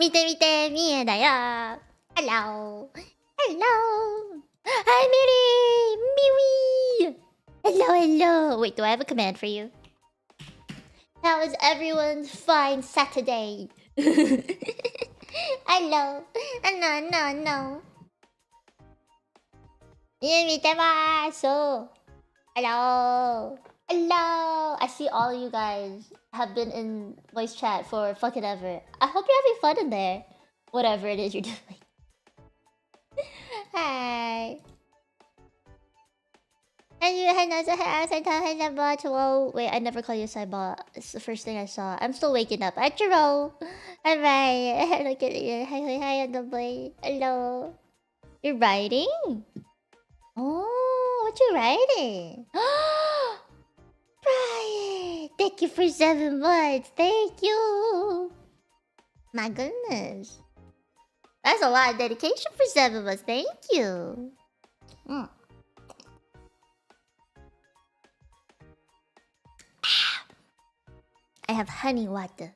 見て見て見えだよ Hello Hello Hi Miri Miwi Hello hello Wait, do I have a command for you? How is everyone's fine Saturday? Hello No no no 見てます Hello Hello I see all you guys have been in voice chat for fucking ever. I hope you're having fun in there. Whatever it is you're doing. Hi. Whoa. Wait, I never call you Saibot. It's the first thing I saw. I'm still waking up. Hi, Jiro. Alright. Look at you. Hi, on the boy. Hello. You're writing? Oh, what you writing? Brian! Thank you for 7 months. Thank you. My goodness. That's a lot of dedication for 7 months. Thank you. I have honey water.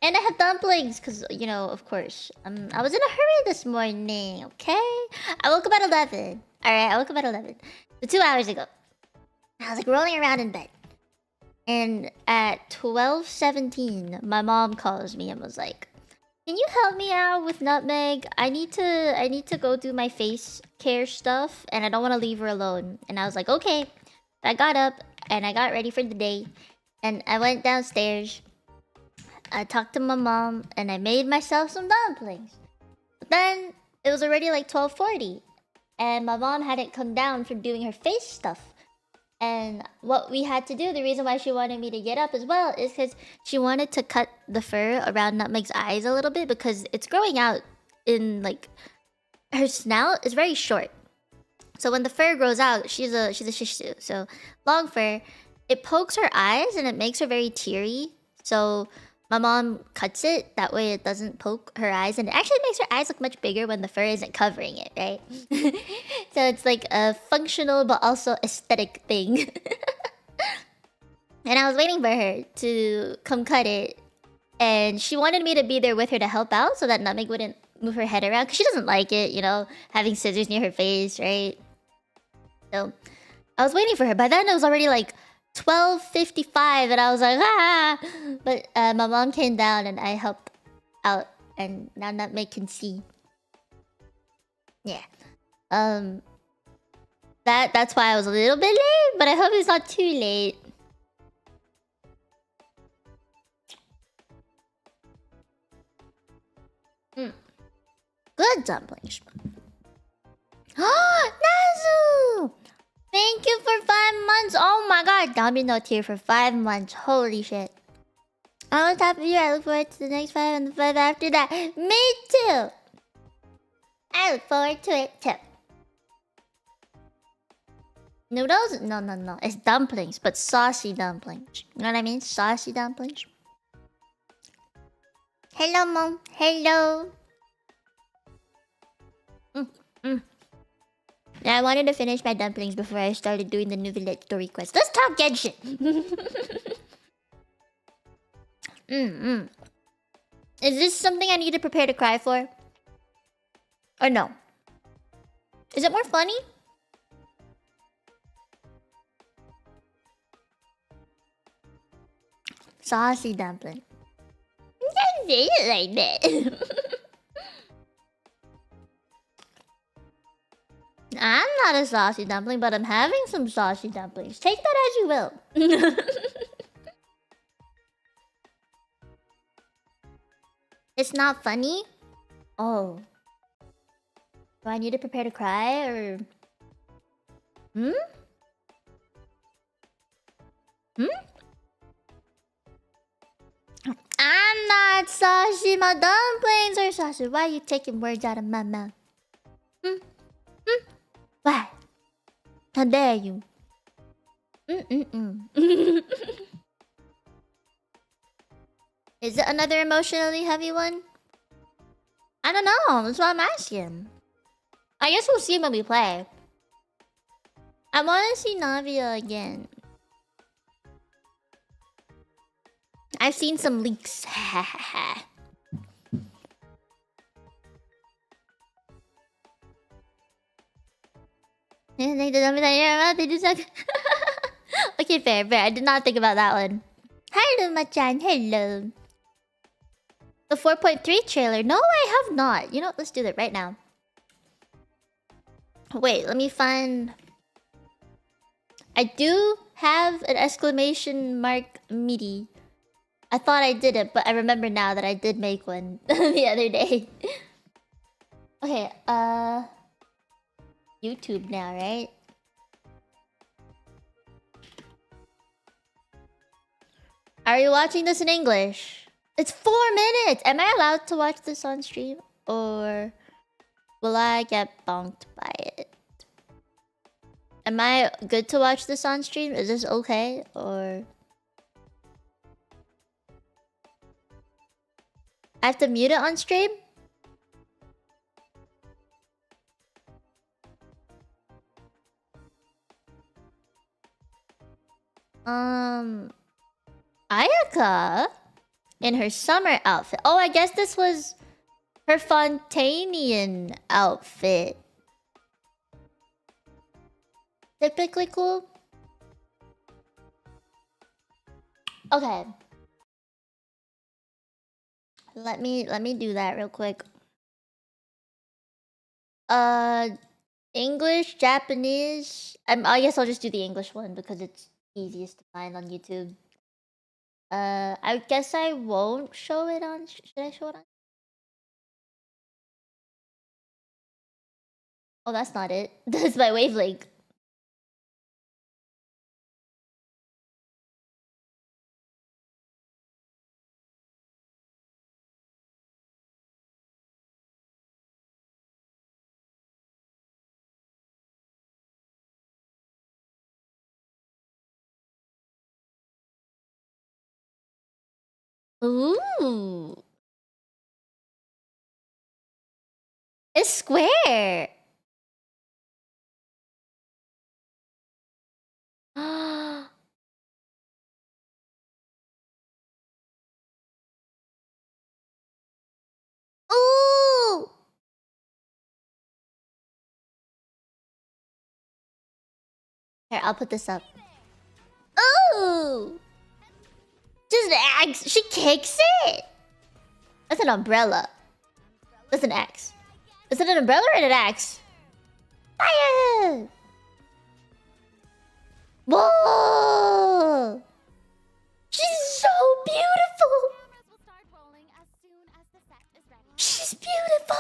And I have dumplings, because, you know, of course. I was in a hurry this morning, okay? I woke up at 11. Alright, I woke up at 11. So 2 hours ago. I was like rolling around in bed. And at 12:17, my mom calls me and was like, "Can you help me out with Nutmeg? I need to go do my face care stuff, and I don't want to leave her alone." And I was like, "Okay." I got up and I got ready for the day, and I went downstairs. I talked to my mom and I made myself some dumplings. But then it was already like 12:40, and my mom hadn't come down from doing her face stuff. And what we had to do, the reason why she wanted me to get up as well, is because she wanted to cut the fur around Nutmeg's eyes a little bit, because it's growing out in, like, her snout is very short. So when the fur grows out, she's a Shih Tzu, so long fur, it pokes her eyes and it makes her very teary. So my mom cuts it, that way it doesn't poke her eyes, and it actually makes her eyes look much bigger when the fur isn't covering it, right? So it's like a functional but also aesthetic thing. And I was waiting for her to come cut it, and she wanted me to be there with her to help out so that Nutmeg wouldn't move her head around, because she doesn't like it, you know, having scissors near her face, right? So I was waiting for her. By then it was already like 12:55, and I was like, ah! But my mom came down and I helped out, and now Nutmeg can see. Yeah. That's why I was a little bit late, but I hope it's not too late. Good dumplings. Nazu! Thank you for 5 months. Oh my god, Domino's here for 5 months. Holy shit. On top of you, I look forward to the next 5 and the 5 after that. Me too! I look forward to it too. Noodles? No. It's dumplings, but saucy dumplings. You know what I mean? Saucy dumplings. Hello, Mom. Hello. Yeah, I wanted to finish my dumplings before I started doing the Neuvillette story quest. Let's talk Genshin! Is this something I need to prepare to cry for? Or no? Is it more funny? Saucy dumpling. Don't say it like that. I'm not a saucy dumpling, but I'm having some saucy dumplings. Take that as you will. It's not funny? Oh. Do I need to prepare to cry, or... I'm not saucy. My dumplings are saucy. Why are you taking words out of my mouth? Why? How dare you? Is it another emotionally heavy one? I don't know. That's what I'm asking. I guess we'll see when we play. I want to see Navia again. I've seen some leaks. They did something in your mouth. They just like. Okay, fair. I did not think about that one. Hello, Machan. Hello. The 4.3 trailer. No, I have not. You know, let's do that right now. Wait, let me find. I do have an exclamation mark MIDI. I thought I did it, but I remember now that I did make one the other day. Okay, YouTube now, right? Are you watching this in English? It's 4 minutes! Am I allowed to watch this on stream? Or will I get bonked by it? Am I good to watch this on stream? Is this okay? Or... I have to mute it on stream? Ayaka in her summer outfit. Oh, I guess this was her Fontanian outfit. Typically cool. Okay. Let me do that real quick. English, Japanese. I guess I'll just do the English one because it's easiest to find on YouTube. I guess I won't show it on. Should I show it on? Oh, that's not it. That's my wavelength. Ooh. It's square. Ooh. Here, I'll put this up. Ooh. Just an axe. She kicks it. That's an umbrella. That's an axe. Is it an umbrella or an axe? Fire! Whoa! She's so beautiful. She's beautiful.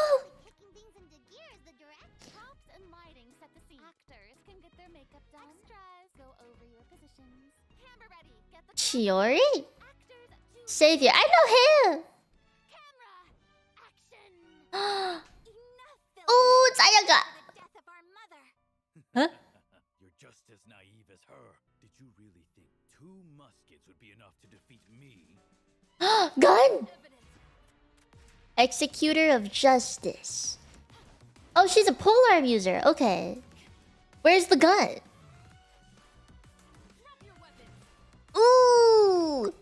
Chiori? Savior. I know him. Oh, it's Ayaka. Huh? You're just as naive as her. Did you really think 2 muskets would be enough to defeat me? Gun! Executor of Justice. Oh, she's a polearm user. Okay. Where's the gun? Ooh!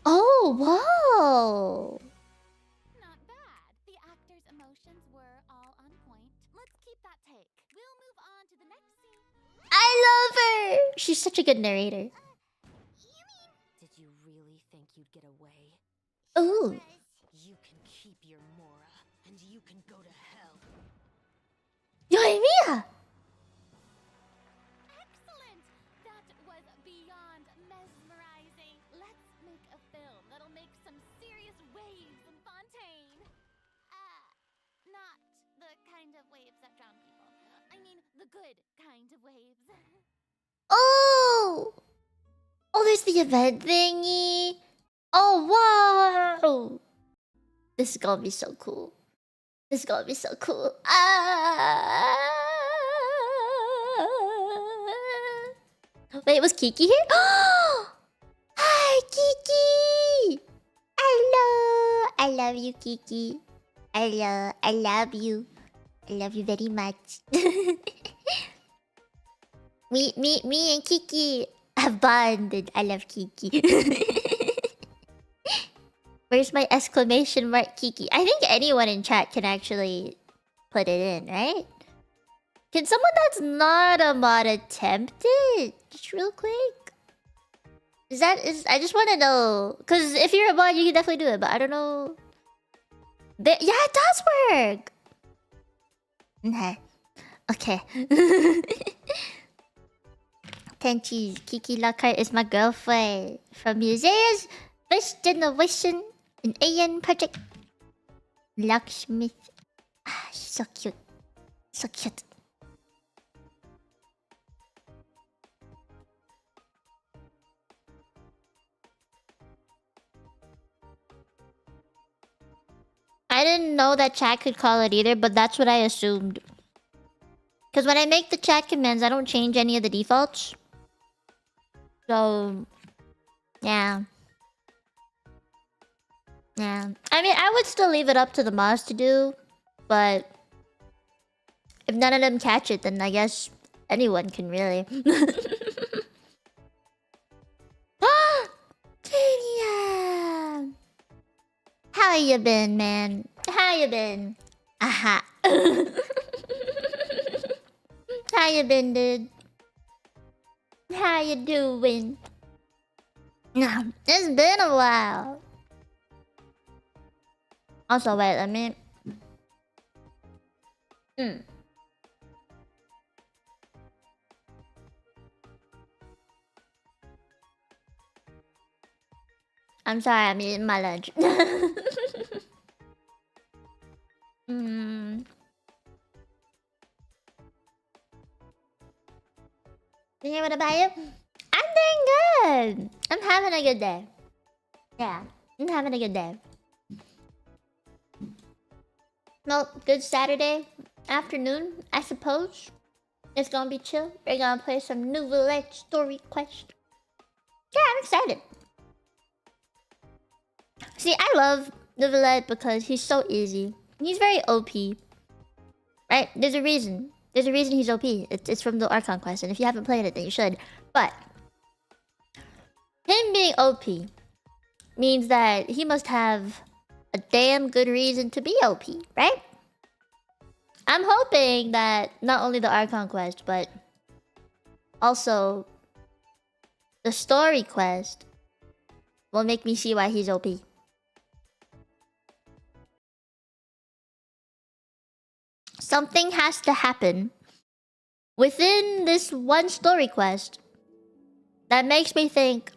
Oh, wow! Not bad. The actor's emotions were all on point. Let's keep that take. We'll move on to the next scene. I love her! She's such a good narrator. Did you really think you'd get away? Ooh. You can keep your Mora, and you can go to hell. Yoimiya! Excellent! That was beyond mesmerizing. Let's make a film that'll make some serious waves in Fontaine. Not the kind of waves that drown people. I mean, the good kind of waves. Oh! Oh, there's the event thingy. Oh, wow! This is gonna be so cool. This is gonna be so cool. Ah! Wait, was Kiki here? Hi, Kiki! Hello! I love you, Kiki. Hello, I love you. I love you very much. Me and Kiki have bonded. I love Kiki. Where's my exclamation mark Kiki? I think anyone in chat can actually put it in, right? Can someone that's not a mod attempt it? Just real quick. I just want to know. Because if you're a mod, you can definitely do it. But I don't know. Yeah, it does work. Okay. Tenchi, Kiki Lockhart is my girlfriend. From Musea's first generation in AN project. Locksmith. Ah, she's so cute. So cute. I didn't know that chat could call it either, but that's what I assumed. Because when I make the chat commands, I don't change any of the defaults. So, yeah. Yeah. I mean, I would still leave it up to the mods to do, but if none of them catch it, then I guess anyone can really. Damn! How you been, man? How you been? Aha. How you been, dude? How you doing? It's been a while. Also, wait, let me... I'm sorry, I'm eating my lunch. What about you? I'm doing good. I'm having a good day. Yeah, I'm having a good day. Well, good Saturday afternoon, I suppose. It's gonna be chill. We're gonna play some Neuvillette story quest. Yeah, I'm excited. See, I love Neuvillette because he's so easy. He's very OP. Right? There's a reason. There's a reason he's OP. It's from the Archon quest, and if you haven't played it, then you should. But him being OP means that he must have a damn good reason to be OP, right? I'm hoping that not only the Archon quest, but also the story quest will make me see why he's OP. Something has to happen within this one story quest that makes me think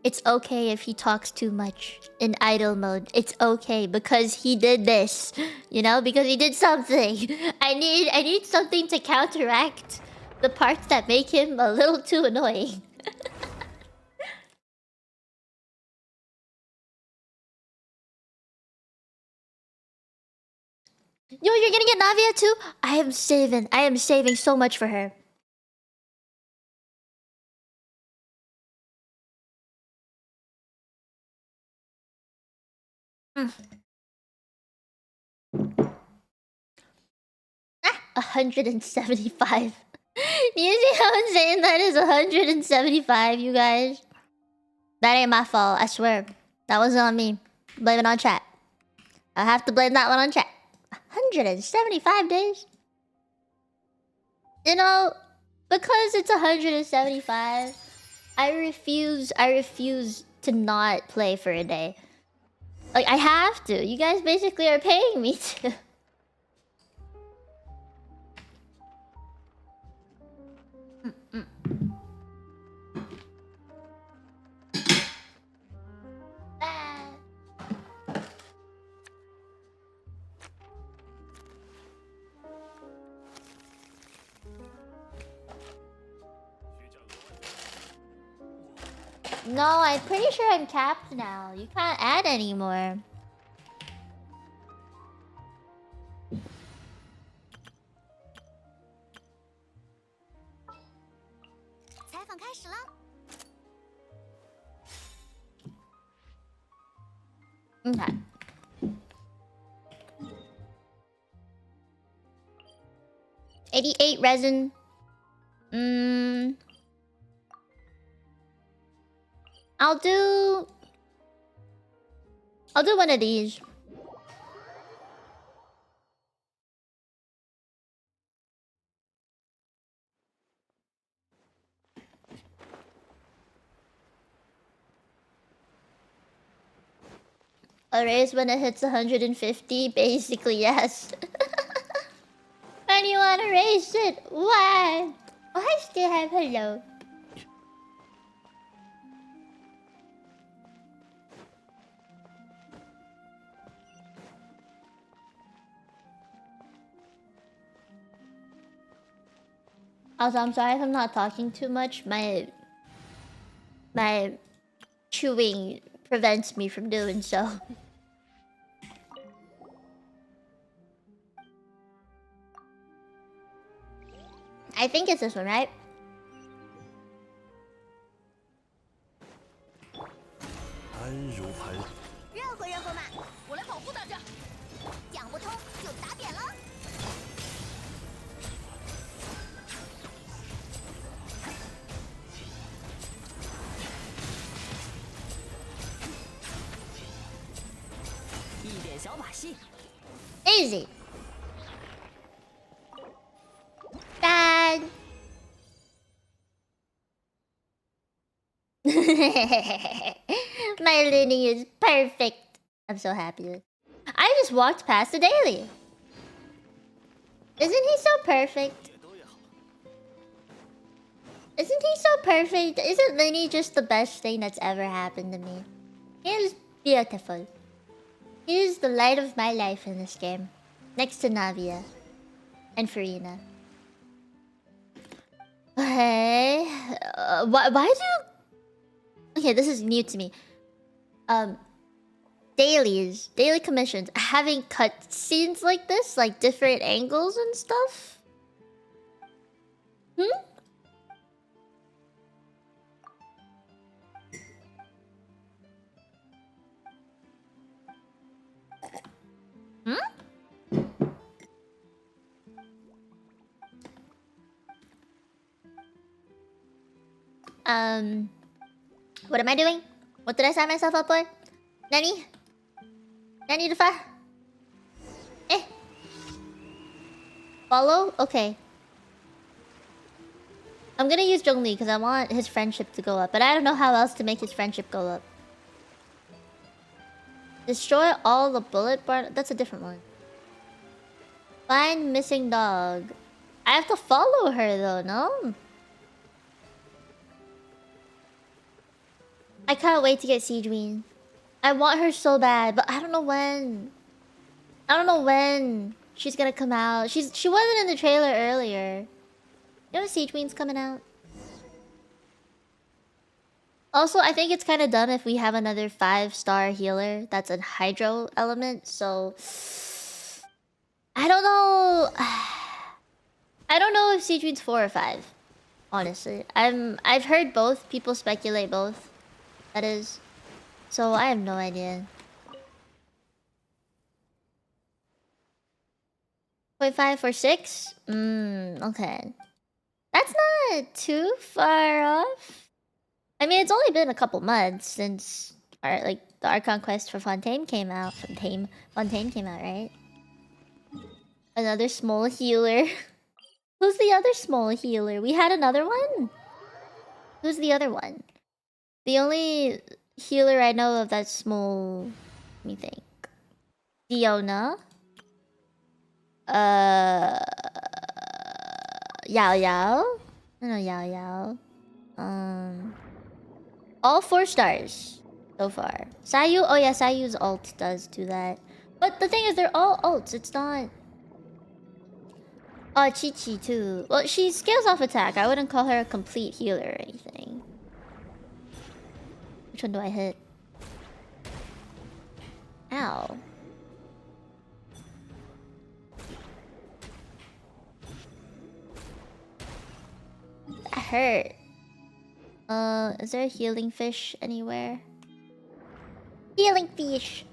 it's okay if he talks too much in idle mode. It's okay because he did this, you know, because he did something. I need something to counteract the parts that make him a little too annoying. Yo, you're gonna get Navia too? I am saving so much for her. Ah, 175. Do you see how insane that is? 175, you guys. That ain't my fault, I swear. That wasn't on me. Blame it on chat. I'll have to blame that one on chat. 175 days? You know, because it's 175, I refuse to not play for a day. Like, I have to. You guys basically are paying me to. No, I'm pretty sure I'm capped now. You can't add anymore. Okay. $88 resin. I'll do one of these. A raise when it hits 150? Basically, yes. Why do you want to raise it? Why? Oh, I still have hello. Also, I'm sorry if I'm not talking too much. My chewing prevents me from doing so. I think it's this one, right? 安如磐。任何人和马，我来保护大家。讲不通就打扁了。一点小把戏。Easy. Dad. My Lyney is perfect. I'm so happy. I just walked past the daily. Isn't he so perfect? Isn't he so perfect? Isn't Lyney just the best thing that's ever happened to me? He is beautiful. He is the light of my life in this game. Next to Navia. And Farina. Okay. Why do... Okay, this is new to me. Daily commissions. Having cut scenes like this, like different angles and stuff. Hmm? What am I doing? What did I sign myself up for? Nani? Nani the fa? Eh. Follow? Okay. I'm gonna use Zhongli because I want his friendship to go up, but I don't know how else to make his friendship go up. Destroy all the bullet bar. That's a different one. Find missing dog. I have to follow her though, no? I can't wait to get Siegeween. I want her so bad, but I don't know when. I don't know when she's gonna come out. She wasn't in the trailer earlier. You know Siegeween's coming out? Also, I think it's kind of done if we have another 5-star healer that's a hydro element, so... I don't know... I don't know if Siegeween's 4 or 5. Honestly. I've heard both. People speculate both. That is. So I have no idea. 0.5 for 6? Okay. That's not too far off. I mean, it's only been a couple months since the Archon quest for Fontaine came out. Fontaine came out, right? Another small healer. Who's the other small healer? We had another one? Who's the other one? The only healer I know of that's small... Let me think. Diona? Yao Yao? I know Yao Yao. All 4 stars so far. Sayu? Oh yeah, Sayu's ult does do that. But the thing is, they're all ults. It's not... Oh, Chi-Chi too. Well, she scales off attack. I wouldn't call her a complete healer or anything. Which one do I hit? Ow. That hurt. Is there a healing fish anywhere? Healing fish!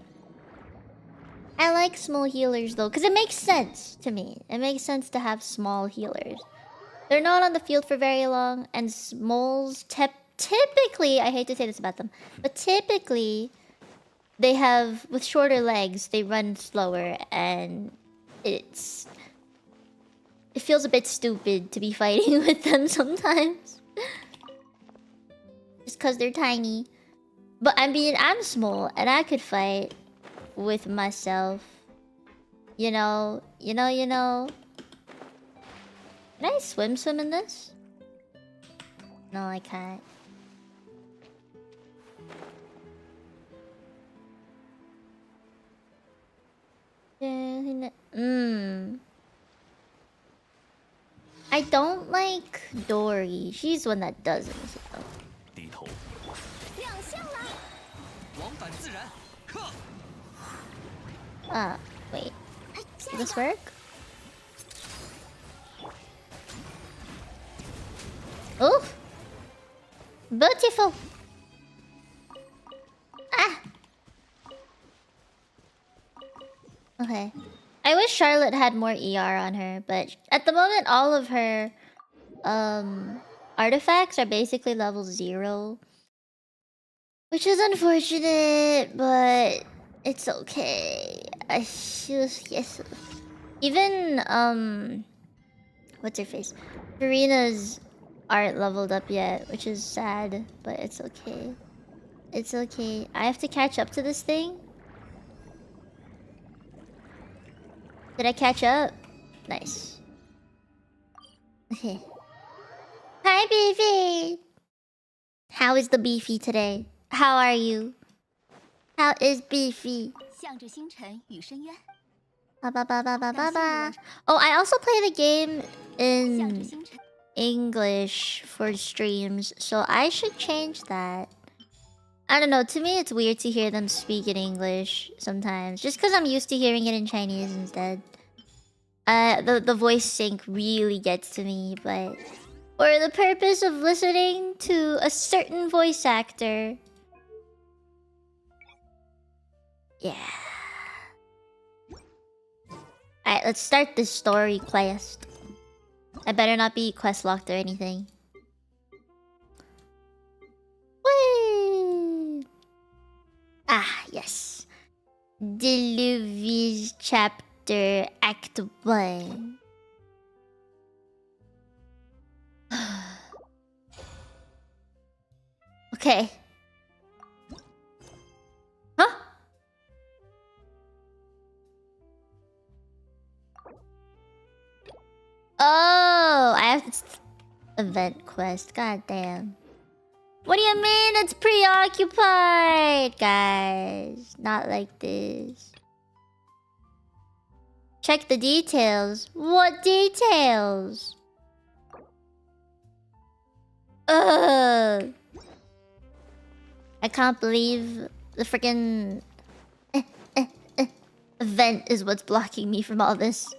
I like small healers though, because it makes sense to me. It makes sense to have small healers. They're not on the field for very long, and smalls typically, I hate to say this about them, but typically they have, with shorter legs, they run slower, and it feels a bit stupid to be fighting with them sometimes. Just because they're tiny. But I mean, I'm small, and I could fight. with myself. You know. Can I swim in this? No, I can't. I don't like Dory. She's the one that doesn't. So. 低头，亮相了。往返自然，克。 Wait. Will this work? Oh! Beautiful! Ah! Okay. I wish Charlotte had more ER on her, but at the moment all of her artifacts are basically level 0. Which is unfortunate, but it's okay. Yes. Even what's her face? Karina's aren't leveled up yet, which is sad, but it's okay. It's okay. I have to catch up to this thing. Did I catch up? Nice. Okay. Hi, Beefy! How is the Beefy today? How are you? How is Beefy? 向着星辰与深渊， Oh, I also play the game 向着 in 星辰。 English for streams, so I should change that. I don't know, to me it's weird to hear them speak in English sometimes, just because I'm used to hearing it in Chinese instead. The voice sync really gets to me, but for the purpose of listening to a certain voice actor, yeah. Alright, let's start this story quest. I better not be quest locked or anything. Whee! Ah, yes. Deluvies chapter act 1. Okay. Huh? Oh, I have this event quest. God damn. What do you mean it's preoccupied, guys? Not like this. Check the details. What details? Ugh. I can't believe the freaking event is what's blocking me from all this.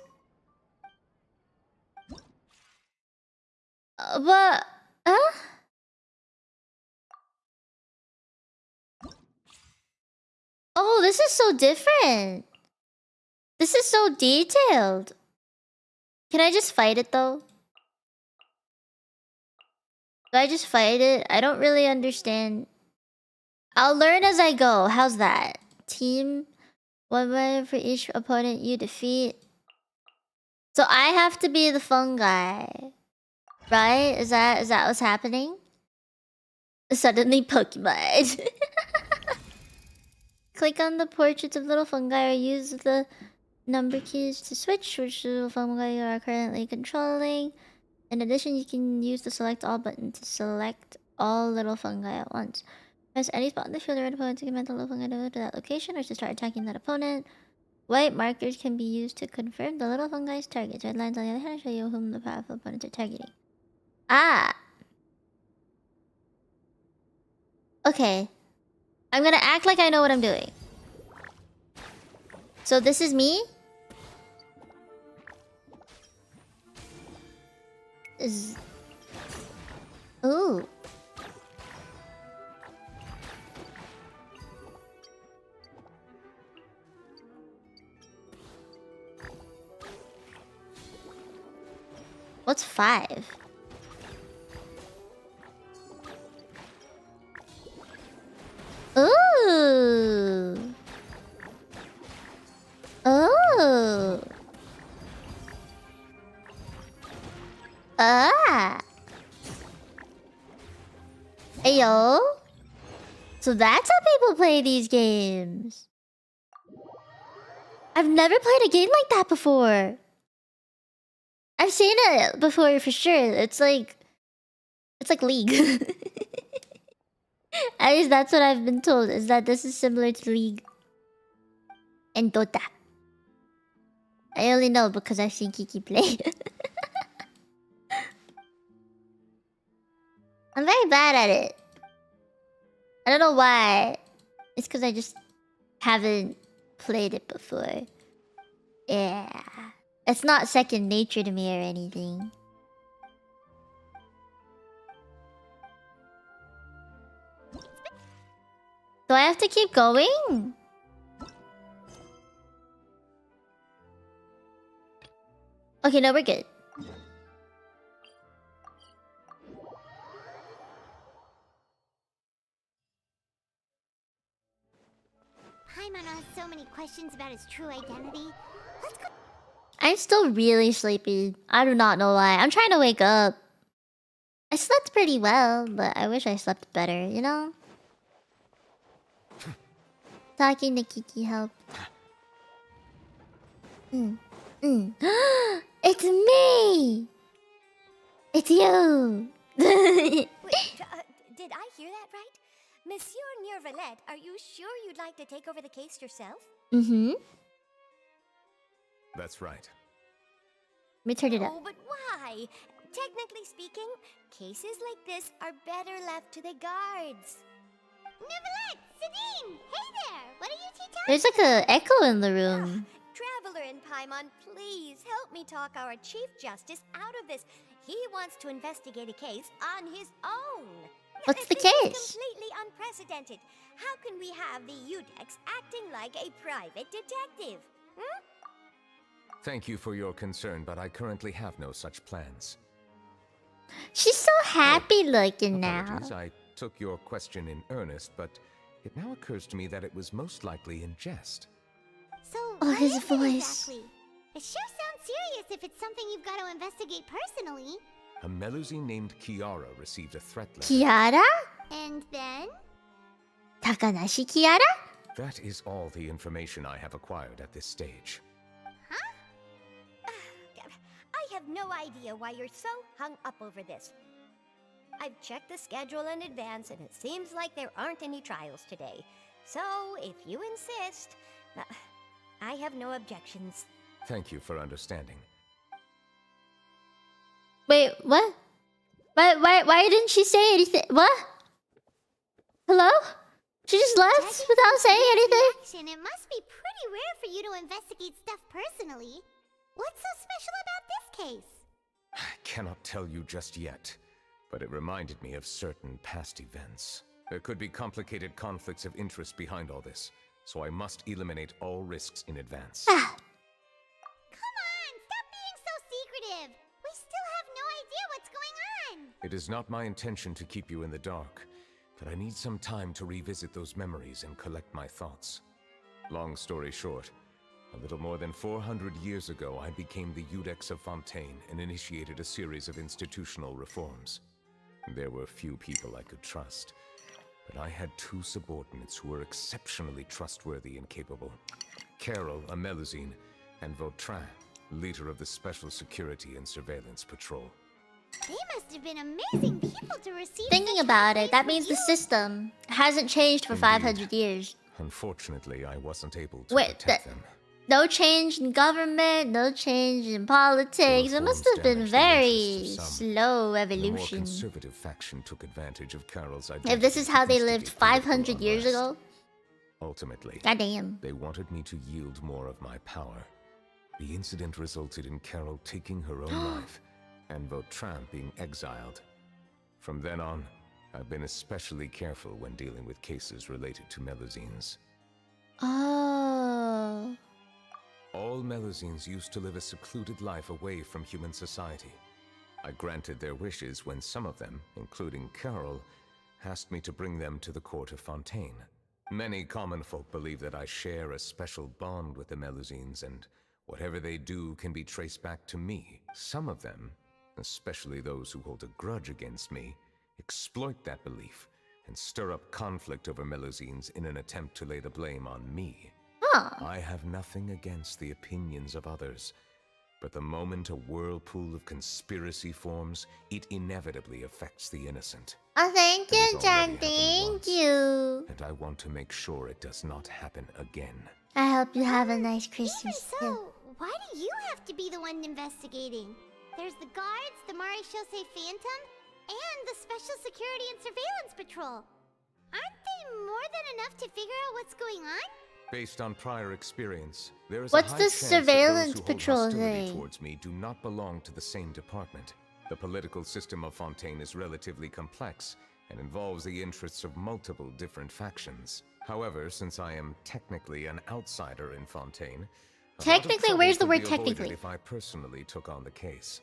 But, huh? Oh, this is so different. This is so detailed. Can I just fight it though? Do I just fight it? I don't really understand. I'll learn as I go. How's that? Team, 1 way for each opponent you defeat. So I have to be the fun guy. Right? Is that what's happening? Suddenly Pokemon. Click on the portraits of little fungi or use the number keys to switch which little fungi you are currently controlling. In addition, you can use the select all button to select all little fungi at once. Press any spot in the field or red opponent to command the little fungi to move to that location or to start attacking that opponent. White markers can be used to confirm the little fungi's targets. Red lines on the other hand show you whom the powerful opponents are targeting. Ah! Okay. I'm gonna act like I know what I'm doing. So this is me? Ooh. What's 5? Ooh. Oh. Ah. Ayo. So that's how people play these games. I've never played a game like that before. I've seen it before for sure. It's like League. At least that's what I've been told, is that this is similar to League and Dota. I only know because I've seen Kiki play. I'm very bad at it. I don't know why. It's because I just haven't played it before. Yeah. It's not second nature to me or anything. Do I have to keep going? Okay, no, we're good. Paimon has so many questions about his true identity. Let's go. I'm still really sleepy. I do not know why. I'm trying to wake up. I slept pretty well, but I wish I slept better, you know? Talking to Kiki helped. It's me! It's you! Wait, did I hear that right? Monsieur Neuvillette, are you sure you'd like to take over the case yourself? Mm-hmm. That's right. Let me turn it up. Oh, but why? Technically speaking, cases like this are better left to the guards. Neuvillette! Sabine! Hey there! What are you two talking There's like an echo in the room. Traveler and Paimon, please help me talk our Chief Justice out of this. He wants to investigate a case on his own. What's the This is case? completely unprecedented. How can we have the Udex acting like a private detective? Hmm? Thank you for your concern, but I currently have no such plans. She's so happy looking now. Apologies, I took your question in earnest, but it now occurs to me that it was most likely in jest. So, Oh, what his is it voice. exactly? It sure sounds serious if it's something you've got to investigate personally. A Melusine named Kiara received a threat letter. Kiara? And then? Takanashi Kiara? That is all the information I have acquired at this stage. I have no idea why you're so hung up over this. I've checked the schedule in advance, and it seems like there aren't any trials today. So, if you insist, I have no objections. Thank you for understanding. Wait, what? Why didn't she say anything? What? Hello? She just left Judging without from saying Sabina's anything? reaction, it must be pretty rare for you to investigate stuff personally. What's so special about this case? I cannot tell you just yet, but it reminded me of certain past events. There could be complicated conflicts of interest behind all this, so I must eliminate all risks in advance. Come on, stop being so secretive. We still have no idea what's going on. It is not my intention to keep you in the dark, but I need some time to revisit those memories and collect my thoughts. Long story short, a little more than 400 years ago, I became the Udex of Fontaine and initiated a series of institutional reforms. There were few people I could trust, but I had two subordinates who were exceptionally trustworthy and capable. Carol, a Melusine, and Vautrin, leader of the Special Security and Surveillance Patrol. They must have been amazing people to receive. Thinking such about high it, that praise means the from you. system hasn't changed for Indeed. 500 years. Unfortunately, I wasn't able to Wait, protect them. No change in government, no change in politics. It must have been reforms damaged the very interests of some. slow The more evolution. conservative faction took advantage of Carol's identity. If this is how to they lived instigate political 500 years unrest. ago, Ultimately, goddamn. they wanted me to yield more of my power. The incident resulted in Carol taking her own life, and Vautrin being exiled. From then on, I've been especially careful when dealing with cases related to Melusines. Oh. All Melusines used to live a secluded life away from human society. I granted their wishes when some of them, including Carol, asked me to bring them to the court of Fontaine. Many common folk believe that I share a special bond with the Melusines, and whatever they do can be traced back to me. Some of them, especially those who hold a grudge against me, exploit that belief and stir up conflict over Melusines in an attempt to lay the blame on me. Huh. Huh. I have nothing against the opinions of others, but the moment a whirlpool of conspiracy forms, it inevitably affects the innocent. Oh, thank It has you, already Jack. happened Thank once, you. and I want to make sure it does not happen again. I hope you have a nice Even Christmas too. so, why do you have to be the one investigating? There's the guards, the Marechaussee Phantom, and the Special Security and Surveillance Patrol. Aren't they more than enough to figure out what's going on? Based on prior experience, there is What's a high the chance surveillance that those who patrol hold hostility thing? towards me do not belong to the same department. The political system of Fontaine is relatively complex and involves the interests of multiple different factions. However, since I am technically an outsider in Fontaine, a lot of Technically, trouble where's the could word be avoided technically? if I personally took on the case.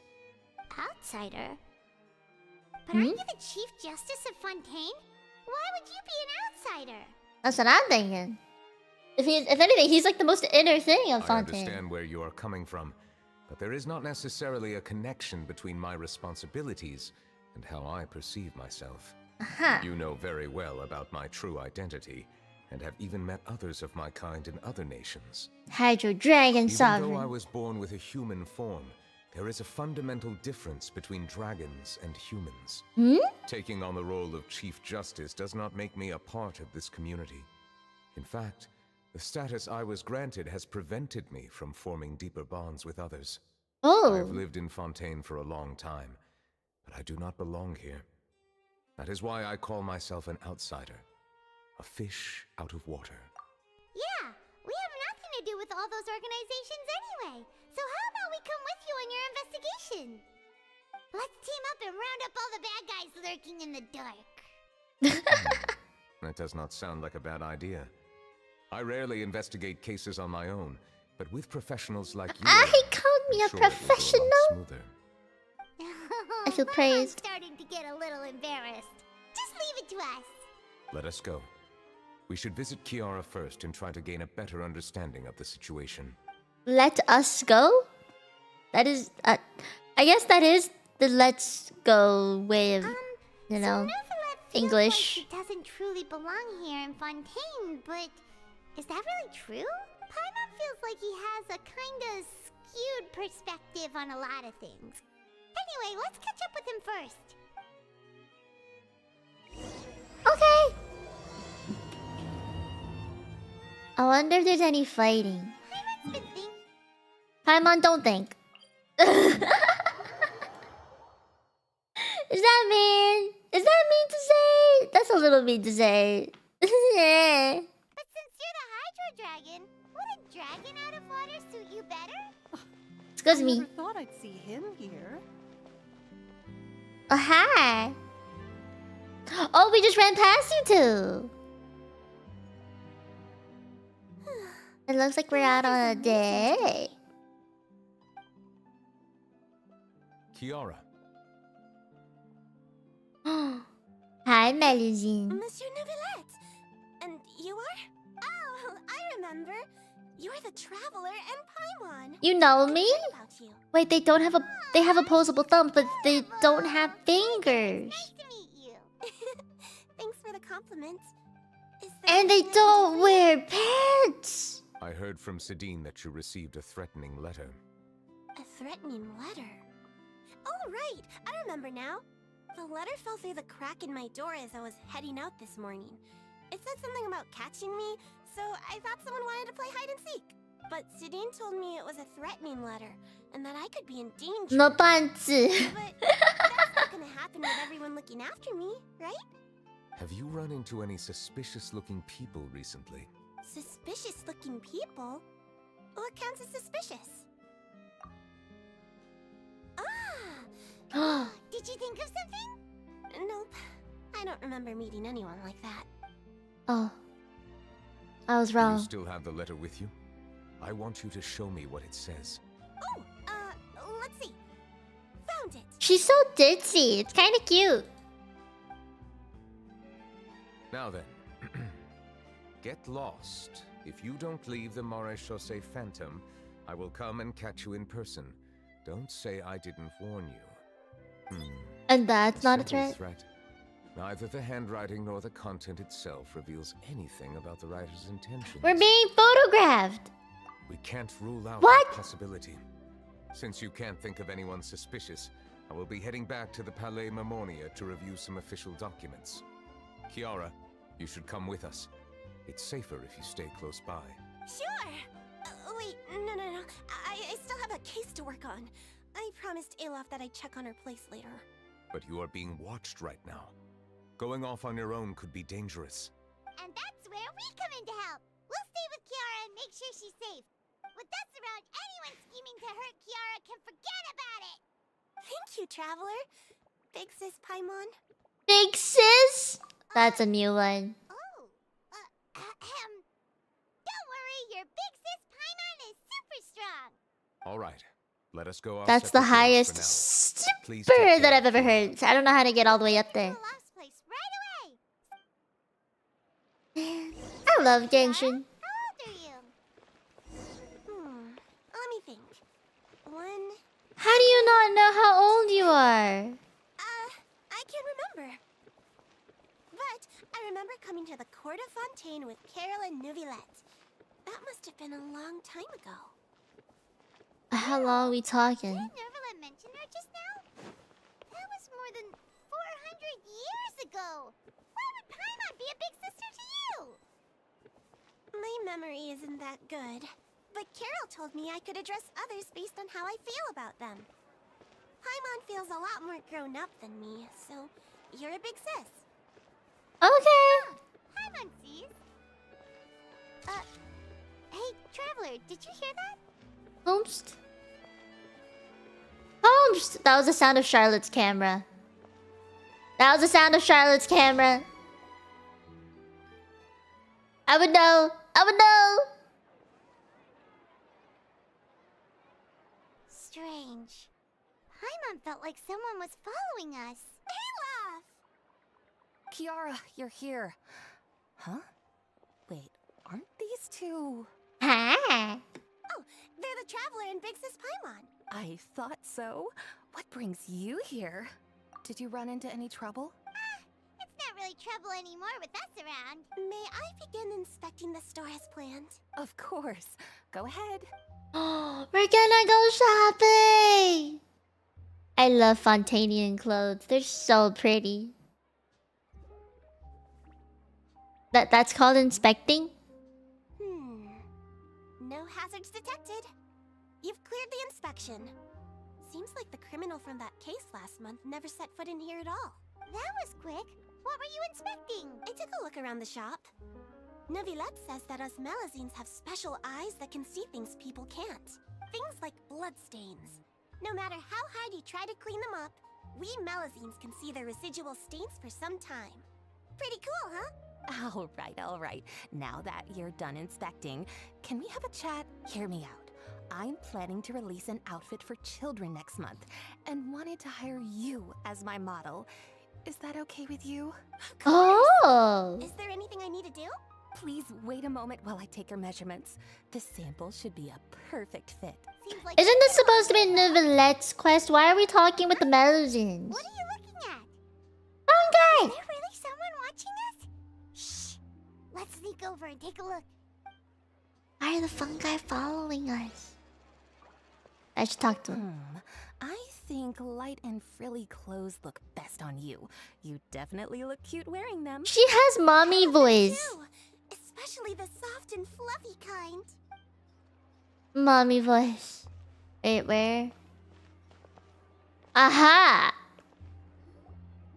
Outsider? But aren't you the Chief Justice of Fontaine? Why would you be an outsider? That's what I'm thinking. If anything, he's like the most inner thing of I Fontaine. understand where you are coming from, but there is not necessarily a connection between my responsibilities and how I perceive myself. Uh-huh. You know very well about my true identity, and have even met others of my kind in other nations. Hydro Dragon Even Sovereign. though I was born with a human form, there is a fundamental difference between dragons and humans. Taking on the role of Chief Justice does not make me a part of this community. In fact, the status I was granted has prevented me from forming deeper bonds with others. I have Oh. lived in Fontaine for a long time, but I do not belong here. That is why I call myself an outsider. A fish out of water. Yeah, we have nothing to do with all those organizations anyway. So how about we come with you on your investigation? Let's team up and round up all the bad guys lurking in the dark. That does not sound like a bad idea. I rarely investigate cases on my own, but with professionals like you, He called me I'm a sure it will go a lot professional. smoother. I feel I'm praised. starting to get a little embarrassed. Just leave it to us. Let us go. We should visit Kiara first and try to gain a better understanding of the situation. Let us go? That is... I guess that is the let's go way of, you know, Neuvillette feels English. like it doesn't truly belong here in Fontaine, but is that really true? Paimon feels like he has a kind of skewed perspective on a lot of things. Anyway, let's catch up with him first. Okay. I wonder if there's any fighting. Paimon's been thinking. Paimon, don't think. Is that mean? Is that mean to say? That's a little mean to say. Yeah. But since you're the Hydro Dragon, would a dragon out of water suit you better? Excuse I me. never thought I'd see him here. Oh, hi. Oh, we just ran past you two. It looks like we're out on a date. Kiara, Hi, Melusine. Monsieur Neuvillette! And you are? Oh, I remember. You're the Traveler and Paimon. You know me? About you. Wait, they don't have a... They have opposable thumbs, but they don't have fingers. Nice to meet you. Thanks for the compliment. Is And they don't wear pants. I heard from Sidine that you received a threatening letter. A threatening letter? Oh, right. I remember now. The letter fell through the crack in my door as I was heading out this morning. It said something about catching me, so I thought someone wanted to play hide and seek. But Sidine told me it was a threatening letter, and that I could be in danger. No pants. But that's not gonna happen with everyone looking after me, right? Have you run into any suspicious-looking people recently? Suspicious-looking people? What counts as suspicious? Ah! Did you think of something? Nope. I don't remember meeting anyone like that. Oh. I was Do you wrong. still have the letter with you? I want you to show me what it says. Oh, let's see. Found it. She's so ditzy. It's kind of cute. Now then, get lost. If you don't leave the Marechaussee Phantom, I will come and catch you in person. Don't say I didn't warn you. And that's not a Simple threat. Neither the handwriting nor the content itself reveals anything about the writer's intentions. We're being photographed. We can't rule out What? that possibility. Since you can't think of anyone suspicious, I will be heading back to the Palais Marmonia to review some official documents. Kiara, you should come with us. It's safer if you stay close by. Sure! Wait, no. I still have a case to work on. I promised Alof that I'd check on her place later. But you are being watched right now. Going off on your own could be dangerous. And that's where we come in to help. We'll stay with Kiara and make sure she's safe. With us around, anyone scheming to hurt Kiara can forget about it. Thank you, Traveler. Big Sis Paimon. Big sis? That's a new one. Oh, don't worry, your big sis Paimon is super strong. All right, let us go. That's the highest Please super take that care. I've ever heard. So I don't know how to get all the way up there. The lost place right away. Man, I love Genshin. How old are you? Let me think. How do you not know how old you are? I can't remember. But I remember coming to the Court of Fontaine with Carol and Neuvillette. That must have been a long time ago. How long are we talking? Did Neuvillette mention her just now? That was more than 400 years ago. Why would Paimon be a big sister to you? My memory isn't that good. But Carol told me I could address others based on how I feel about them. Paimon feels a lot more grown up than me, so you're a big sis. Okay. Paimon sees. Hey, Traveler, did you hear that? Homst. Homst. That was the sound of Charlotte's camera. That was the sound of Charlotte's camera. I would know. I would know. Strange. Paimon felt like someone was following us. Olaf! Kiara, you're here. Huh? Wait, aren't these two... Ha. Oh, they're the Traveler and Big Sis Paimon. I thought so. What brings you here? Did you run into any trouble? It's not really trouble anymore with us around. May I begin inspecting the store as planned? Of course. Go ahead. We're gonna go shopping. I love Fontanian clothes. They're so pretty. That's called inspecting? No hazards detected. You've cleared the inspection. Seems like the criminal from that case last month never set foot in here at all. That was quick. What were you inspecting? I took a look around the shop. Neuvillette says that us Melazines have special eyes that can see things people can't. Things like bloodstains. No matter how hard you try to clean them up, we Melazines can see the residual stains for some time. Pretty cool, huh? All right. Now that you're done inspecting, can we have a chat? Hear me out. I'm planning to release an outfit for children next month and wanted to hire you as my model. Is that okay with you? Oh. Is there anything I need to do? Please wait a moment while I take your measurements. The sample should be a perfect fit. Seems like Isn't this supposed to be Neuvillette's quest? Why are we talking with the Melazines? What are you looking at? Okay. Is there really someone watching us? Shh. Let's sneak over and take a look. Why are the fungi following us? I should talk to him. I think light and frilly clothes look best on you. You definitely look cute wearing them. She has mommy voice. Too. Especially the soft and fluffy kind. Mommy voice. Wait, where? Aha!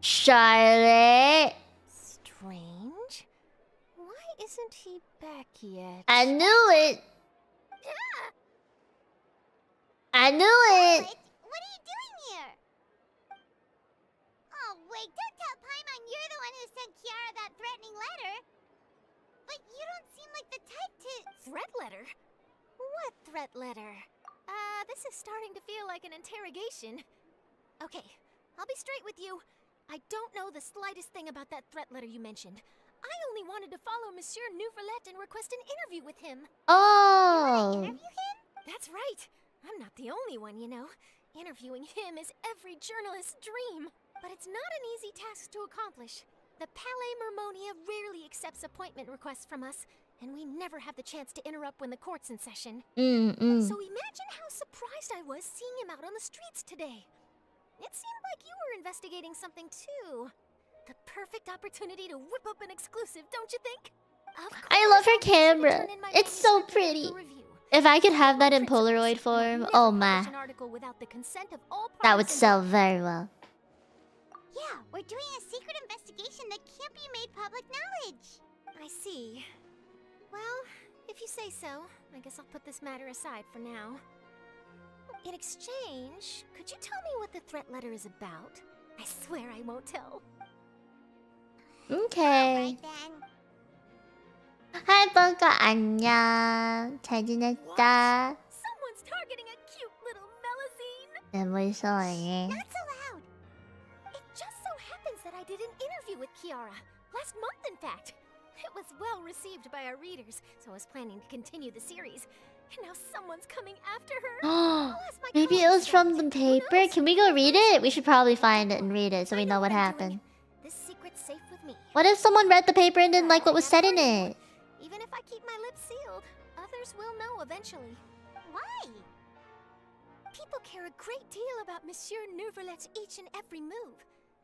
Charlotte! Strange. Why isn't he back yet? I knew it! I knew it! What are you doing here? Oh, wait, don't tell Paimon you're the one who sent Kiara that threatening letter. But you don't seem like the type to... Threat letter? What threat letter? This is starting to feel like an interrogation. Okay, I'll be straight with you. I don't know the slightest thing about that threat letter you mentioned. I only wanted to follow Monsieur Neuvillette and request an interview with him. Oh! Interview him? That's right. I'm not the only one, you know. Interviewing him is every journalist's dream. But it's not an easy task to accomplish. The Palais Mermonia rarely accepts appointment requests from us, and we never have the chance to interrupt when the court's in session. So imagine how surprised I was seeing him out on the streets today. It seemed like you were investigating something too. The perfect opportunity to whip up an exclusive, don't you think? I love her camera. It's so pretty. If I could have that in Polaroid form, oh my. That would sell very well. Yeah, we're doing a secret investigation that can't be made public knowledge. I see. Well, if you say so, I guess I'll put this matter aside for now. In exchange, could you tell me what the threat letter is about? I swear I won't tell. Okay. Hi, Bunga. 안녕. 잘 지냈다. Someone's targeting a cute little Melazine. 내 소리. Not so loud. It just so happens that I did an interview with Kiara last month, in fact. It was well received by our readers, so I was planning to continue the series. And now someone's coming after her. Maybe it was from the paper. Can we go read it? We should probably find it and read it so we know what happened. This secret's safe with me. What if someone read the paper and didn't like what was said in it? Even if I keep my lips sealed, others will know eventually. Why? People care a great deal about Monsieur Neuvillette's each and every move.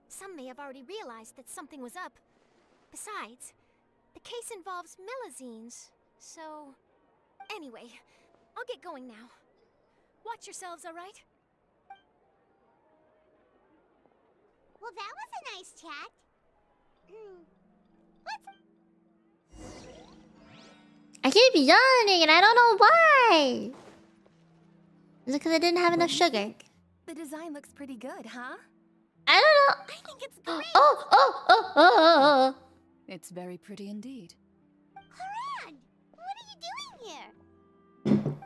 Some may have already realized that something was up. Besides, the case involves Melazines, so... Anyway, I'll get going now. Watch yourselves, alright? Well, that was a nice chat. I keep yawning and I don't know why. Is it because I didn't have enough sugar? The design looks pretty good, huh? I don't know. I think it's great. Oh. It's very pretty indeed. Haran, what are you doing here?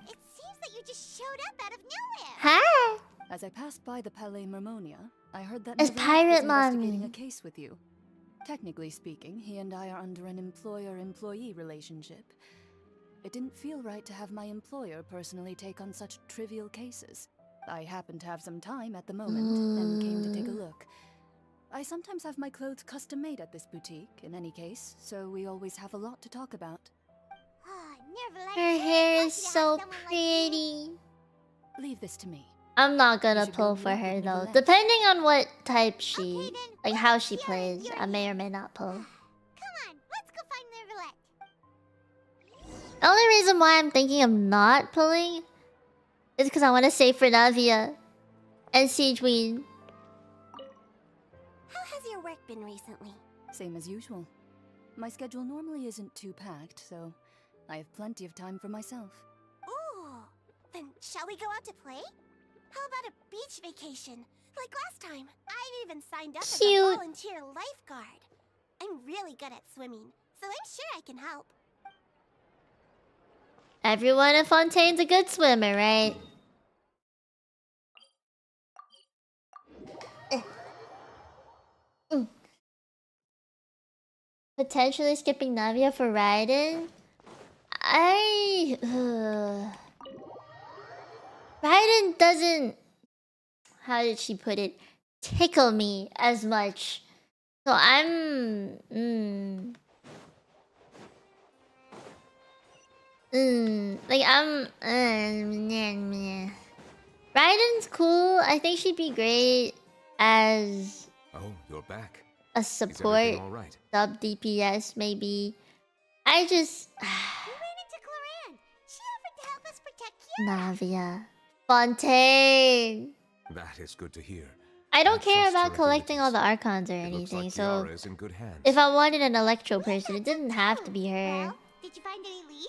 It seems that you just showed up out of nowhere. Hi. As I passed by the Palais Mermonia, I heard that It's Neuvillette Pirate was investigating Mommy. a case with you. Technically speaking, he and I are under an employer-employee relationship. It didn't feel right to have my employer personally take on such trivial cases. I happened to have some time at the moment and came to take a look. I sometimes have my clothes custom made at this boutique, in any case, so we always have a lot to talk about. Her hair is so pretty. Leave this to me. I'm not gonna You should pull go for meet her with though. Neuvillette. Depending on what type she, Okay, then. like how she plays, I may or may not pull. Come on, let's go find Neuvillette. The only reason why I'm thinking of not pulling is because I want to save for Navia and Siegeween. How has your work been recently? Same as usual. My schedule normally isn't too packed, so I have plenty of time for myself. Ooh, then shall we go out to play? How about a beach vacation? Like last time. I've even signed up as a Cute. volunteer lifeguard. I'm really good at swimming, so I'm sure I can help. Everyone in Fontaine's a good swimmer, right? Potentially skipping Navia for Raiden? Raiden doesn't... How did she put it? Tickle me as much. So I'm... Like I'm... Raiden's cool. I think she'd be great as Oh, you're back. a Is support everything all right? sub DPS maybe. I just... We ran into Claran. She offered to help us protect Kiara. Navia. Fontaine! That is good to hear. I don't I care trust about her collecting all the abilities. Archons or It looks anything, like so... Kiara is in good hands. If I wanted an Electro person, it didn't have to be her. Well, did you find any leads?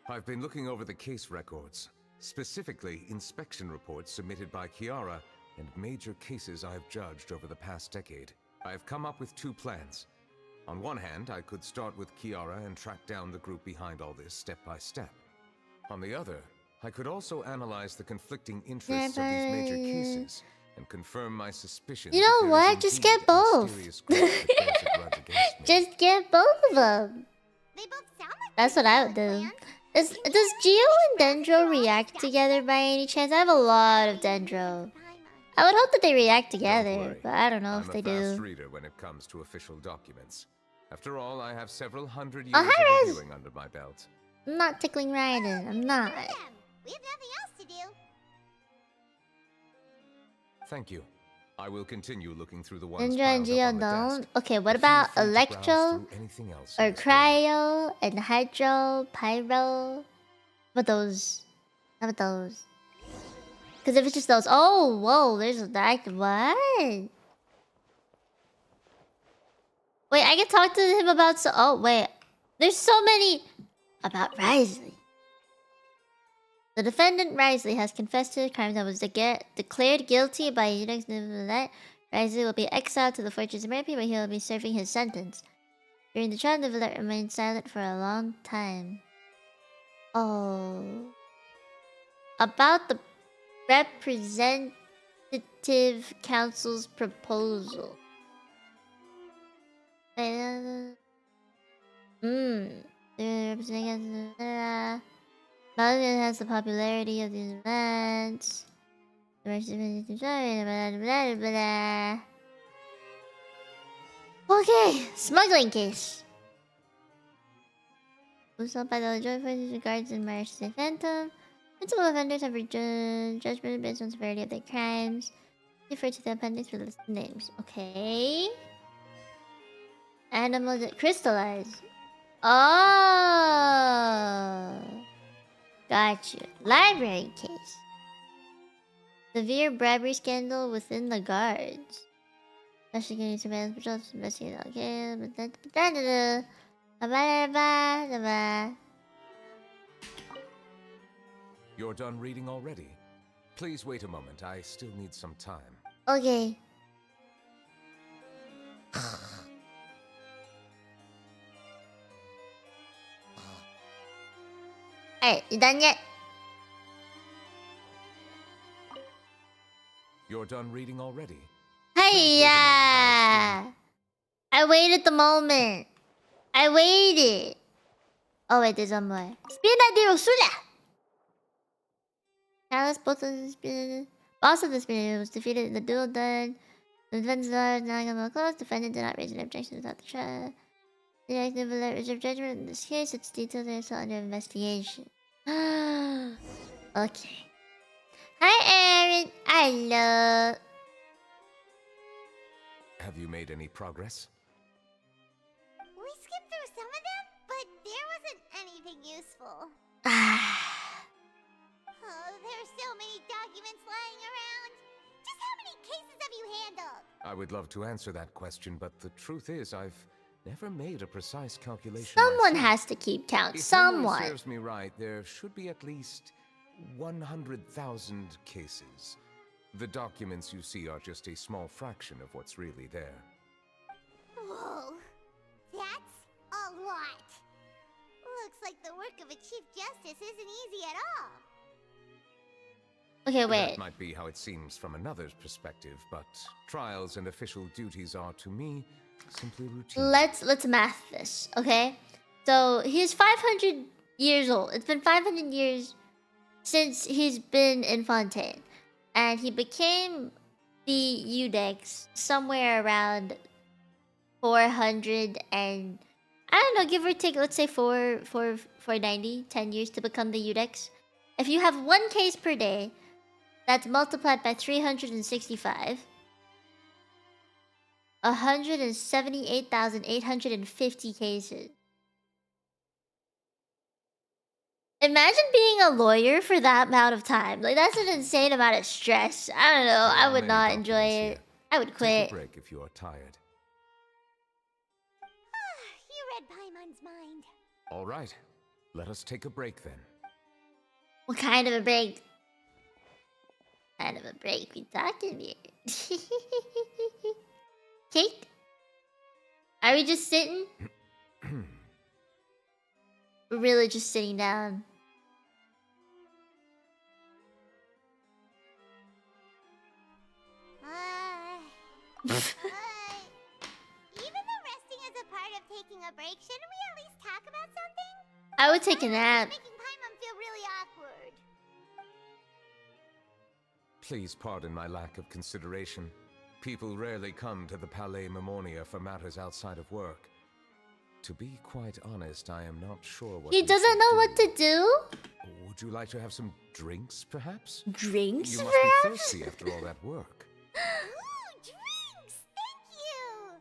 I've been looking over the case records, specifically inspection reports submitted by Kiara and major cases I have judged over the past decade. I've come up with two plans. On one hand, I could start with Kiara and track down the group behind all this step by step. On the other, I could also analyze the conflicting interests of these major cases and confirm my suspicions. You know that there what? is Just indeed get a both. mysterious group that bears a grudge against me. Just get both of them. They both sound like That's they're what I would solid do. plans. Does Geo and Dendro react together by any chance? I have a lot of Dendro. I would hope that they react Don't together, worry. but I don't know I'm if a they fast do. reader when it comes to official documents. After all, I have several hundred years Oh, hi, of Rez. reviewing under my belt. I'm not tickling Raiden. I'm not. Them. We have nothing else to do. Thank you. I will continue looking through the ones Ninja and piled Geo up on the don't. desk. Okay, what But feel about free to browse Electro through anything else or in this room. Cryo and Hydro, Pyro? How about those? How about those? Because if it's just those, oh, whoa, there's a dark what? Wait, I can talk to him about so. Oh wait, there's so many about Risley. The defendant Risley has confessed to the crimes and was declared guilty by Eunuch's Neuvillette. Risley will be exiled to the Fortress of Merpy, where he will be serving his sentence. During the trial, Neuvillette remained silent for a long time. Oh. About the Representative Council's proposal. The representative Malcolm has the popularity of these events. Okay, smuggling case. Was up by the joint forces guards in March the Phantom. Principal offenders have judgment based on severity of their crimes. Refer to the appendix for the list of names. Okay. Animals that crystallize. Oh. Gotcha. Library case. Severe bribery scandal within the guards. Investigating surveillance patrols, investigating okay, You're done reading already? Please wait a moment. I still need some time. Okay. Alright, you done yet? You're done reading already? Hiya! I waited the moment. I waited. Oh wait, there's one more. Spina di Rosula! Alice, both of the boss of the Spina was defeated in the duel done. The defense lawyer now got close. Defendant did not raise an objection without the trial. The active alert reserve judgment in this case. Its details are still under investigation. Okay. Hi, Aaron. Hello. Have you made any progress? We skipped through some of them, but there wasn't anything useful. Oh, there's so many documents lying around. Just how many cases have you handled? I would love to answer that question, but the truth is I've never made a precise calculation Someone myself. has to keep count. If memory Someone. serves me right, there should be at least 100,000 cases. The documents you see are just a small fraction of what's really there. Whoa, that's a lot. Looks like the work of a Chief Justice isn't easy at all. Okay, That wait. might be how it seems from another's perspective, but trials and official duties are, to me, simply routine. Let's math this, okay? So he's 500 years old. It's been 500 years since he's been in Fontaine, and he became the Udex somewhere around 400 and I don't know, give or take. Let's say 490, 10 years to become the Udex. If you have one case per day, that's multiplied by 365. 178,850 cases. Imagine being a lawyer for that amount of time. Like, that's an insane amount of stress. I don't know. I would not enjoy it. I would Take quit. a break if you are tired. You read Paimon's mind. All right, let us take a break then. What kind of a break? Kind of a break we talking here? Cake? Are we just sitting? We're really just sitting down. Even though resting is a part of taking a break, shouldn't we at least talk about something? I would take a nap. Making Paimon feel really awkward. Please pardon my lack of consideration. People rarely come to the Palais Mammonia for matters outside of work. To be quite honest, I am not sure what He we doesn't should know do. what to do? Would you like to have some drinks, perhaps? Drinks, You must be perhaps? thirsty after all that work. Ooh, drinks! Thank you!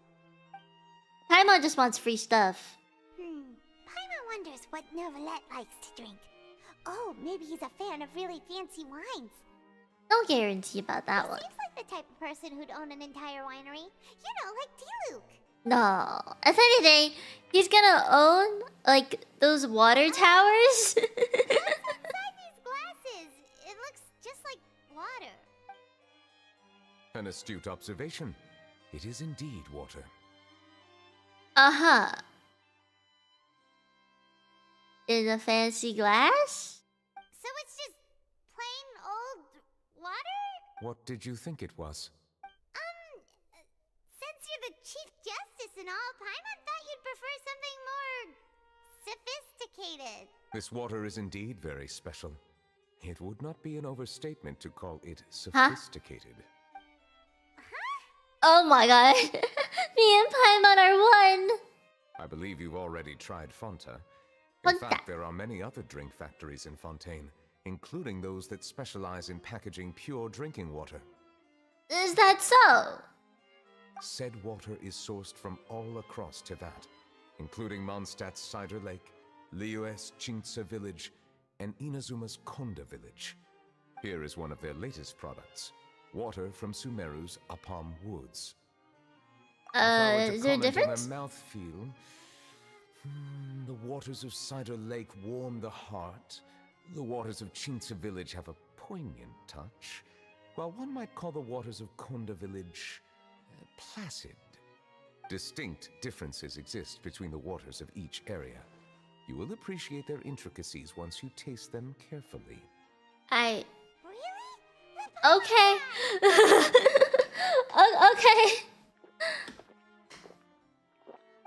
Paimon just wants free stuff. Paimon wonders what Neuvillette likes to drink. Oh, maybe he's a fan of really fancy wines. No guarantee about that one. Seems like the type of person who'd own an entire winery. You know, like T-Luke. No. If anything, he's gonna own, like, those water towers. What's inside these glasses? It looks just like water. An astute observation. It is indeed water. Uh-huh. In a fancy glass? So it's just plain old water? What did you think it was? Since you're the Chief Justice and all, Paimon thought you'd prefer something more sophisticated. This water is indeed very special. It would not be an overstatement to call it sophisticated. Oh my god. Me and Paimon are one. I believe you've already tried Fonta. In Fonta. fact, there are many other drink factories in Fontaine, including those that specialize in packaging pure drinking water. Is that so? Said water is sourced from all across Tevat, including Mondstadt's Cider Lake, Liyue's Chingtse village, and Inazuma's Konda village. Here is one of their latest products, water from Sumeru's Apam Woods. If I were to Is there a comment difference? on a mouthfeel, the waters of Cider Lake warm the heart. The waters of Chingtse village have a poignant touch, while one might call the waters of Konda village placid. Distinct differences exist between the waters of each area. You will appreciate their intricacies once you taste them carefully. I... Really? Okay. Okay.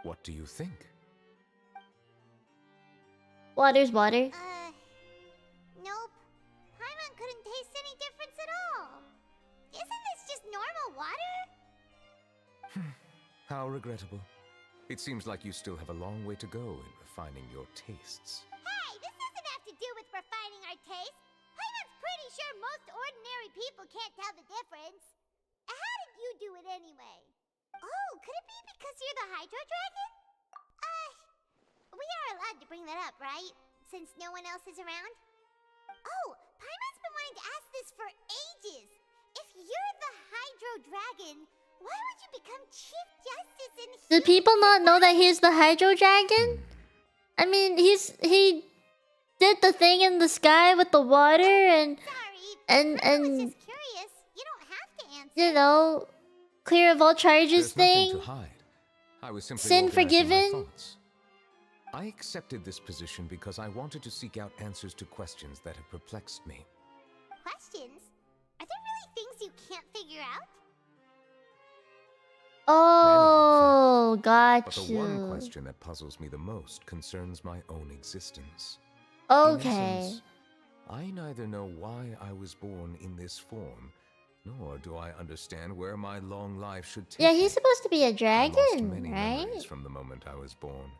What do you think? Water's water. Nope. Paimon couldn't taste any difference at all. Isn't this just normal water? How regrettable. It seems like you still have a long way to go in refining your tastes. Hey, this doesn't have to do with refining our taste. Paimon's pretty sure most ordinary people can't tell the difference. How did you do it anyway? Oh, could it be because you're the Hydro Dragon? We are allowed to bring that up, right? Since no one else is around? Oh, Paimon's been wanting to ask this for ages. If you're the Hydro Dragon, why would you become Chief Justice in Do people not know that he's the Hydro Dragon? I mean, he did the thing in the sky with the water and Sorry, I was just curious. You don't have to answer. you know, clear of all charges There's nothing thing. to hide. I was simply Sin organizing my forgiven? thoughts. I accepted this position because I wanted to seek out answers to questions that have perplexed me. Questions? Are there really things you can't figure out? Oh, got But the one you. question that puzzles me the most concerns my own existence. In Okay. essence, I neither know why I was born in this form, nor do I understand where my long life should take Yeah, me. he's supposed to be a I lost dragon, many right? memories from the moment I was born.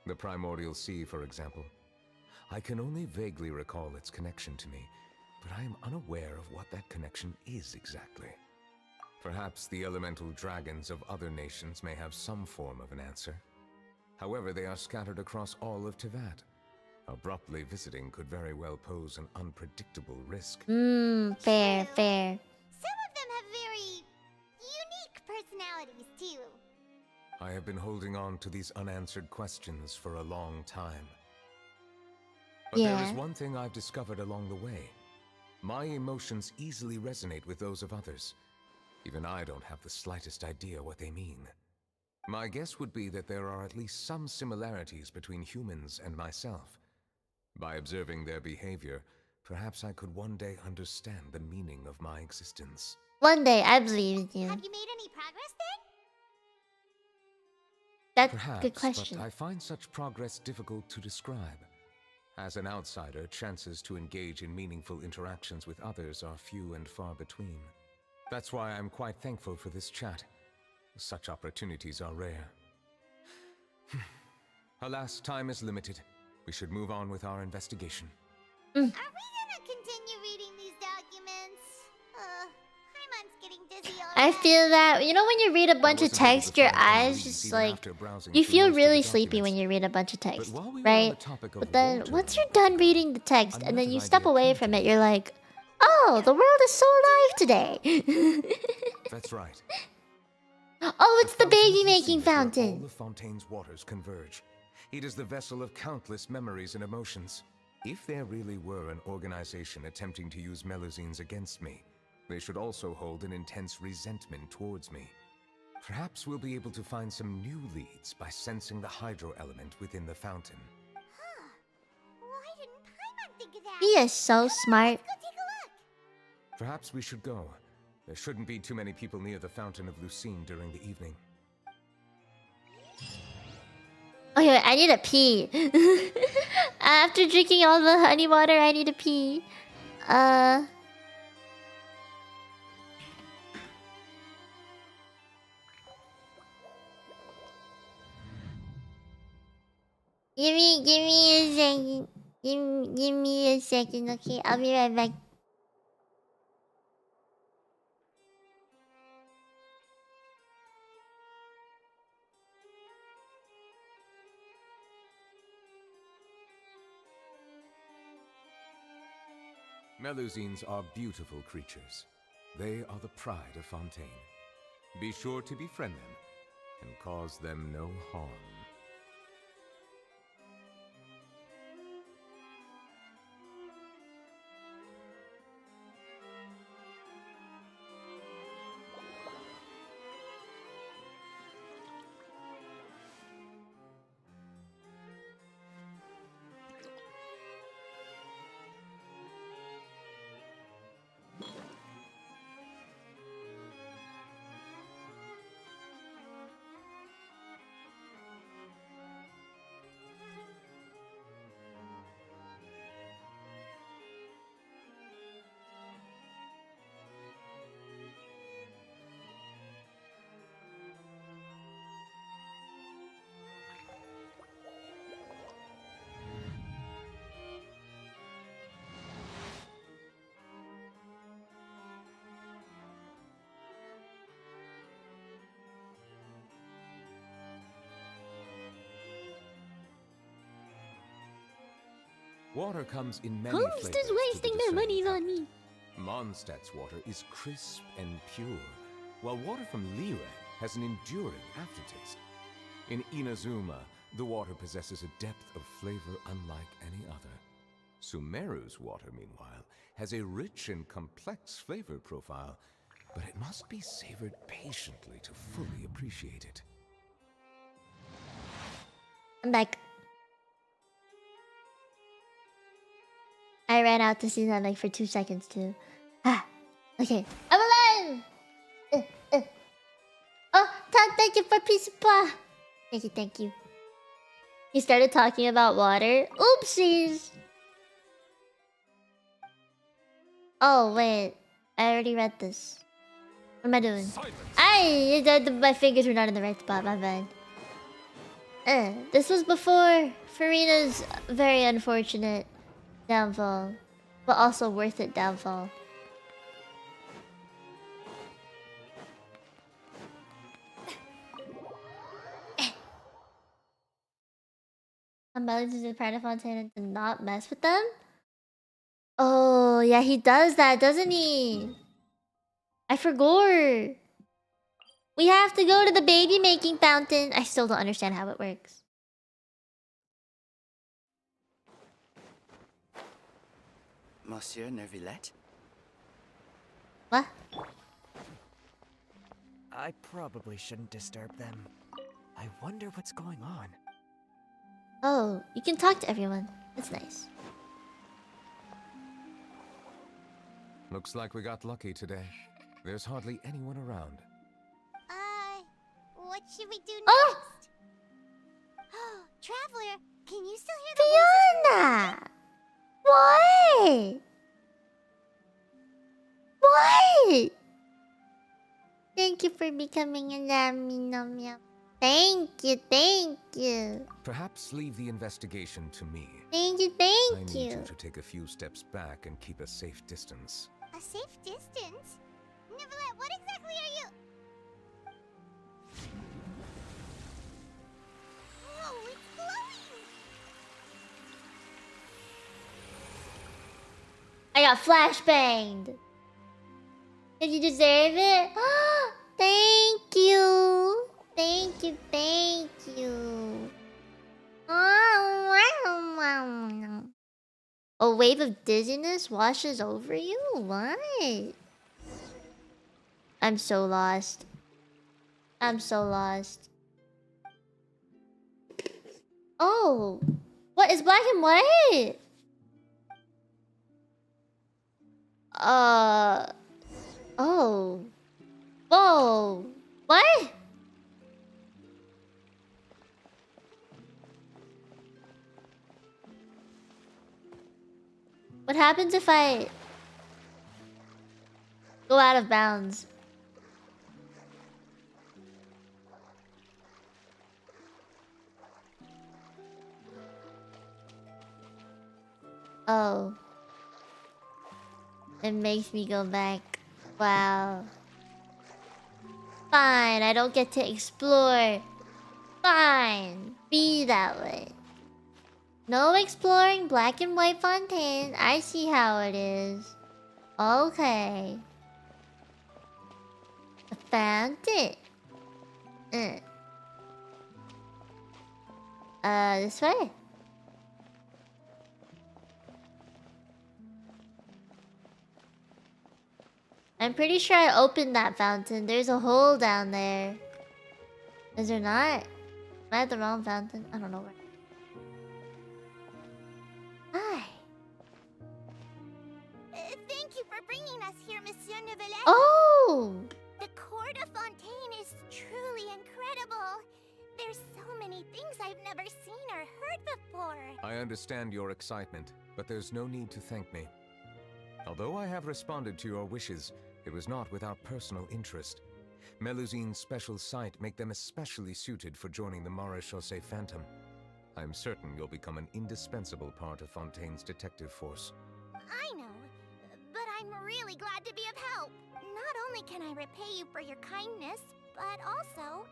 The primordial sea, for example. I can only vaguely recall its connection to me, but I am unaware of what that connection is exactly. Perhaps the elemental dragons of other nations may have some form of an answer. However, they are scattered across all of Tevat. Abruptly visiting could very well pose an unpredictable risk. Fair, fair. Some of them have very unique personalities, too. I have been holding on to these unanswered questions for a long time. But there is Yeah. one thing I've discovered along the way. My emotions easily resonate with those of others. Even I don't have the slightest idea what they mean. My guess would be that there are at least some similarities between humans and myself. By observing their behavior, perhaps I could one day understand the meaning of my existence. One day, I believe in you. Have you made any progress then? That's Perhaps, a good question. but I find such progress difficult to describe. As an outsider, chances to engage in meaningful interactions with others are few and far between. That's why I'm quite thankful for this chat. Such opportunities are rare. Alas, time is limited. We should move on with our investigation. Are we gonna continue reading these documents? Paimon's getting dizzy already. I feel that, you know, when you read a bunch of text, your eyes just like, you feel really sleepy when you read a bunch of text, right? But then once you're done reading the text and then you step away from it, you're like, oh, the world is so alive today. That's right. Oh, it's the baby making fountain. All the Fontaine's waters converge. It is the vessel of countless memories and emotions. If there really were an organization attempting to use Melusines against me, they should also hold an intense resentment towards me. Perhaps we'll be able to find some new leads by sensing the hydro element within the fountain. Huh. Why didn't Paimon think of that? He is so smart. Let's go take a look. Perhaps we should go. There shouldn't be too many people near the fountain of Lucine during the evening. Okay, wait, I need to pee. After drinking all the honey water, I need to pee. Give me a second. Give me a second, okay? I'll be right back. Melusines are beautiful creatures. They are the pride of Fontaine. Be sure to befriend them and cause them no harm. Water comes in many flavors. Who's just wasting their money on me? Mondstadt's water is crisp and pure, while water from Liyue has an enduring aftertaste. In Inazuma, the water possesses a depth of flavor unlike any other. Sumeru's water, meanwhile, has a rich and complex flavor profile, but it must be savored patiently to fully appreciate it. I'm back. I ran out to see that like for 2 seconds too. Ah, okay. I'm alive! Oh, Tom, thank you for peace of paw. Thank you. He started talking about water. Oopsies! Oh, wait. I already read this. What am I doing? My fingers were not in the right spot, my bad. This was before Farina's very unfortunate downfall, but also worth it downfall. Melody is part of Fontaine to not mess with them? Oh, yeah, he does that, doesn't he? I forgot. We have to go to the baby making fountain. I still don't understand how it works. Monsieur Neuvillette? What? I probably shouldn't disturb them. I wonder what's going on. Oh, you can talk to everyone. That's nice. Looks like we got lucky today. There's hardly anyone around. What should we do Oh! next? Oh, Traveler, can you still hear the voices? Fiona! What? What? Thank you for becoming a Mino Mieko. Thank you. Perhaps leave the investigation to me. Thank you, I need you. you to take a few steps back and keep a safe distance. A safe distance? Neuvillette, what exactly are you? Whoa, it's glowing! I got flashbanged. Did you deserve it? Thank you. Thank you. A wave of dizziness washes over you? What? I'm so lost. Oh, what is black and white? Oh. Whoa. What? What happens if I go out of bounds? Oh. It makes me go back. Wow. Fine, I don't get to explore. Fine. Be that way. No exploring black and white fontaine. I see how it is. Okay. A fountain. This way. I'm pretty sure I opened that fountain. There's a hole down there. Is there not? Am I at the wrong fountain? I don't know where. Hi. Thank you for bringing us here, Monsieur Neuvillette. Oh! The Court of Fontaine is truly incredible. There's so many things I've never seen or heard before. I understand your excitement, but there's no need to thank me. Although I have responded to your wishes, it was not without personal interest. Melusine's special sight make them especially suited for joining the Maréchaussée Phantom. I'm certain you'll become an indispensable part of Fontaine's detective force. I know, but I'm really glad to be of help. Not only can I repay you for your kindness, but also,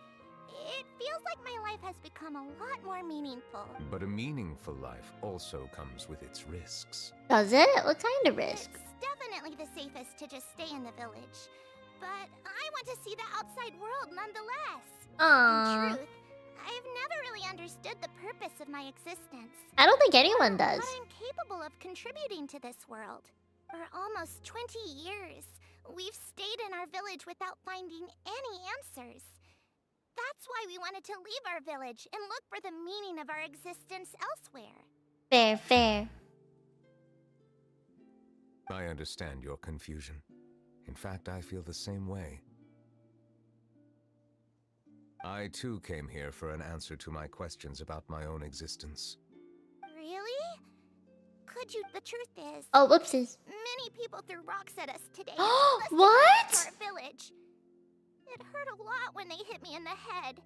it feels like my life has become a lot more meaningful. But a meaningful life also comes with its risks. Does it? What kind of risks? It's definitely the safest to just stay in the village. But I want to see the outside world nonetheless. Aww. In truth, I've never really understood the purpose of my existence. I don't think anyone does. But I'm capable of contributing to this world. For almost 20 years, we've stayed in our village without finding any answers. That's why we wanted to leave our village and look for the meaning of our existence elsewhere. Fair. I understand your confusion. In fact, I feel the same way. I too came here for an answer to my questions about my own existence. Really? Could you? The truth is... Oh, whoopsies. Many people threw rocks at us today. What? To our village. It hurt a lot when they hit me in the head.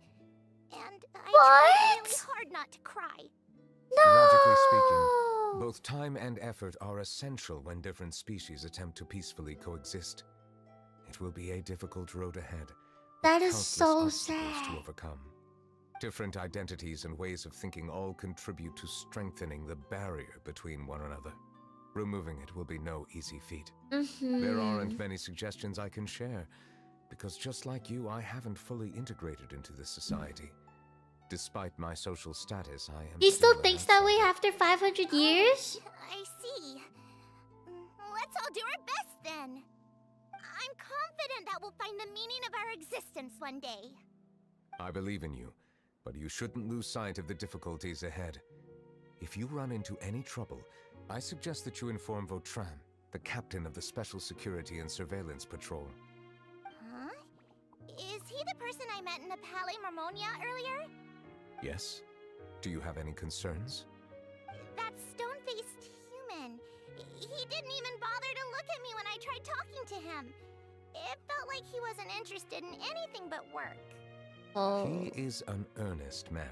And I tried really hard not to cry. Logically speaking, both time and effort are essential when different species attempt to peacefully coexist. It will be a difficult road ahead. That is Countless so obstacles sad. to overcome. Different identities and ways of thinking all contribute to strengthening the barrier between one another. Removing it will be no easy feat. There aren't many suggestions I can share, because just like you, I haven't fully integrated into this society. Despite my social status, I am... He still thinks that way after 500 years? I see. Let's all do our best then. I'm confident that we'll find the meaning of our existence one day. I believe in you, but you shouldn't lose sight of the difficulties ahead. If you run into any trouble, I suggest that you inform Vautrin, the captain of the Special Security and Surveillance Patrol. Huh? Is he the person I met in the Palais Marmonia earlier? Yes? Do you have any concerns? That stone-faced human. He didn't even bother to look at me when I tried talking to him. It felt like he wasn't interested in anything but work. Oh. He is an earnest man.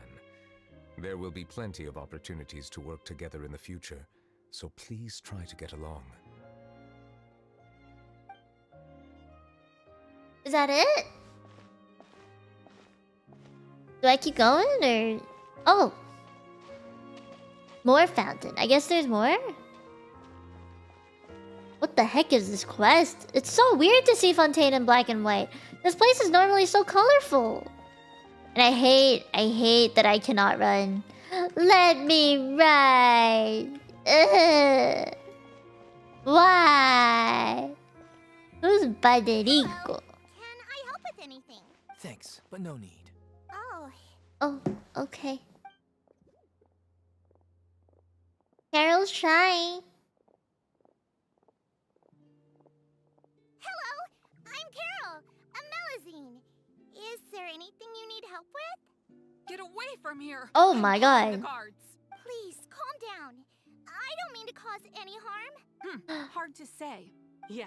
There will be plenty of opportunities to work together in the future, so please try to get along. Is that it? Do I keep going or... Oh! More fountain. I guess there's more? What the heck is this quest? It's so weird to see Fontaine in black and white. This place is normally so colorful. And I hate that I cannot run. Let me ride. Ugh. Why? Who's Baderico? Can I help with anything? Thanks, but no need. Oh, Oh, okay. Carol's shy. hello! I'm Carol, a Melazine. Is there anything you need help with? Get away from here! Oh I'm my calling the god. guards. Please, calm down. I don't mean to cause any harm. Hard to say. Yeah,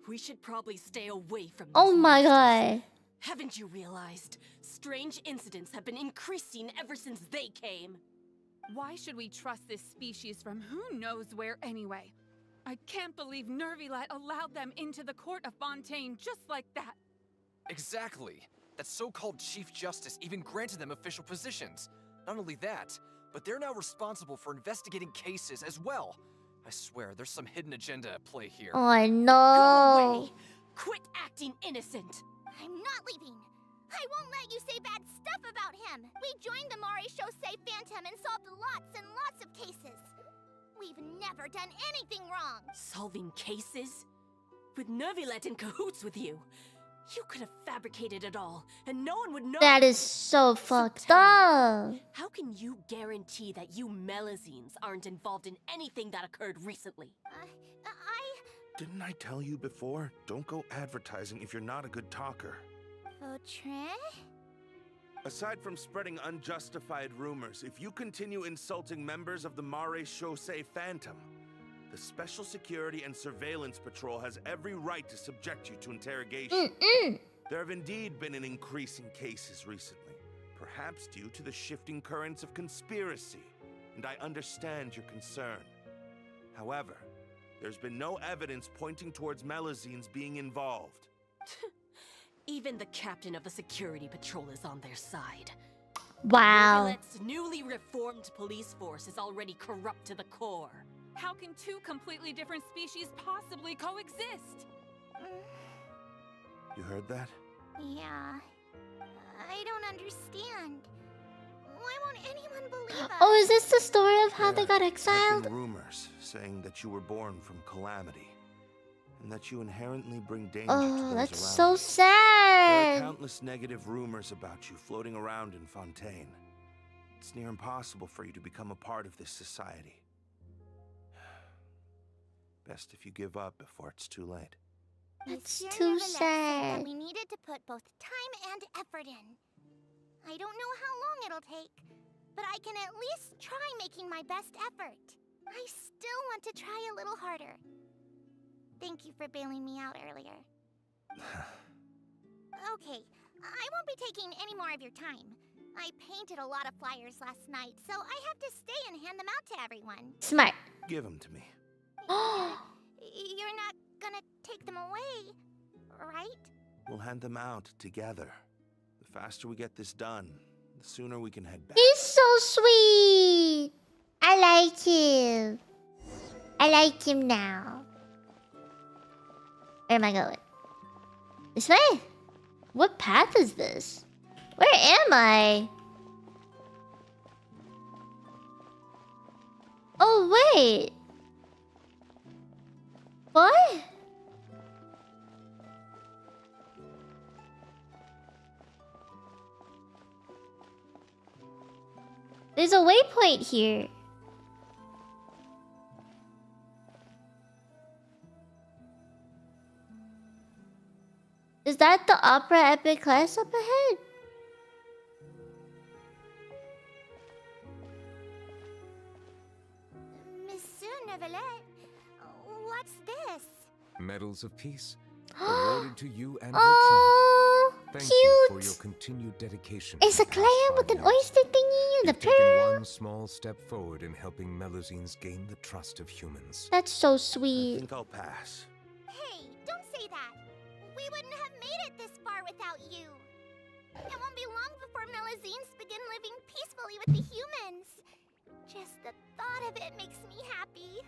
we should probably stay away from Oh these my monsters. god. Haven't you realized? Strange incidents have been increasing ever since they came. Why should we trust this species from who knows where anyway? I can't believe Neuvillette allowed them into the court of Fontaine just like that. Exactly. That so-called Chief Justice even granted them official positions. Not only that, but they're now responsible for investigating cases as well. I swear, there's some hidden agenda at play here. Oh Go no. away! Quit acting innocent! I'm not leaving. I won't let you say bad stuff about him. We joined the Mari Shosei Phantom and solved lots and lots of cases. We've never done anything wrong. Solving cases? With Neuvillette in cahoots with you. You could have fabricated it all, and no one would know. That is so fucked tell up. How can you guarantee that you Melazines aren't involved in anything that occurred recently? Didn't I tell you before? Don't go advertising if you're not a good talker. Vautrin? Aside from spreading unjustified rumors, if you continue insulting members of the Mare Shosei Phantom, the Special Security and Surveillance Patrol has every right to subject you to interrogation. There have indeed been an increase in cases recently, perhaps due to the shifting currents of conspiracy, and I understand your concern. However, there's been no evidence pointing towards Melazines being involved. Even the captain of the security patrol is on their side. Wow. Neuvillette's newly reformed police force is already corrupt to the core. How can two completely different species possibly coexist? You heard that? Yeah. I don't understand. Why won't anyone believe us? Oh, is this the story of how they got There have exiled? been rumors saying that you were born from calamity, and that you inherently bring danger to Oh, those that's around so you. There are sad. countless negative rumors about you floating around in Fontaine. It's near impossible for you to become a part of this society. Best if you give up before it's too late. That's Monsieur too Neuvillette said that sad. we needed to put both time and effort in. I don't know how long it'll take, but I can at least try making my best effort. I still want to try a little harder. Thank you for bailing me out earlier. Okay, I won't be taking any more of your time. I painted a lot of flyers last night, so I have to stay and hand them out to everyone. Smart. Give them to me. You're not gonna take them away, right? We'll hand them out together. The faster we get this done, the sooner we can head back. He's so sweet. I like him. I like him now. Where am I going? This way? What path is this? Where am I? Oh, wait. What? There's a waypoint here. Is that the Opera Epic class up ahead? Monsieur Neuvillette, medals of peace, awarded to you and Vautrin. Oh, Thank you for your cute. continued dedication. It's for a the clam past with 5 an years. oyster thingy and a You've taken pearl. one small step forward in helping Melusines gain the trust of humans. That's so I sweet. think I'll pass. Hey, don't say that. We wouldn't have made it this far without you. It won't be long before Melusines begin living peacefully with the humans. Just the thought of it makes me happy.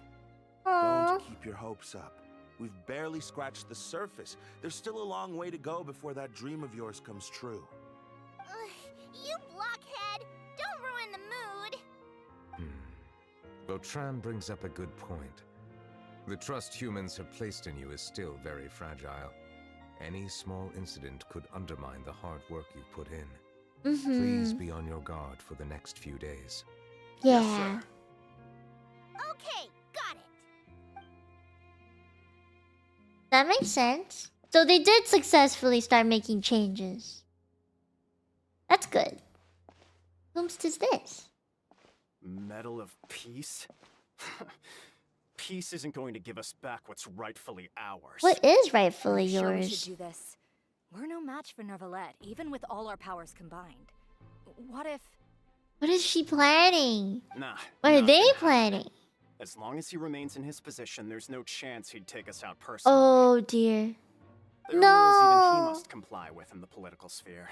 Aww. Don't keep your hopes up. We've barely scratched the surface. There's still a long way to go before that dream of yours comes true. You blockhead! Don't ruin the mood! Vautrin brings up a good point. The trust humans have placed in you is still very fragile. Any small incident could undermine the hard work you've put in. Please be on your guard for the next few days. Yeah. Okay, got it. That makes sense. So they did successfully start making changes. That's good. Whomst is this? Medal of Peace? Peace isn't going to give us back what's rightfully ours. What is rightfully Are you sure we yours? should do this? We're no match for Neuvillette, even with all our powers combined. What if... What is she planning? Nah. What are not they gonna happen. planning? As long as he remains in his position, there's no chance he'd take us out personally. Oh dear. There are rules even he No. must comply with in the political sphere.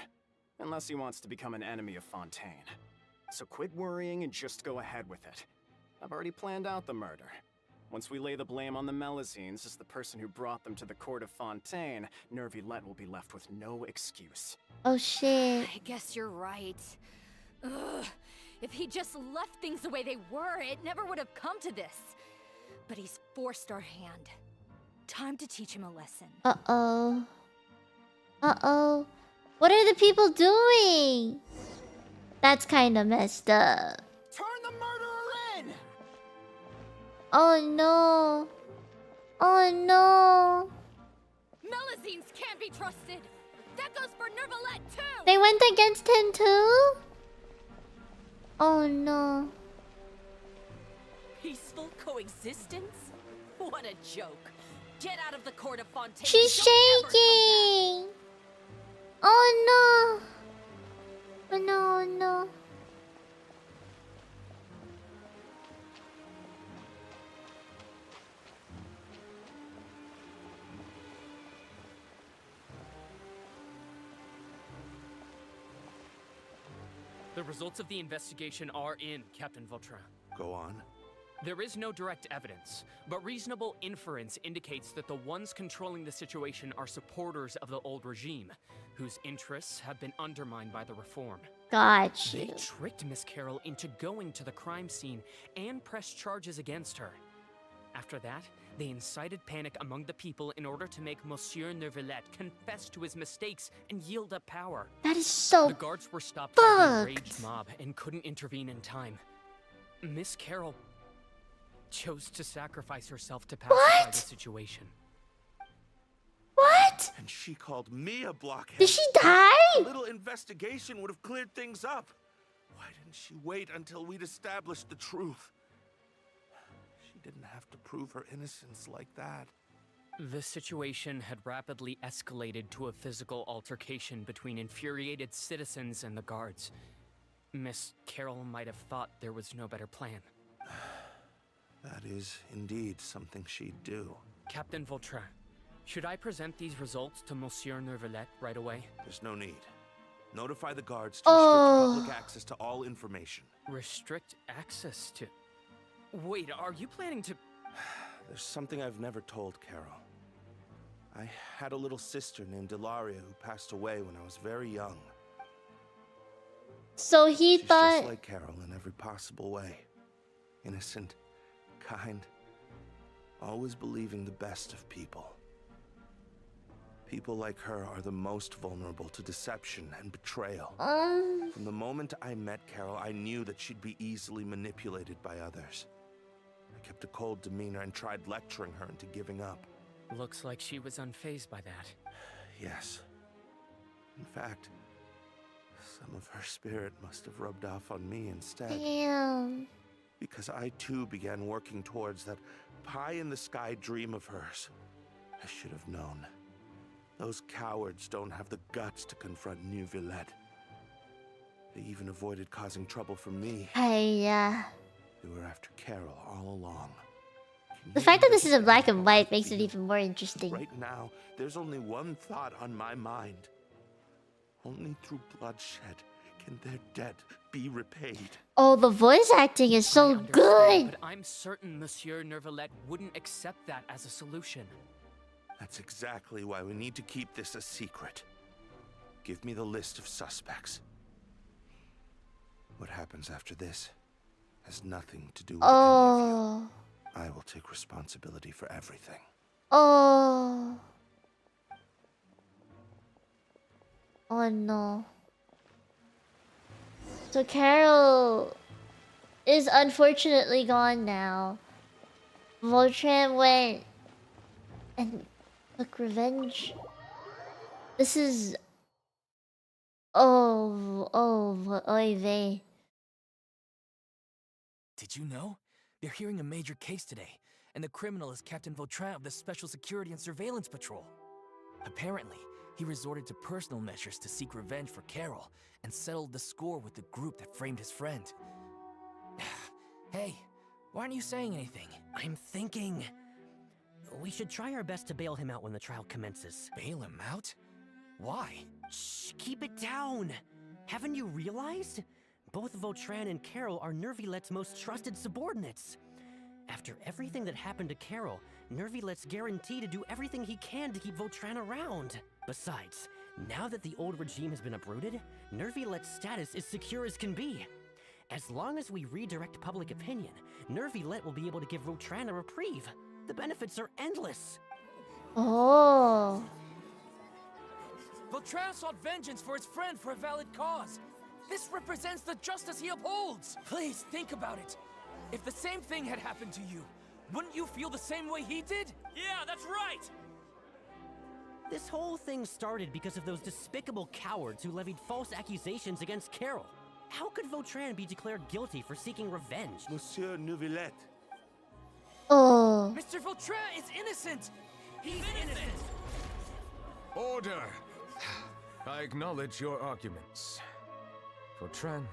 Unless he wants to become an enemy of Fontaine. So quit worrying and just go ahead with it. I've already planned out the murder. Once we lay the blame on the Melusines as the person who brought them to the court of Fontaine, Neuvillette will be left with no excuse. Oh shit. I guess you're right. Ugh. If he just left things the way they were, it never would have come to this. But he's forced our hand. Time to teach him a lesson. Uh-oh. Uh-oh. What are the people doing? That's kind of messed up. Turn the murderer in! Oh no. Oh no. Melusines can't be trusted! That goes for Neuvillette too! They went against him too? Oh no. Peaceful coexistence? What a joke. Get out of the court of Fontaine. She's and don't ever come back. shaking. Oh no. Oh no, oh no. The results of the investigation are in, Captain Vautrin. Go on. There is no direct evidence, but reasonable inference indicates that the ones controlling the situation are supporters of the old regime, whose interests have been undermined by the reform. Got They you. tricked Miss Carroll into going to the crime scene and pressed charges against her. After that, they incited panic among the people in order to make Monsieur Neuvillette confess to his mistakes and yield up power. That is so The guards were stopped by the fucked. enraged mob and couldn't intervene in time. Miss Carroll chose to sacrifice herself to pacify the situation. What? And she called me a blockhead. Did she die? A little investigation would have cleared things up. Why didn't she wait until we'd established the truth? She didn't have to prove her innocence like that. The situation had rapidly escalated to a physical altercation between infuriated citizens and the guards. Miss Carroll might have thought there was no better plan. That is indeed something she'd do. Captain Vautrin, should I present these results to Monsieur Neuvillette right away? There's no need. Notify the guards to Oh. restrict public access to all information. Restrict access to... Wait, are you planning to... There's something I've never told Carol. I had a little sister named Delaria who passed away when I was very young. So he She's thought... just like Carol in every possible way. Innocent, kind, always believing the best of people. People like her are the most vulnerable to deception and betrayal. From the moment I met Carol, I knew that she'd be easily manipulated by others. I kept a cold demeanor and tried lecturing her into giving up. Looks like she was unfazed by that. Yes. In fact, some of her spirit must have rubbed off on me instead. Damn. Because I too began working towards that pie-in-the-sky dream of hers. I should have known. Those cowards don't have the guts to confront Neuvillette. They even avoided causing trouble for me. Hey, They were after Carol all along. the fact that this is in black and white makes it even more interesting. Right now, there's only one thought on my mind. Only through bloodshed can their debt be repaid. Oh, the voice acting is so good. But I'm certain Monsieur Neuvillette wouldn't accept that as a solution. That's exactly why we need to keep this a secret. Give me the list of suspects. What happens after this has nothing to do with any of you. I will take responsibility for everything. Oh no. So Carol is unfortunately gone now. Vautran went and took revenge. This is... oy vey. Did you know? They're hearing a major case today, and the criminal is Captain Vautran of the Special Security and Surveillance Patrol. Apparently, he resorted to personal measures to seek revenge for Carol, and settled the score with the group that framed his friend. Hey, why aren't you saying anything? I'm thinking... we should try our best to bail him out when the trial commences. Bail him out? Why? Shh, keep it down! Haven't you realized? Both Vautran and Carol are Neuvillette's most trusted subordinates. After everything that happened to Carol, Neuvillette's guaranteed to do everything he can to keep Vautran around. Besides, now that the old regime has been uprooted, Neuvillette's status is secure as can be. As long as we redirect public opinion, Neuvillette will be able to give Vautran a reprieve. The benefits are endless. Oh. Vautran sought vengeance for his friend for a valid cause. This represents the justice he upholds. Please think about it. If the same thing had happened to you, wouldn't you feel the same way he did? Yeah, that's right! This whole thing started because of those despicable cowards who levied false accusations against Carol. How could Vautran be declared guilty for seeking revenge? Monsieur Neuvillette. Oh. Mr. Vautran is innocent! He's innocent! Order! I acknowledge your arguments. Vautran,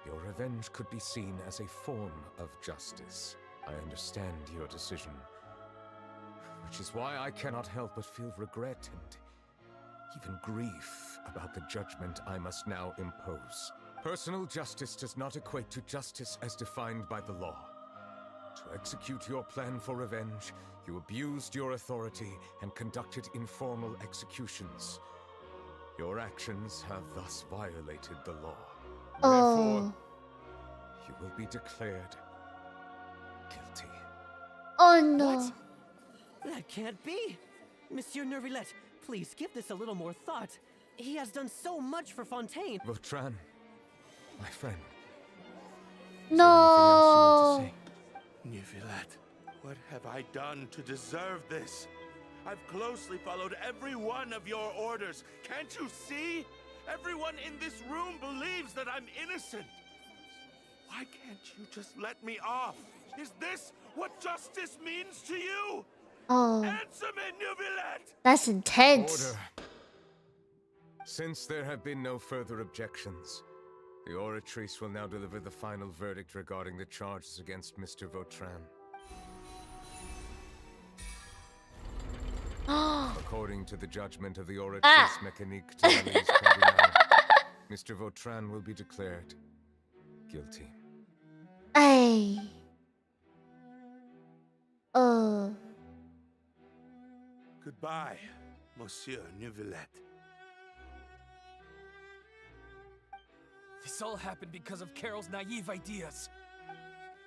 your revenge could be seen as a form of justice. I understand your decision, which is why I cannot help but feel regret and even grief about the judgment I must now impose. Personal justice does not equate to justice as defined by the law. To execute your plan for revenge, you abused your authority and conducted informal executions. Your actions have thus violated the law. Therefore, you will be declared guilty. Oh no. What? That can't be! Monsieur Neuvillette, please give this a little more thought. He has done so much for Fontaine. Vautran, my friend. No. Neuvillette, what have I done to deserve this? I've closely followed every one of your orders. Can't you see? Everyone in this room believes that I'm innocent. Why can't you just let me off? Is this what justice means to you? Oh. Answer me, Neuvillette! That's intense. Order. Since there have been no further objections, the Oratrice will now deliver the final verdict regarding the charges against Mr. Vautran. According to the judgment of the Oratrice Mécanique Talley's Cardinal, Mr. Vautran will be declared guilty. Ay. Oh. Goodbye, Monsieur Neuvillette. This all happened because of Carol's naive ideas.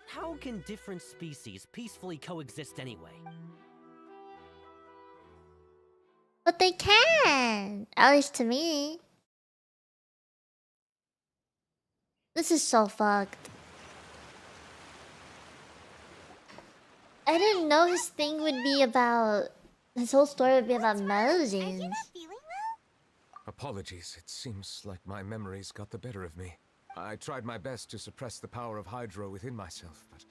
How can different species peacefully coexist anyway? But they can. At least to me. This is so fucked. I didn't know his thing would be about... His whole story would be about melazines. Apologies, it seems like my memories got the better of me. I tried my best to suppress the power of Hydro within myself, but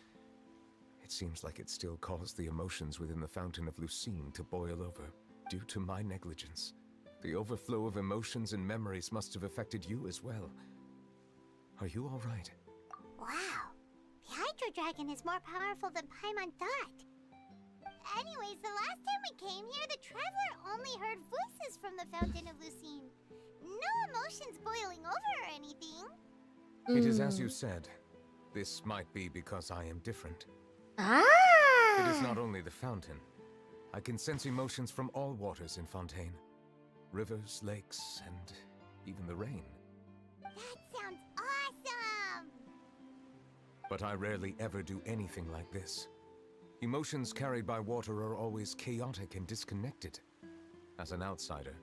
It seems like it still caused the emotions within the fountain of Lucine to boil over, due to my negligence. The overflow of emotions and memories must have affected you as well. Are you all right? Wow. The Hydro Dragon is more powerful than Paimon thought. Anyways, the last time we came here, the Traveler only heard voices from the Fountain of Lucine. No emotions boiling over or anything. It is as you said. This might be because I am different. Ah! It is not only the fountain. I can sense emotions from all waters in Fontaine. Rivers, lakes, and even the rain. That sounds awesome! But I rarely ever do anything like this. Emotions carried by water are always chaotic and disconnected. As an outsider,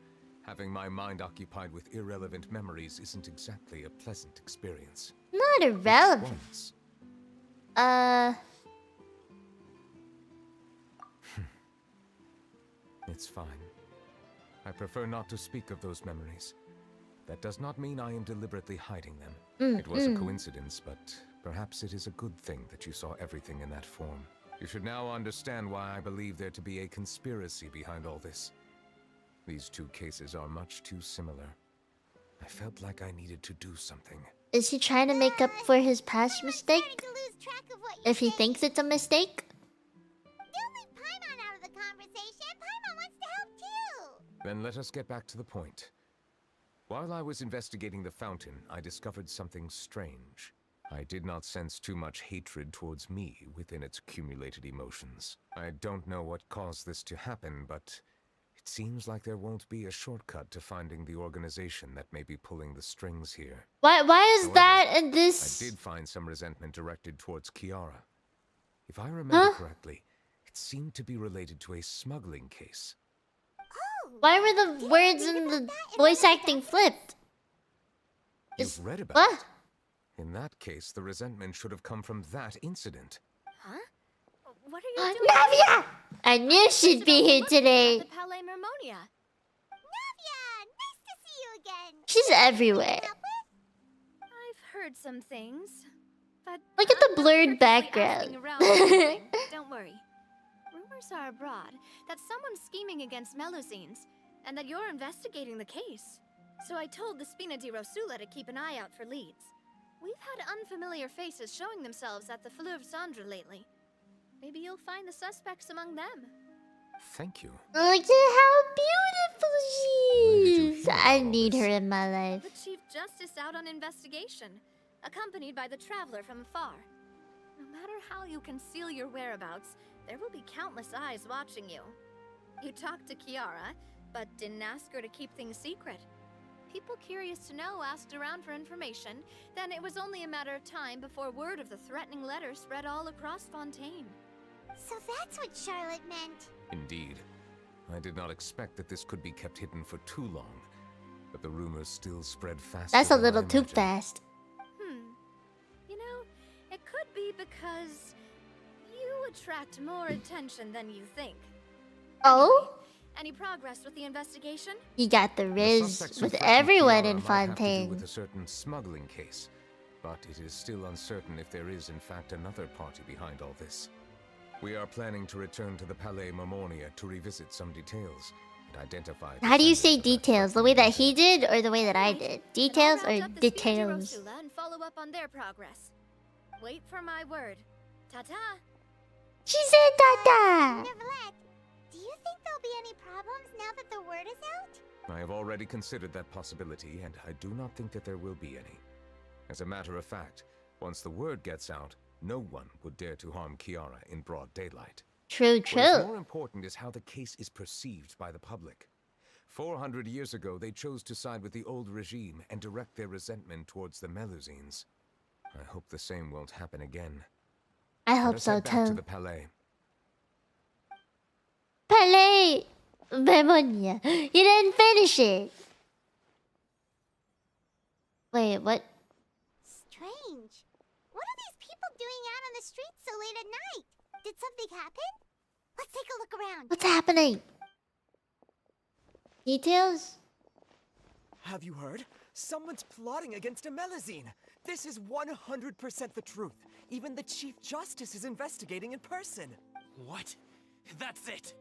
having my mind occupied with irrelevant memories isn't exactly a pleasant experience. Not irrelevant. It's fine. I prefer not to speak of those memories. That does not mean I am deliberately hiding them. It was a coincidence, but perhaps it is a good thing that you saw everything in that form. You should now understand why I believe there to be a conspiracy behind all this. These two cases are much too similar. I felt like I needed to do something. Is he trying to make up for his past mistake? If he thinks it's a mistake? Don't leave Paimon out of the conversation. Paimon wants to help too. Then let us get back to the point. While I was investigating the fountain, I discovered something strange. I did not sense too much hatred towards me within its accumulated emotions. I don't know what caused this to happen, but it seems like there won't be a shortcut to finding the organization that may be pulling the strings here. Why is However, that in this? I did find some resentment directed towards Kiara. If I remember correctly, it seemed to be related to a smuggling case. Why were the words in the voice acting flipped? You've read about what? it. In that case, the resentment should have come from that incident. Huh? What are you doing? Navia! I knew she'd be here today. The Palais Mermonia. Navia, nice to see you again. She's everywhere. I've heard some things, but Look at the blurred background. Don't worry. Rumors are abroad that someone's scheming against Melusines, and that you're investigating the case. So I told the Spina di Rosula to keep an eye out for leads. We've had unfamiliar faces showing themselves at the Fleuve Cendre lately. Maybe you'll find the suspects among them. Thank you. Look at how beautiful she is. I need her in my life. The Chief Justice out on investigation, accompanied by the Traveler from afar. No matter how you conceal your whereabouts, there will be countless eyes watching you. You talked to Kiara, but didn't ask her to keep things secret. People curious to know asked around for information, then it was only a matter of time before word of the threatening letter spread all across Fontaine. So that's what Charlotte meant. Indeed. I did not expect that this could be kept hidden for too long, but the rumors still spread faster. That's a than little I too imagined. fast. You know, it could be because you attract more attention than you think. Oh? Any progress with the investigation? He got the The riz suspects who with threatened everyone Kiara in might have to do Fontaine. with a certain smuggling case, but it is still uncertain if there is in fact another party behind all this. We are planning to return to the Palais Mermonia to revisit some details and identify. How do you say details? The way that he did or the way that I did? Details or Round up the details? Spina di Rosula and follow up on their progress. Wait for my word. Ta-ta! She said da-da! Neuvillette, do you think there'll be any problems now that the word is out? I have already considered that possibility, and I do not think that there will be any. As a matter of fact, once the word gets out, no one would dare to harm Kiara in broad daylight. True, What is true. more important is how the case is perceived by the public. 400 years ago, they chose to side with the old regime and direct their resentment towards the Melusines. I hope the same won't happen again. I Let hope us so head back to too. the Palais. Palais Mermonia. You didn't finish it. Wait, what? Strange. What are these people doing out on the streets so late at night? Did something happen? Let's take a look around. What's happening? Details? Have you heard? Someone's plotting against a Melusine. This is 100% the truth. Even the Chief Justice is investigating in person. What? That's it!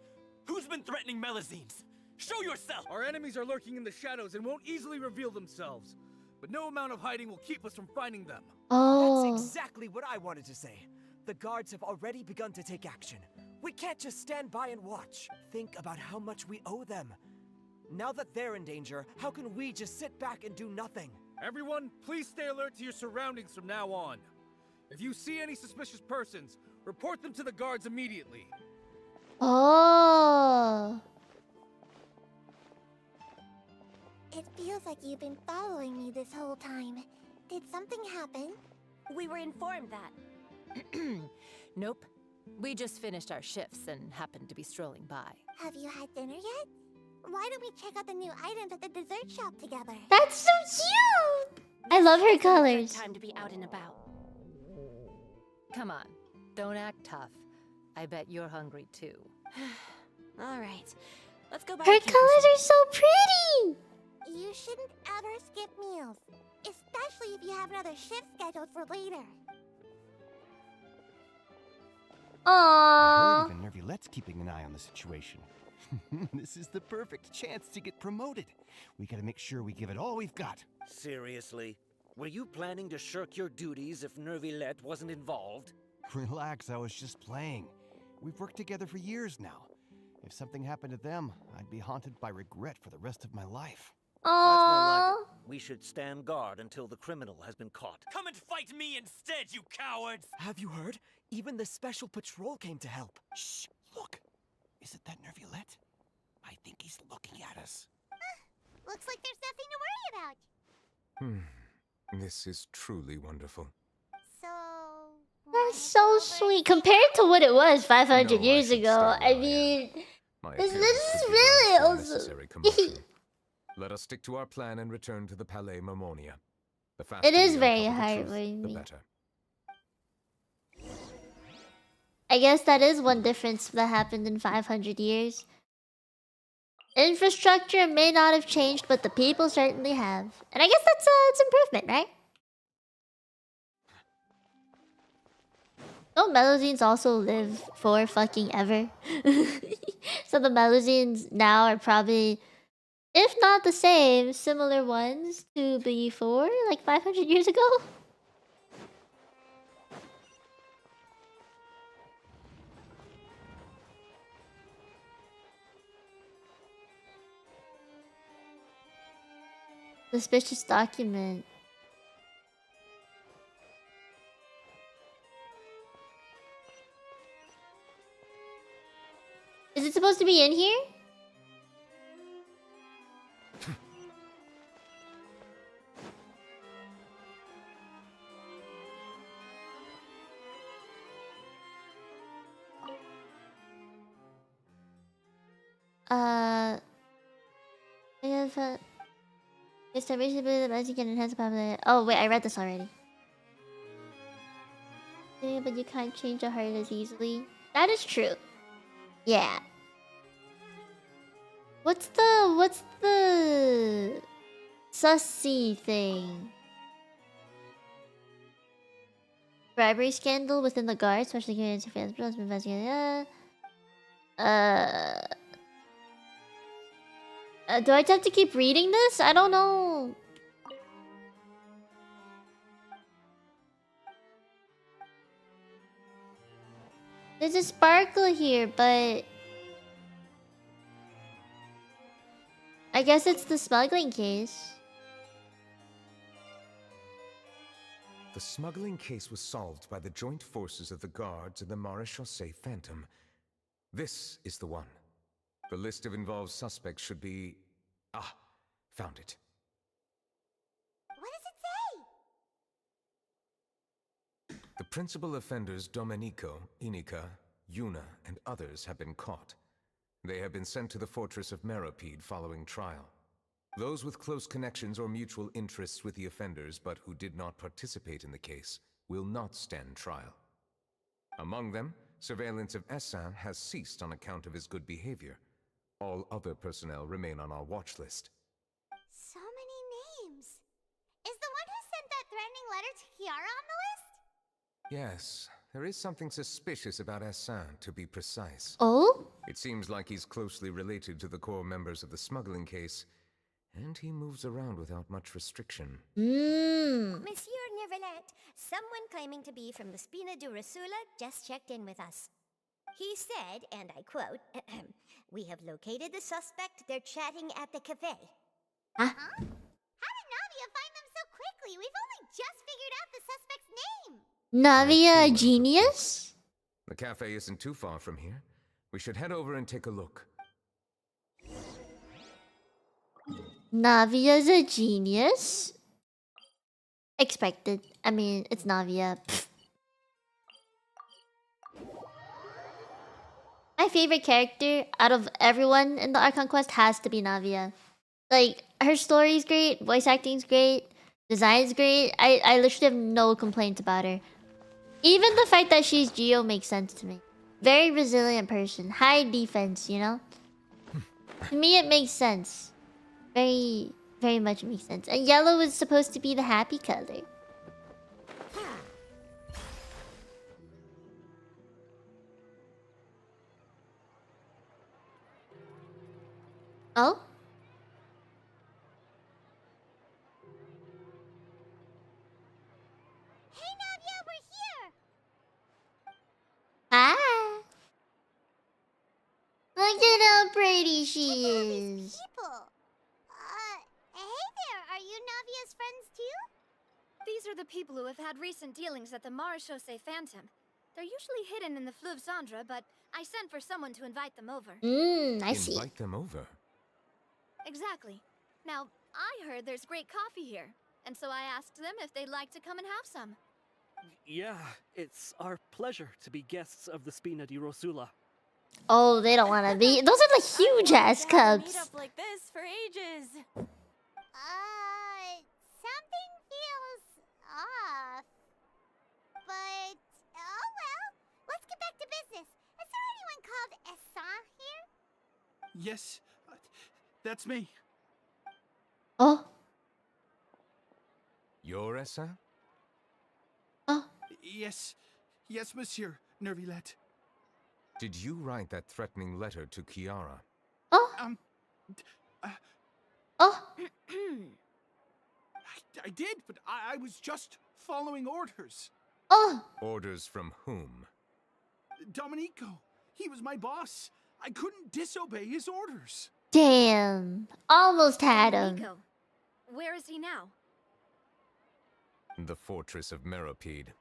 Who's been threatening Melazines? Show yourself! Our enemies are lurking in the shadows and won't easily reveal themselves. But no amount of hiding will keep us from finding them. Oh. That's exactly what I wanted to say. The guards have already begun to take action. We can't just stand by and watch. Think about how much we owe them. Now that they're in danger, how can we just sit back and do nothing? Everyone, please stay alert to your surroundings from now on. If you see any suspicious persons, report them to the guards immediately. Oh. It feels like you've been following me this whole time. Did something happen? We were informed that. Nope. We just finished our shifts and happened to be strolling by. Have you had dinner yet? Why don't we check out the new items at the dessert shop together? That's so cute! I love her colors. Time to be out and about. Come on, don't act tough. I bet you're hungry too. All right, let's go back. Her colors are so pretty! You shouldn't ever skip meals, especially if you have another shift scheduled for later. Aww. I heard even Neuvillette's keeping an eye on the situation. This is the perfect chance to get promoted. We gotta make sure we give it all we've got. Seriously? Were you planning to shirk your duties if Neuvillette wasn't involved? Relax, I was just playing. We've worked together for years now. If something happened to them, I'd be haunted by regret for the rest of my life. That's more like it. We should stand guard until the criminal has been caught. Come and fight me instead, you cowards! Have you heard? Even the special patrol came to help. Shh! Look! Isn't that Neuvillette? I think he's looking at us. Looks like there's nothing to worry about. This is truly wonderful. So... That's so sweet. Compared to what it was 500 years ago, I mean... This is really awesome. Let us stick to our plan and return to the Palais Mermonia. The faster It is we very uncover the truth, heartwarming. the better. I guess that is one difference that happened in 500 years. Infrastructure may not have changed, but the people certainly have. And I guess that's it's improvement, right? Don't Melazines also live for fucking ever? So the Melazines now are probably, if not the same, similar ones to before, like 500 years ago? Suspicious document. Is it supposed to be in here? I have established the magic can enhance the popularity. Oh wait, I read this already. Yeah, but you can't change a heart as easily. That is true. Yeah. What's the sussy thing? Bribery scandal within the guard, especially community surveillance bureau has been investigated. Do I have to keep reading this? I don't know. There's a sparkle here, but I guess it's the smuggling case. The smuggling case was solved by the joint forces of the guards and the Maréchaussée Phantom. This is the one. The list of involved suspects should be... Ah, found it. What does it say? The principal offenders Domenico, Inica, Yuna, and others have been caught. They have been sent to the fortress of Meropide following trial. Those with close connections or mutual interests with the offenders but who did not participate in the case will not stand trial. Among them, surveillance of Essin has ceased on account of his good behavior. All other personnel remain on our watch list. So many names. Is the one who sent that threatening letter to Kiara on the list? Yes, there is something suspicious about Hassan, to be precise. Oh? It seems like he's closely related to the core members of the smuggling case, and he moves around without much restriction. Monsieur Neuvillette, someone claiming to be from the Spina Durasula just checked in with us. He said, and I quote, "We have located the suspect. They're chatting at the cafe." Huh? How did Navia find them so quickly? We've only just figured out the suspect's name. Navia a genius? The cafe isn't too far from here. We should head over and take a look. Navia's a genius? Expected. I mean, it's Navia. Pfft. My favorite character out of everyone in the Archon Quest has to be Navia. Like, her story's great, voice acting's great, design's great. I literally have no complaints about her. Even the fact that she's Geo makes sense to me. Very resilient person. High defense, you know? To me, it makes sense. Very, very much makes sense. And yellow is supposed to be the happy color. Oh? Hey, Navia, we're here. Hi. Look at how pretty she is. People. Hey there. Are you Navia's friends too? These are the people who have had recent dealings at the Marechaussee Phantom. They're usually hidden in the Fleuve Cendre, but I sent for someone to invite them over. I see. Invite them over? Exactly. Now, I heard there's great coffee here, and so I asked them if they'd like to come and have some. Yeah, it's our pleasure to be guests of the Spina di Rosula. Oh, they don't want to be. Those are the huge ass cups. Meet up like this for ages. Something feels off. But, oh well. Let's get back to business. Is there anyone called Essan here? Yes, that's me. Oh. You're Essa? Oh. Yes, Monsieur Neuvillette. Did you write that threatening letter to Kiara? Oh. Oh. I did, but I was just following orders. Oh. Orders from whom? Domenico. He was my boss. I couldn't disobey his orders. Damn. Almost had him. Nico, where is he now? The fortress of Meropide.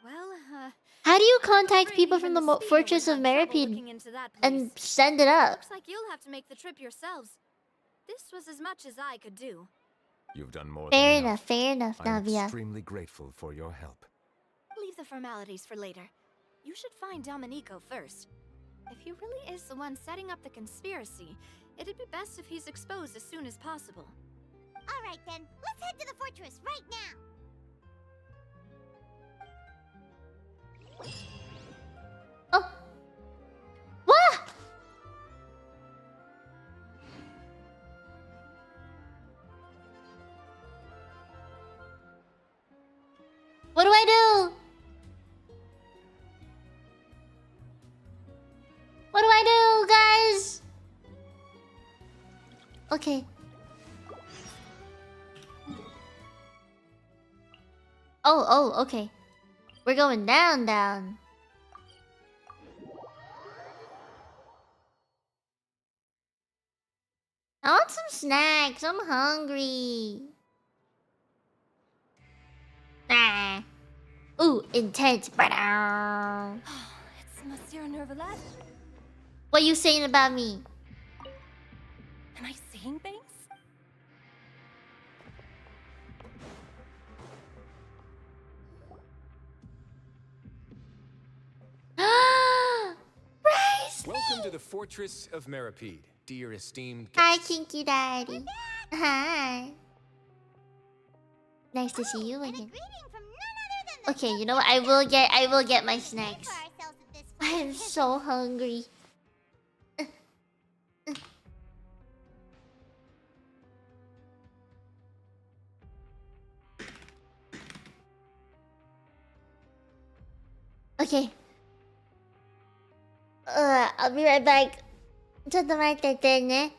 Well, How do you contact people from the Fortress of Meropide and send it up? Looks like you'll have to make the trip yourselves. This was as much as I could do. You've done more Fair than enough, fair enough, I'm Navia. extremely grateful for your help. Leave the formalities for later. You should find Domenico first. If he really is the one setting up the conspiracy, it'd be best if he's exposed as soon as possible. All right then, let's head to the fortress right now. Oh. What? What do I do? What do I do, guys? Okay. Oh, okay. We're going down. I want some snacks. I'm hungry. Ah. Ooh, intense. It's Monsieur Neuvillette. What you saying about me? Am I seeing things? Welcome to the Fortress of Meropide, dear esteemed Hi, guests. Kinky Daddy. Hi. Nice to see you again. Okay, you know what? I will get my snacks. I am so hungry. Okay. I'll be right back. ちょっと待っててね。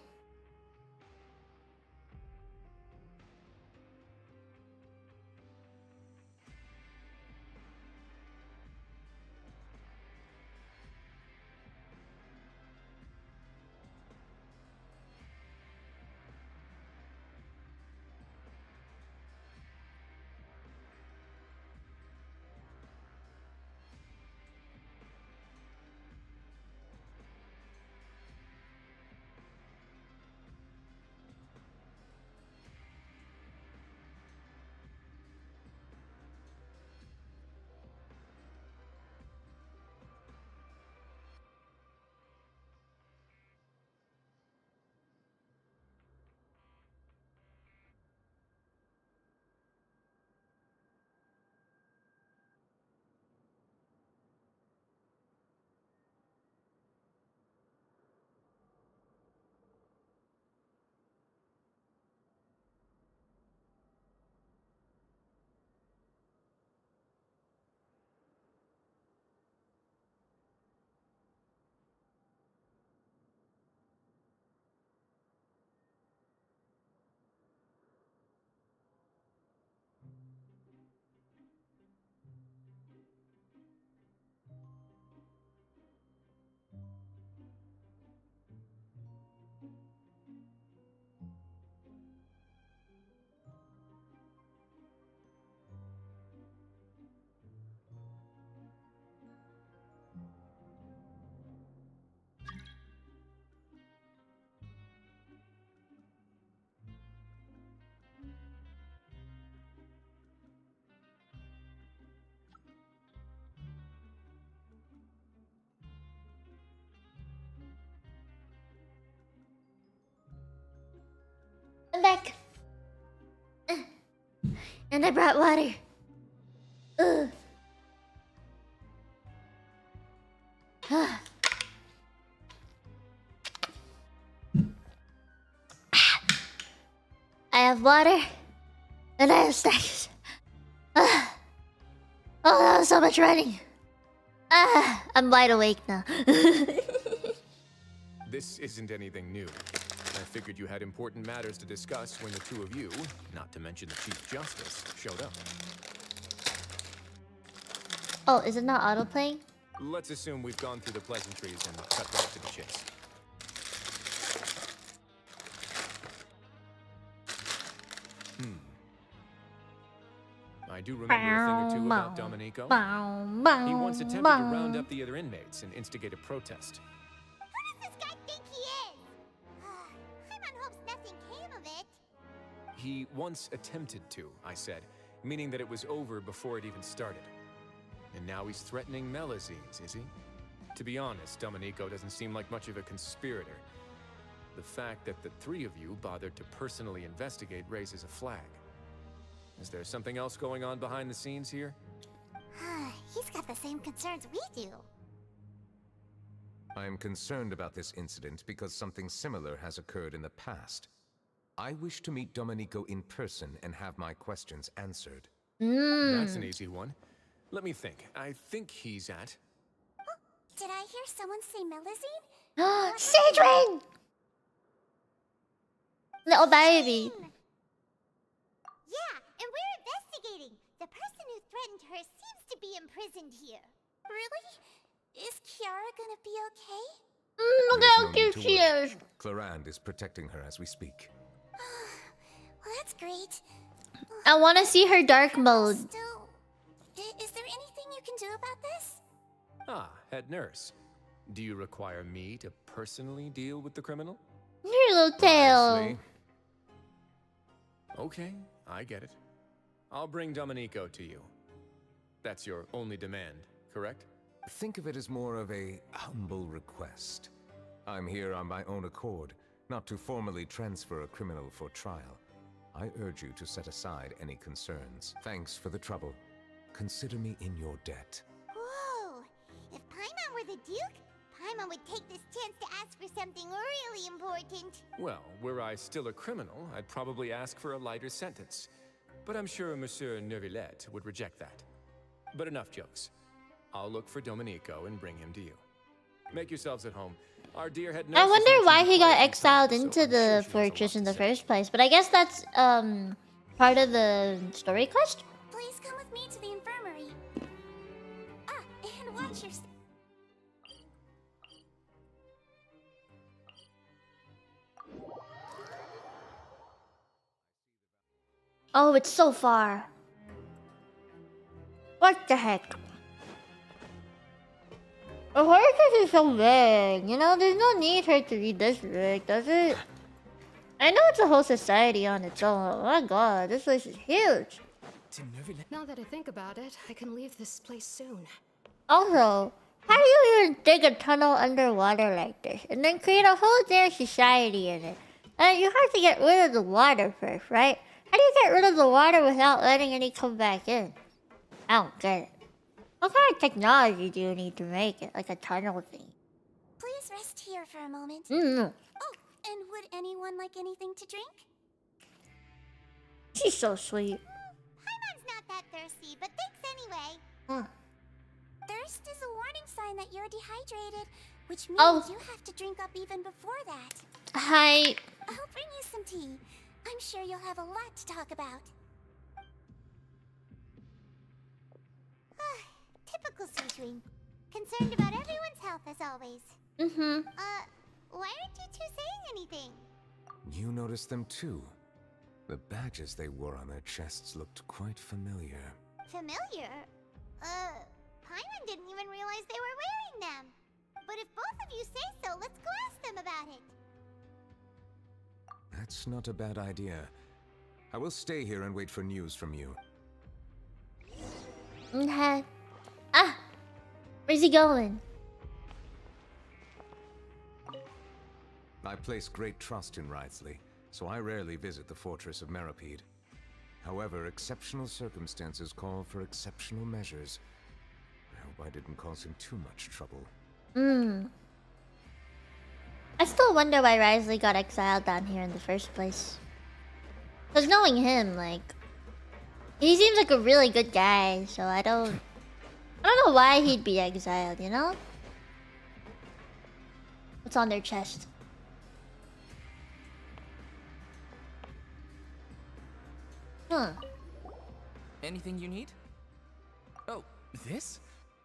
I'm back. And I brought water. Ugh. I have water. And I have snacks. Oh, that was so much running. I'm wide awake now. This isn't anything new. I figured you had important matters to discuss when the two of you, not to mention the Chief Justice, showed up. Oh, is it not auto-playing? Let's assume we've gone through the pleasantries and cut right to the chase. I do remember a thing or two about Domenico. He once attempted to round up the other inmates and instigate a protest. Who does this guy think he is? Paimon hopes nothing came of it. He once attempted to, I said, meaning that it was over before it even started. And now he's threatening Melazines, is he? To be honest, Domenico doesn't seem like much of a conspirator. The fact that the three of you bothered to personally investigate raises a flag. Is there something else going on behind the scenes here? He's got the same concerns we do. I am concerned about this incident because something similar has occurred in the past. I wish to meet Domenico in person and have my questions answered. That's an easy one. Let me think. I think he's at... Oh, did I hear someone say Melazine? Sidrin! Little baby. Yeah, and we're investigating. The person who threatened her seems to be imprisoned here. Really? Is Kiara gonna be okay? Look how cute she is. Clarand is protecting her as we speak. Well, that's great. I want to see her dark mode. Still, is there anything you can do about this? Ah, head nurse. Do you require me to personally deal with the criminal? Your little tail. Honestly. Okay, I get it. I'll bring Domenico to you. That's your only demand, correct? Think of it as more of a humble request. I'm here on my own accord, not to formally transfer a criminal for trial. I urge you to set aside any concerns. Thanks for the trouble. Consider me in your debt. Whoa! If Paimon were the Duke, Paimon would take this chance to ask for something really important. Well, were I still a criminal, I'd probably ask for a lighter sentence. But I'm sure Monsieur Neuvillette would reject that. But enough jokes. I'll look for Domenico and bring him to you. Make yourselves at home. Our dear head I nurse has wonder mentioned why you he quite got a few exiled times, so into I'm sure the she has a lot fortress to in the say. first place, but I guess that's part of the story quest. Please come with me to the infirmary. Ah, and watch your step. Oh, it's so far. What the heck? The fortress is so big, you know, there's no need for it to be this big, does it? I know it's a whole society on its own. Oh my god, this place is huge. Now that I think about it, I can leave this place soon. Also, how do you even dig a tunnel underwater like this and then create a whole damn society in it? And you have to get rid of the water first, right? How do you get rid of the water without letting any come back in? I don't get it. What kind of technology do you need to make it? Like a tunnel thing? Please rest here for a moment. Mm. Oh, and would anyone like anything to drink? She's so sweet. Paimon's not that thirsty, but thanks anyway. Huh. Thirst is a warning sign that you're dehydrated, which means Oh. you have to drink up even before that. Hi. I'll bring you some tea. I'm sure you'll have a lot to talk about. Typical Suishuing. Concerned about everyone's health as always. Mm-hmm. Why aren't you two saying anything? You noticed them too. The badges they wore on their chests looked quite familiar. Familiar? Paimon didn't even realize they were wearing them. But if both of you say so, let's go ask them about it. That's not a bad idea. I will stay here and wait for news from you. Okay. Ah! Where's he going? I place great trust in Wriothesley, so I rarely visit the fortress of Meripede. However, exceptional circumstances call for exceptional measures. I hope I didn't cause him too much trouble. Hmm. I still wonder why Wriothesley got exiled down here in the first place. Because knowing him, like... He seems like a really good guy, so I don't know why he'd be exiled, you know? What's on their chest? Huh. Anything you need? Oh, this?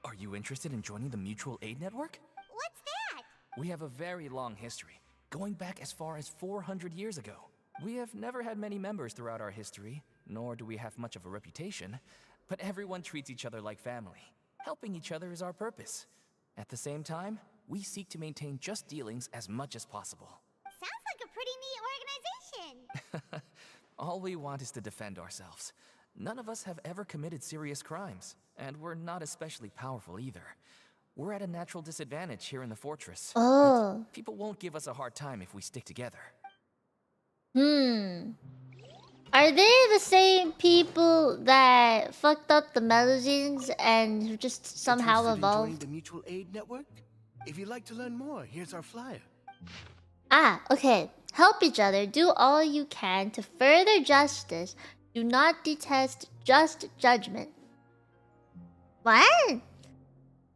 Are you interested in joining the Mutual Aid Network? What's that? We have a very long history, going back as far as 400 years ago. We have never had many members throughout our history, nor do we have much of a reputation, but everyone treats each other like family. Helping each other is our purpose. At the same time, we seek to maintain just dealings as much as possible. Sounds like a pretty neat organization. All we want is to defend ourselves. None of us have ever committed serious crimes, and we're not especially powerful either. We're at a natural disadvantage here in the fortress. Oh. But people won't give us a hard time if we stick together. Hmm. Are they the same people that fucked up the Melazines and just somehow Interested in joining evolved? the Mutual Aid Network? If you'd like to learn more, here's our flyer. Ah, okay. Help each other. Do all you can to further justice. Do not detest just judgment. What?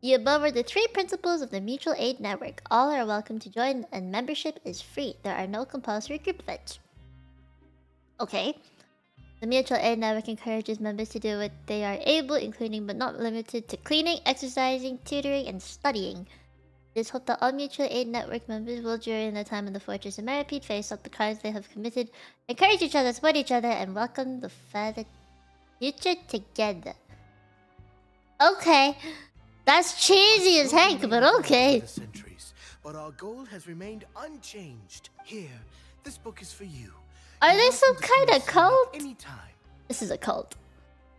The above are the 3 principles of the Mutual Aid Network. All are welcome to join, and membership is free. There are no compulsory group events. Okay. The Mutual Aid Network encourages members to do what they are able, including but not limited to cleaning, exercising, tutoring, and studying. It is hoped that all Mutual Aid Network members will, during their time in the Fortress of Meripede, face up the crimes they have committed, encourage each other, support each other, and welcome the future together. Okay. That's cheesy as heck, but okay. But our goal has remained unchanged. Here, this book is for you. Are they some kind of cult? Anytime. This is a cult.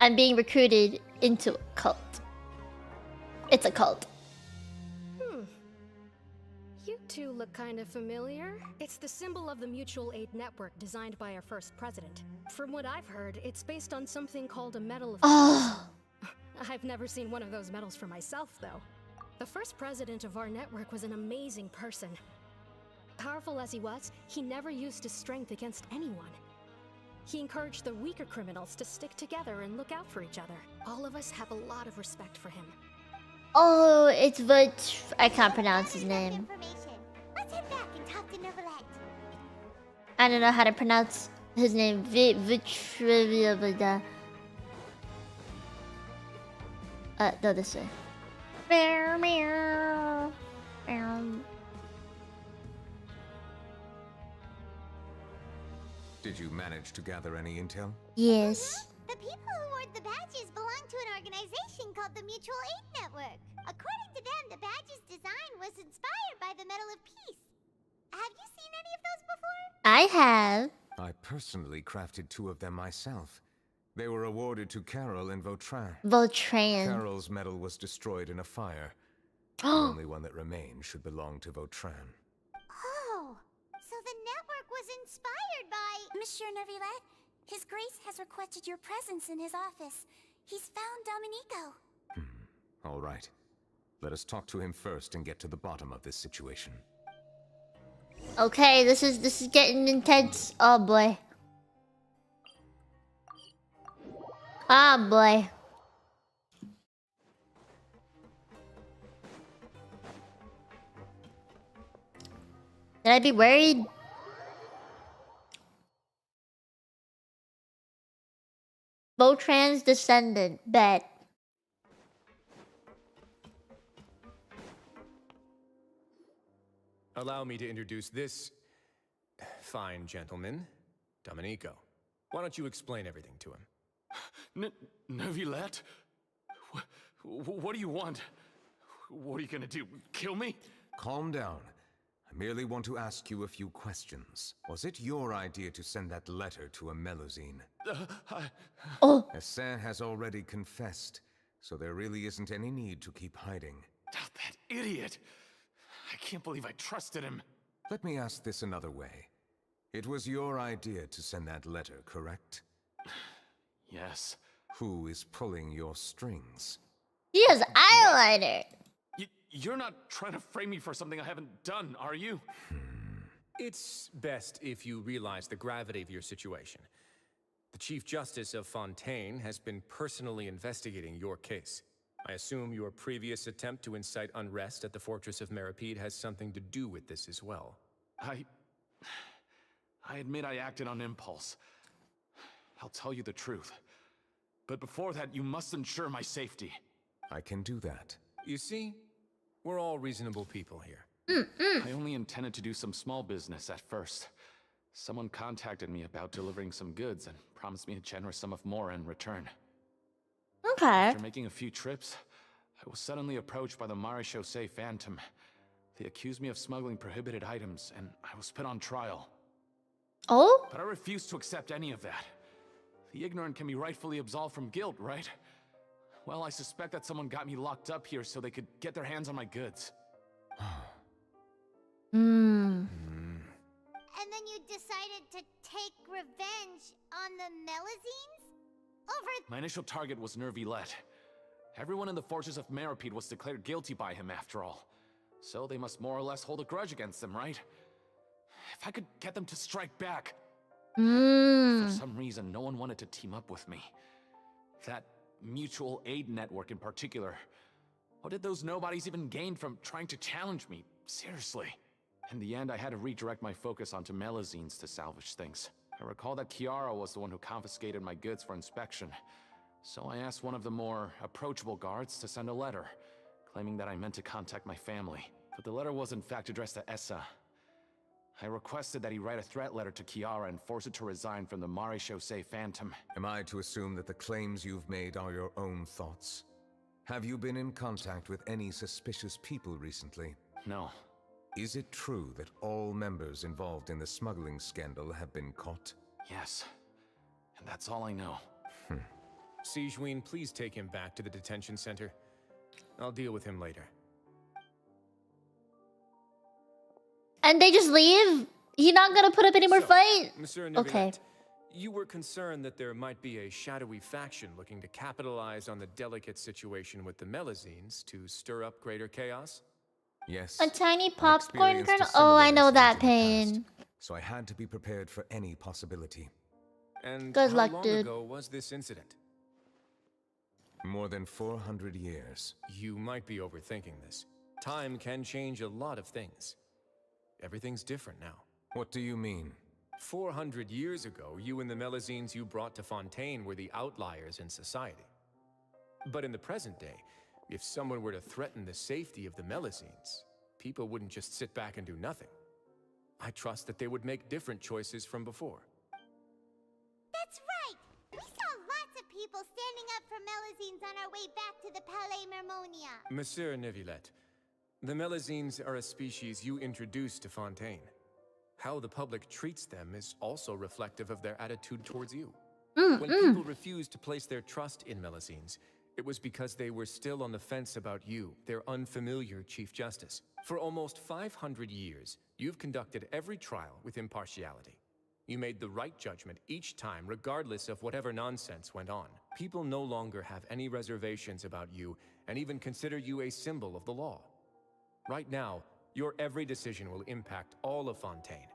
I'm being recruited into a cult. It's a cult. You two look kind of familiar. It's the symbol of the Mutual Aid Network designed by our first president. From what I've heard, it's based on something called a Medal of Oh. I've never seen one of those medals for myself, though. The first president of our network was an amazing person. Powerful as he was, he never used his strength against anyone. He encouraged the weaker criminals to stick together and look out for each other. All of us have a lot of respect for him. Oh, it's but I can't pronounce his name. Let's head back and talk to Neuvillette. I don't know how to pronounce his name. No, this way. Did you manage to gather any intel? Yes. The people who wore the badges belong to an organization called the Mutual Aid Network. According to them, the badge's design was inspired by the Medal of Peace. Have you seen any of those before? I have. I personally crafted 2 of them myself. They were awarded to Carol and Vautrin. Vautrin. Carol's medal was destroyed in a fire. The only one that remained should belong to Vautrin. Oh, so the network was inspired by... Monsieur Neuvillette, His Grace has requested your presence in his office. He's found Domenico. All right. Let us talk to him first and get to the bottom of this situation. Okay, this is getting intense. Oh boy. Oh boy. Should I be worried? Vautrin's descendant, bet. Allow me to introduce this fine gentleman, Domenico. Why don't you explain everything to him? Neuvillette? What do you want? What are you gonna do? Kill me? Calm down. I merely want to ask you a few questions. Was it your idea to send that letter to a Melusine? Essin has already confessed, so there really isn't any need to keep hiding. That idiot! I can't believe I trusted him. Let me ask this another way. It was your idea to send that letter, correct? Yes. Who is pulling your strings? He has eyeliner. You're not trying to frame me for something I haven't done, are you? It's best if you realize the gravity of your situation. The Chief Justice of Fontaine has been personally investigating your case. I assume your previous attempt to incite unrest at the Fortress of Meripede has something to do with this as well. I admit I acted on impulse. I'll tell you the truth. But before that, you must ensure my safety. I can do that. You see, we're all reasonable people here. I only intended to do some small business at first. Someone contacted me about delivering some goods and promised me a generous sum of more in return. Okay. After making a few trips, I was suddenly approached by the Maréchaussée Phantom. They accused me of smuggling prohibited items, and I was put on trial. Oh? But I refused to accept any of that. The ignorant can be rightfully absolved from guilt, right? Well, I suspect that someone got me locked up here so they could get their hands on my goods. And then you decided to take revenge on the Melusines? My initial target was Neuvillette. Everyone in the Fortress of Meripede was declared guilty by him after all. So they must more or less hold a grudge against him, right? If I could get them to strike back. For some reason, no one wanted to team up with me. That mutual aid network in particular. What did those nobodies even gain from trying to challenge me? Seriously. In the end, I had to redirect my focus onto Melusines to salvage things. I recall that Chiara was the one who confiscated my goods for inspection. So I asked one of the more approachable guards to send a letter, claiming that I meant to contact my family. But the letter was in fact addressed to Essa. I requested that he write a threat letter to Chiara and force her to resign from the Maréchaussée Phantom. Am I to assume that the claims you've made are your own thoughts? Have you been in contact with any suspicious people recently? No. Is it true that all members involved in the smuggling scandal have been caught? Yes. And that's all I know. Sigewinne, please take him back to the detention center. I'll deal with him later. And they just leave? You're not gonna put up any more fight? Monsieur Neuvillette, Okay. you were concerned that there might be a shadowy faction looking to capitalize on the delicate situation with the Melusines to stir up greater chaos? Yes. A tiny I popcorn experienced a kernel? Oh, I know similar that incident in the pain. past, so I had to be prepared for any possibility. And Good how luck, long dude. ago was this incident? More than 400 years. You might be overthinking this. Time can change a lot of things. Everything's different now. What do you mean? 400 years ago, you and the Melazines you brought to Fontaine were the outliers in society. But in the present day, if someone were to threaten the safety of the Melazines, people wouldn't just sit back and do nothing. I trust that they would make different choices from before. That's right! We saw lots of people standing up for Melazines on our way back to the Palais Mermonia. Monsieur Neuvillette, the Melazines are a species you introduced to Fontaine. How the public treats them is also reflective of their attitude towards you. When people refused to place their trust in Melazines, it was because they were still on the fence about you, their unfamiliar Chief Justice. For almost 500 years, you've conducted every trial with impartiality. You made the right judgment each time, regardless of whatever nonsense went on. People no longer have any reservations about you, and even consider you a symbol of the law. Right now, your every decision will impact all of Fontaine.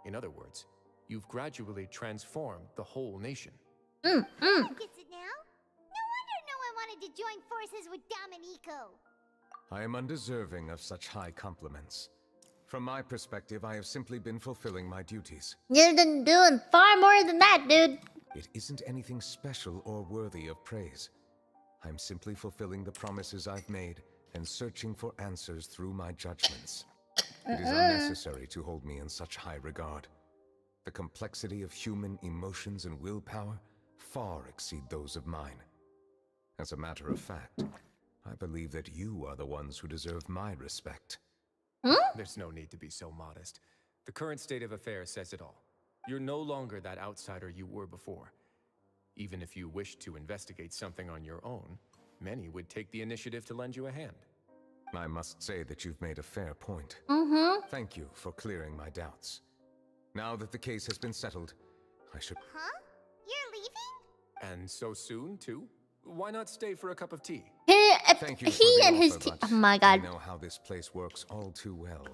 In other words, you've gradually transformed the whole nation. Gets it now? No wonder no one wanted to join forces with Domenico. I am undeserving of such high compliments. From my perspective, I have simply been fulfilling my duties. You've been doing far more than that, dude. It isn't anything special or worthy of praise. I'm simply fulfilling the promises I've made and searching for answers through my judgments. It is unnecessary to hold me in such high regard. The complexity of human emotions and willpower far exceed those of mine. As a matter of fact, I believe that you are the ones who deserve my respect. There's no need to be so modest. The current state of affairs says it all. You're no longer that outsider you were before. Even if you wished to investigate something on your own, many would take the initiative to lend you a hand. I must say that you've made a fair point. Thank you for clearing my doubts. Now that the case has been settled, I should... Huh? You're leaving? And so soon, too? Why not stay for a cup of tea? Thank you He for and the his offer, team. but Oh my god. I know how this place works all too well.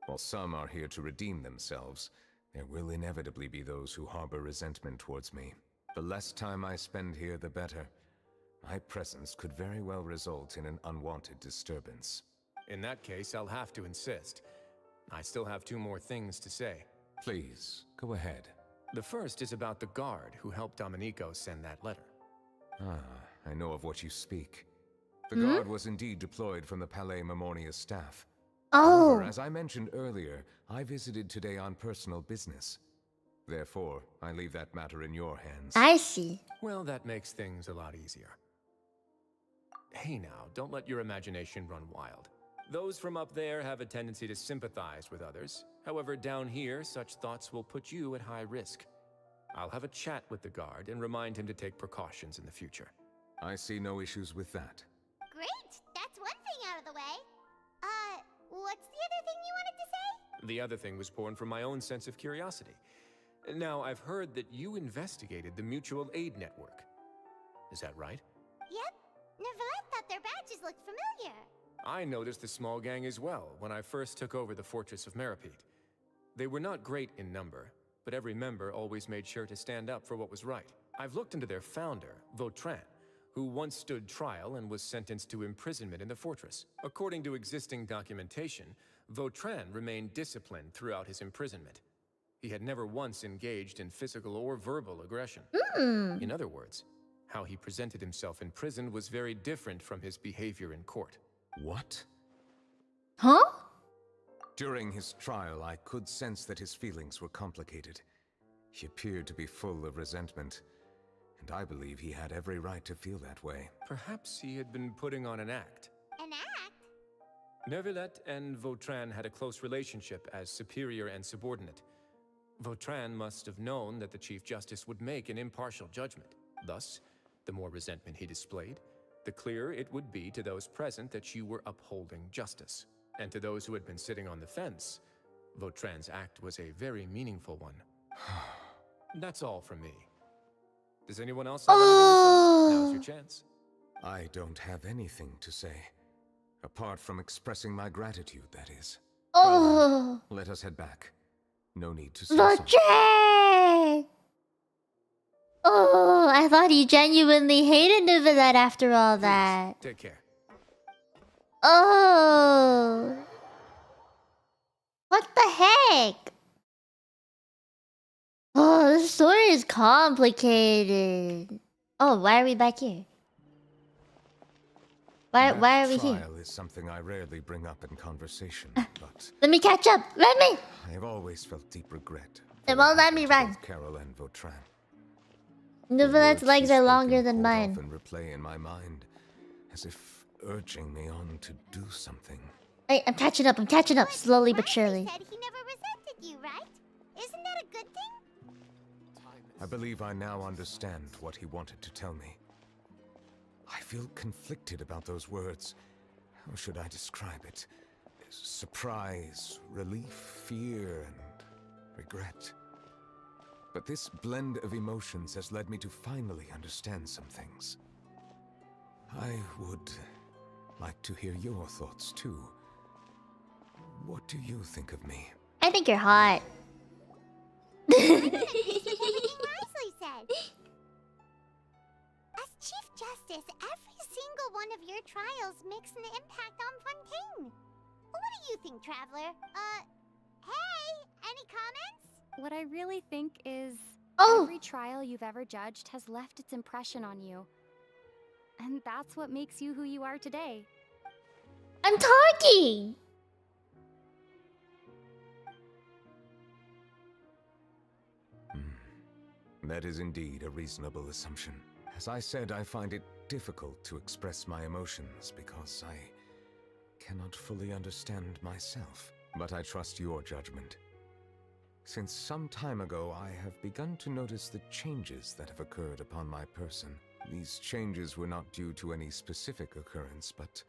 While some are here to redeem themselves, there will inevitably be those who harbor resentment towards me. The less time I spend here, the better. My presence could very well result in an unwanted disturbance. In that case, I'll have to insist. I still have 2 more things to say. Please, go ahead. The first is about the guard who helped Domenico send that letter. I know of what you speak. The guard was indeed deployed from the Palais Mermonia staff. However, as I mentioned earlier, I visited today on personal business. Therefore, I leave that matter in your hands. I see. Well, that makes things a lot easier. Hey now, don't let your imagination run wild. Those from up there have a tendency to sympathize with others. However, down here, such thoughts will put you at high risk. I'll have a chat with the guard and remind him to take precautions in the future. I see no issues with that. Great! That's one thing out of the way. What's the other thing you wanted to say? The other thing was born from my own sense of curiosity. Now, I've heard that you investigated the mutual aid network. Is that right? Yep. Neuvillette thought their badges looked familiar. I noticed the small gang as well when I first took over the fortress of Meripede. They were not great in number, but every member always made sure to stand up for what was right. I've looked into their founder, Vautrin, who once stood trial and was sentenced to imprisonment in the fortress. According to existing documentation, Vautrin remained disciplined throughout his imprisonment. He had never once engaged in physical or verbal aggression. In other words, how he presented himself in prison was very different from his behavior in court. What? Huh? During his trial, I could sense that his feelings were complicated. He appeared to be full of resentment, and I believe he had every right to feel that way. Perhaps he had been putting on an act. An act? Neuvillette and Vautrin had a close relationship as superior and subordinate. Vautrin must have known that the Chief Justice would make an impartial judgment. Thus, the more resentment he displayed, the clearer it would be to those present that you were upholding justice. And to those who had been sitting on the fence, Vautrin's act was a very meaningful one. That's all from me. Does anyone else have anything to say? Now's your chance. I don't have anything to say. Apart from expressing my gratitude, that is. Oh. Let us head back. No need to say Vautrin! Oh, I thought he genuinely hated Neuvillette after all that. Take care. Oh. What the heck? Oh, this story is complicated. Oh, why are we back here? Why are we here? Trial is something I rarely bring up in conversation, but Let me catch up. Let me. I've always felt deep regret. It won't let me run. Carol and Vautrin. Neuvillette's legs are longer than mine. Often replay in my mind, as if urging me on to do something. Hey, I'm catching up. I'm catching up, slowly but surely. Said he never resented you, right? Isn't that a good thing? I believe I now understand what he wanted to tell me. I feel conflicted about those words. How should I describe it? Surprise, relief, fear, and regret. But this blend of emotions has led me to finally understand some things. I would like to hear your thoughts too. What do you think of me? I think you're hot. Wisely said. As Chief Justice, every single one of your trials makes an impact on Fontaine. What do you think, Traveler? Hey, any comments? What I really think is every trial you've ever judged has left its impression on you. And that's what makes you who you are today. I'm talking! That is indeed a reasonable assumption. As I said, I find it difficult to express my emotions because I cannot fully understand myself. But I trust your judgment. Since some time ago, I have begun to notice the changes that have occurred upon my person. These changes were not due to any specific occurrence, but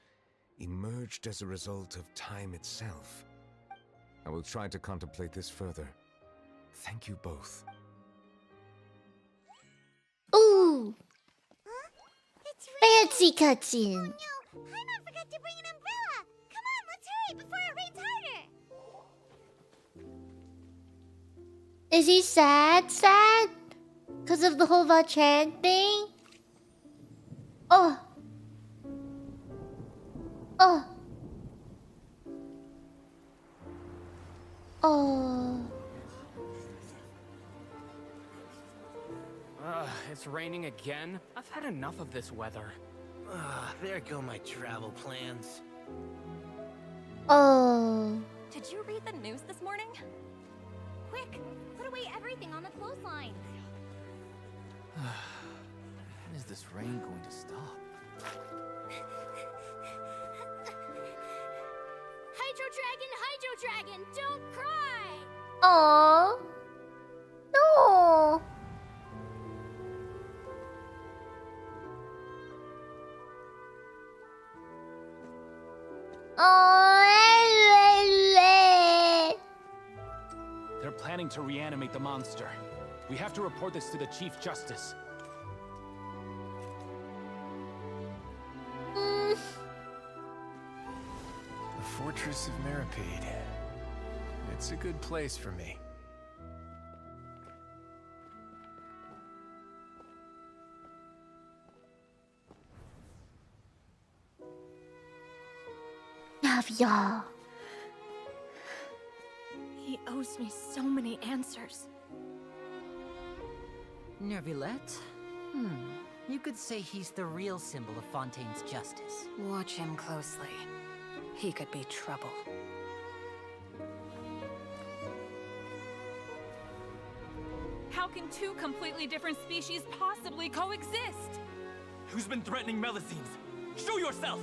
emerged as a result of time itself. I will try to contemplate this further. Thank you both. Ooh! It's Fancy cutscene! Oh no! Paimon forgot to bring an umbrella! Come on, let's hurry before it rains harder! Is he sad? Sad? Because of the whole Vautrin thing? Oh! Oh! Oh... It's raining again? I've had enough of this weather. There go my travel plans. Oh... Did you read the news this morning? Quick, put away everything on the clothesline. When is this rain going to stop? Hydro Dragon, don't cry! Aww... No... Oh, They're planning to reanimate the monster. We have to report this to the Chief Justice. The Fortress of Maripede. It's a good place for me. Navia. He owes me so many answers. Neuvillette? You could say he's the real symbol of Fontaine's justice. Watch him closely. He could be trouble. How can two completely different species possibly coexist? Who's been threatening Melazines? Show yourself!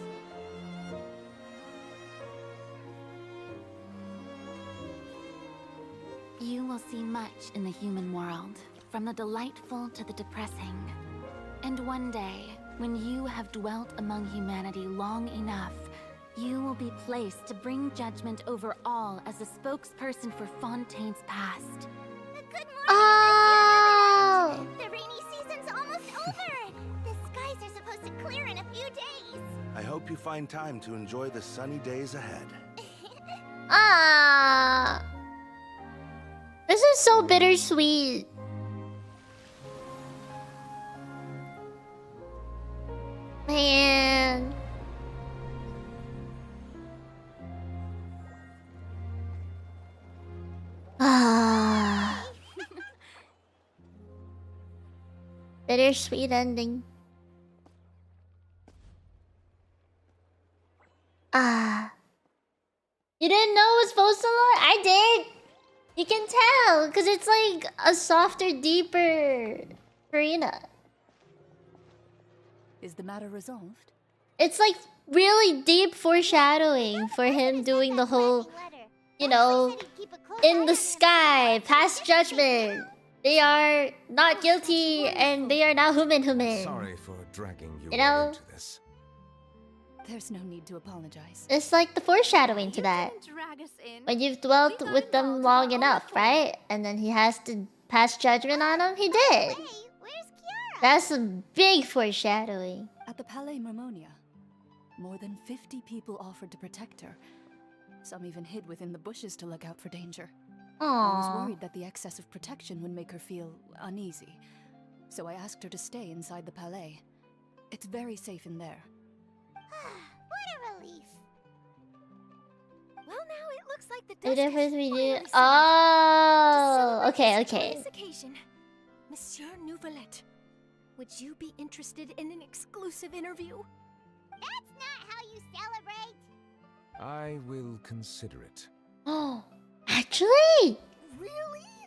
You will see much in the human world, from the delightful to the depressing. And one day, when you have dwelt among humanity long enough, you will be placed to bring judgment over all as a spokesperson for Fontaine's past. Good morning, Oh! The rainy season's almost over! The skies are supposed to clear in a few days! I hope you find time to enjoy the sunny days ahead. Ah! This is so bittersweet. Man. Ah. Bittersweet ending. Ah. You didn't know it was supposed to look? I did. You can tell, because it's like a softer, deeper Karina. Is the matter resolved? It's like really deep foreshadowing for him doing the whole, you know, in the sky, past judgment. They are not guilty and they are now human. Sorry for dragging you, You know? into this. There's no need to apologize. It's like the foreshadowing to that. When you've dwelt with them long enough, right? And then he has to pass judgment on him. He did. That's a big foreshadowing. At the Palais Mermonia, more than 50 people offered to protect her. Some even hid within the bushes to look out for danger. I was Aww. worried that the excess of protection would make her feel uneasy. So I asked her to stay inside the Palais. It's very safe in there. What a relief. Well, now it looks like the The dust difference has between finally settled. oh, To okay, celebrate okay. this occasion, Monsieur Neuvillette, would you be interested in an exclusive interview? That's not how you celebrate. I will consider it. Oh, actually? Really?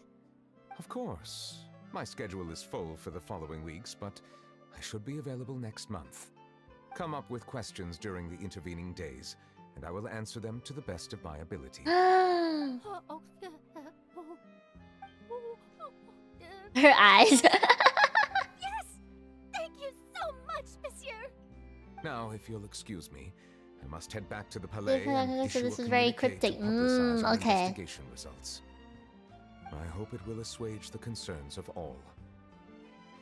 Of course. My schedule is full for the following weeks, but I should be available next month. Come up with questions during the intervening days, and I will answer them to the best of my ability. Her Yes! eyes. Thank you so much, Monsieur! Now, if you'll excuse me, I must head back to the Palais So and issue this a is very communique cryptic. to publicize our Okay. investigation results. I hope it will assuage the concerns of all.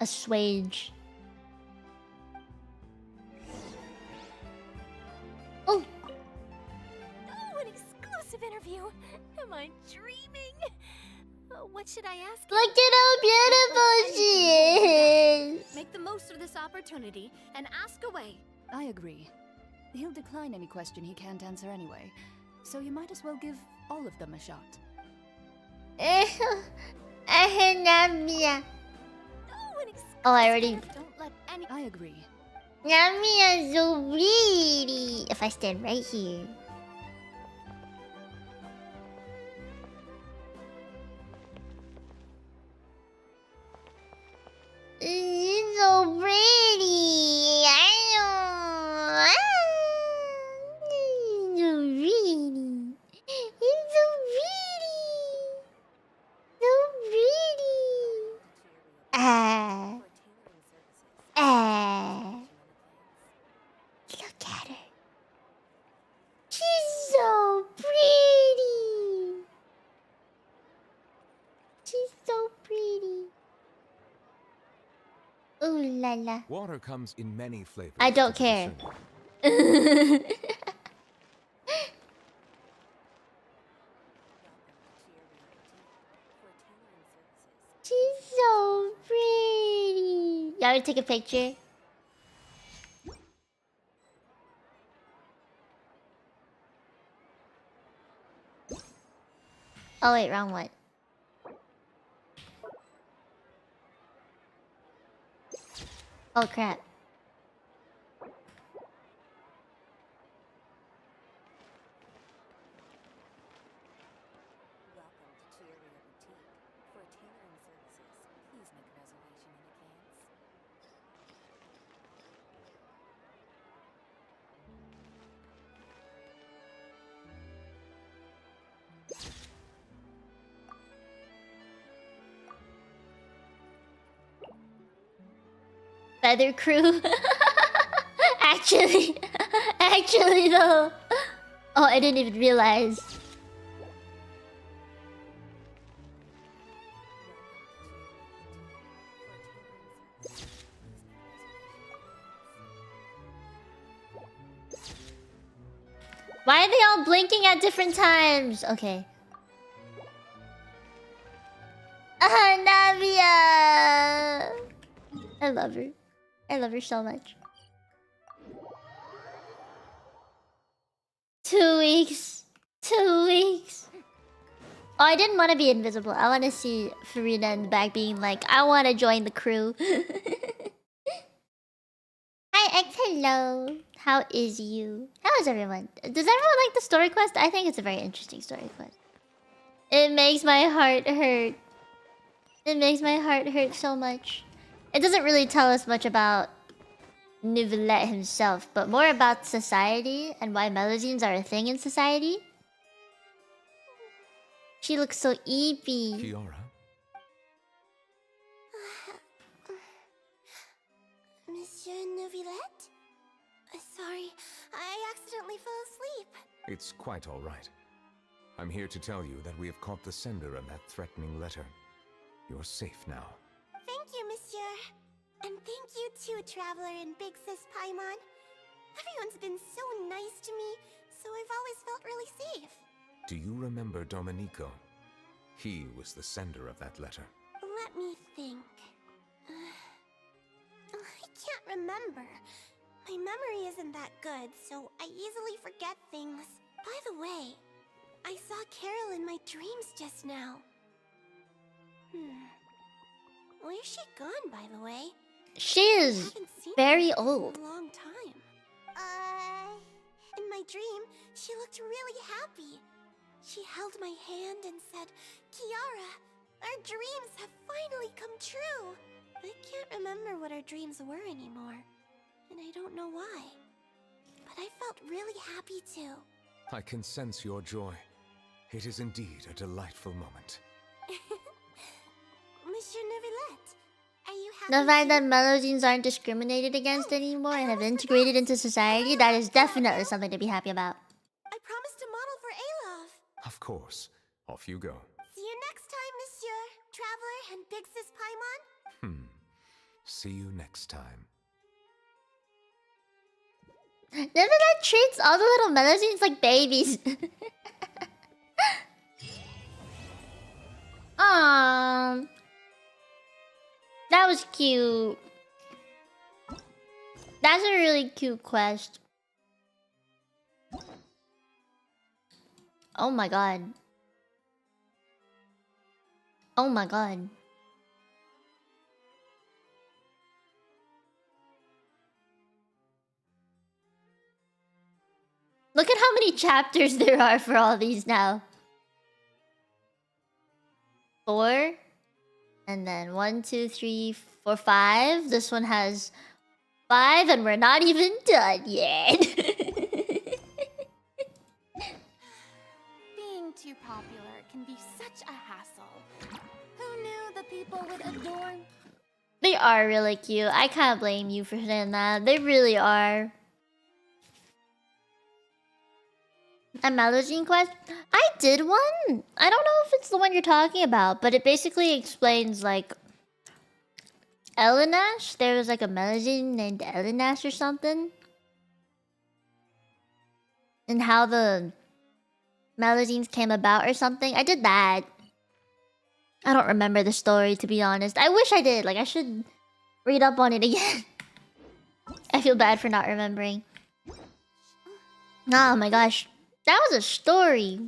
Assuage. Oh, Oh, an exclusive interview! Am I dreaming? What should I ask? look at how beautiful she is. Make the most of this opportunity and ask away. I agree. He'll decline any question he can't answer anyway, so you might as well give all of them a shot. Namia. Oh, I already. Don't let any. I agree. Namia is so pretty. If I stand right here. She's so pretty. I know. She's so pretty. She's so pretty. So pretty. Ah. Ah. Look at her. She's so pretty. She's so pretty. Ooh la la. Water comes in many flavors. I don't to the care. discerning. She's so pretty. Y'all wanna take a picture? Oh wait, wrong one. Oh crap. Feather crew. actually, actually though. Oh, I didn't even realize. Why are they all blinking at different times? Okay. Navia! I love her. I love her so much. 2 weeks. 2 weeks. Oh, I didn't want to be invisible. I want to see Farina in the back being like, I want to join the crew. Hi, X. Hello. How is you? How is everyone? Does everyone like the story quest? I think it's a very interesting story quest. It makes my heart hurt. It makes my heart hurt so much. It doesn't really tell us much about Neuvillette himself, but more about society and why melazines are a thing in society. She looks so eepy. Kiara? Monsieur Neuvillette? Sorry, I accidentally fell asleep. It's quite all right. I'm here to tell you that we have caught the sender of that threatening letter. You're safe now. Thank you, Monsieur. And thank you too, Traveler and Big Sis Paimon. Everyone's been so nice to me, so I've always felt really safe. Do you remember Domenico? He was the sender of that letter. Let me think. I can't remember. My memory isn't that good, so I easily forget things. By the way, I saw Carol in my dreams just now. Where's she gone, by the way? She is very old. In a long time. In my dream, she looked really happy. She held my hand and said, Kiara, our dreams have finally come true. I can't remember what our dreams were anymore, and I don't know why. But I felt really happy too. I can sense your joy. It is indeed a delightful moment. Monsieur Neuvillette, are you happy? The fact that melazines aren't discriminated against anymore and have integrated into society, that is definitely something to be happy about. I promised to model for Alov. Of course. Off you go. See you next time, Monsieur, Traveler and Big Sis Paimon. See you next time. Neuvillette treats all the little melazines like babies. Aww. That was cute. That's a really cute quest. Oh my god. Oh my god. Look at how many chapters there are for all these now. 4. And then 1, 2, 3, 4, 5. This one has 5 and we're not even done yet. Being too popular can be such a hassle. Who knew the people would adore? They are really cute. I can't blame you for saying that. They really are. A melazine quest? I did one. I don't know if it's the one you're talking about, but it basically explains like Elenash. There was like a melazine named Elenash or something, and how the melazines came about or something. I did that. I don't remember the story, to be honest. I wish I did. Like, I should read up on it again. I feel bad for not remembering. Oh my gosh. That was a story.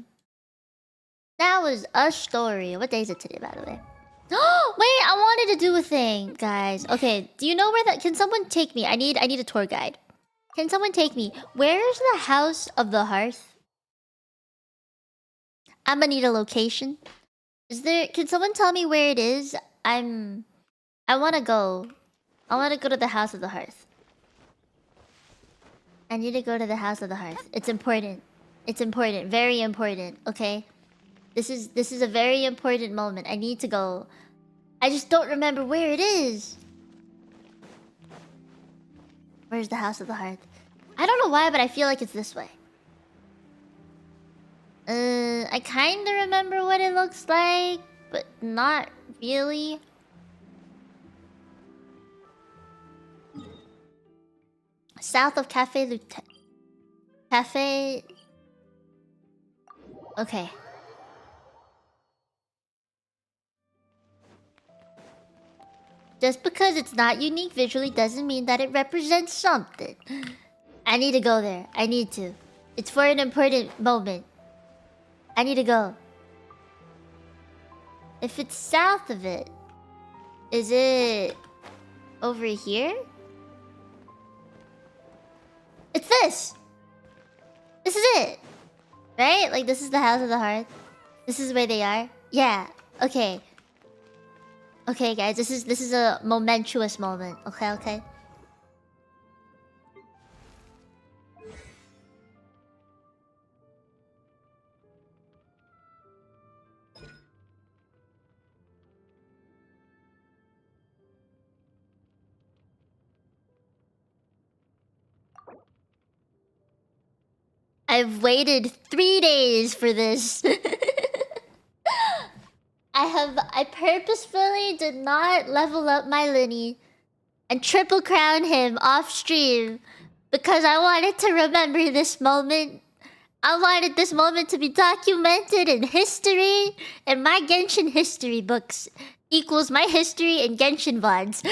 That was a story. What day is it today, by the way? Oh, wait, I wanted to do a thing, guys. Okay, do you know where that... Can someone take me? I need a tour guide. Can someone take me? Where's the House of the Hearth? I'm gonna need a location. Is there... Can someone tell me where it is? I wanna go. I wanna go to the House of the Hearth. I need to go to the House of the Hearth. It's important. It's important. Very important, okay? This is a very important moment. I need to go. I just don't remember where it is. Where's the House of the Hearth? I don't know why, but I feel like it's this way. I kind of remember what it looks like, but not really. South of Cafe Lieutenant. Cafe... Okay. Just because it's not unique visually doesn't mean that it represents something. I need to go there. I need to. It's for an important moment. I need to go. If it's south of it, is it over here? It's this! This is it! Right? Like, this is the House of the Hearth. This is where they are. Yeah. Okay. Okay, guys. This is a momentous moment. Okay, okay. I've waited 3 days for this. I purposefully did not level up my Lyney and triple crown him off stream because I wanted to remember this moment. I wanted this moment to be documented in history, and my Genshin history books equals my history in Genshin VODs.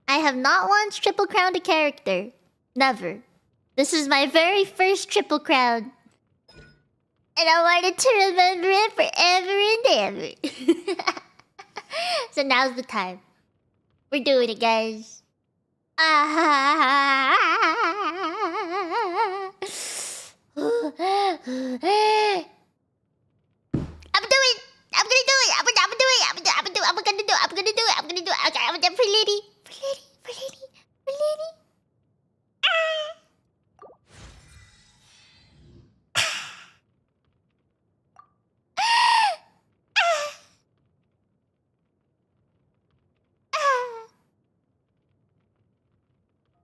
I have not once triple crowned a character. Never. This is my very first triple crown. And I wanted to remember it forever and ever. So now's the time. We're doing it, guys. I'm gonna do it. Okay, I'm gonna do it. For Lady.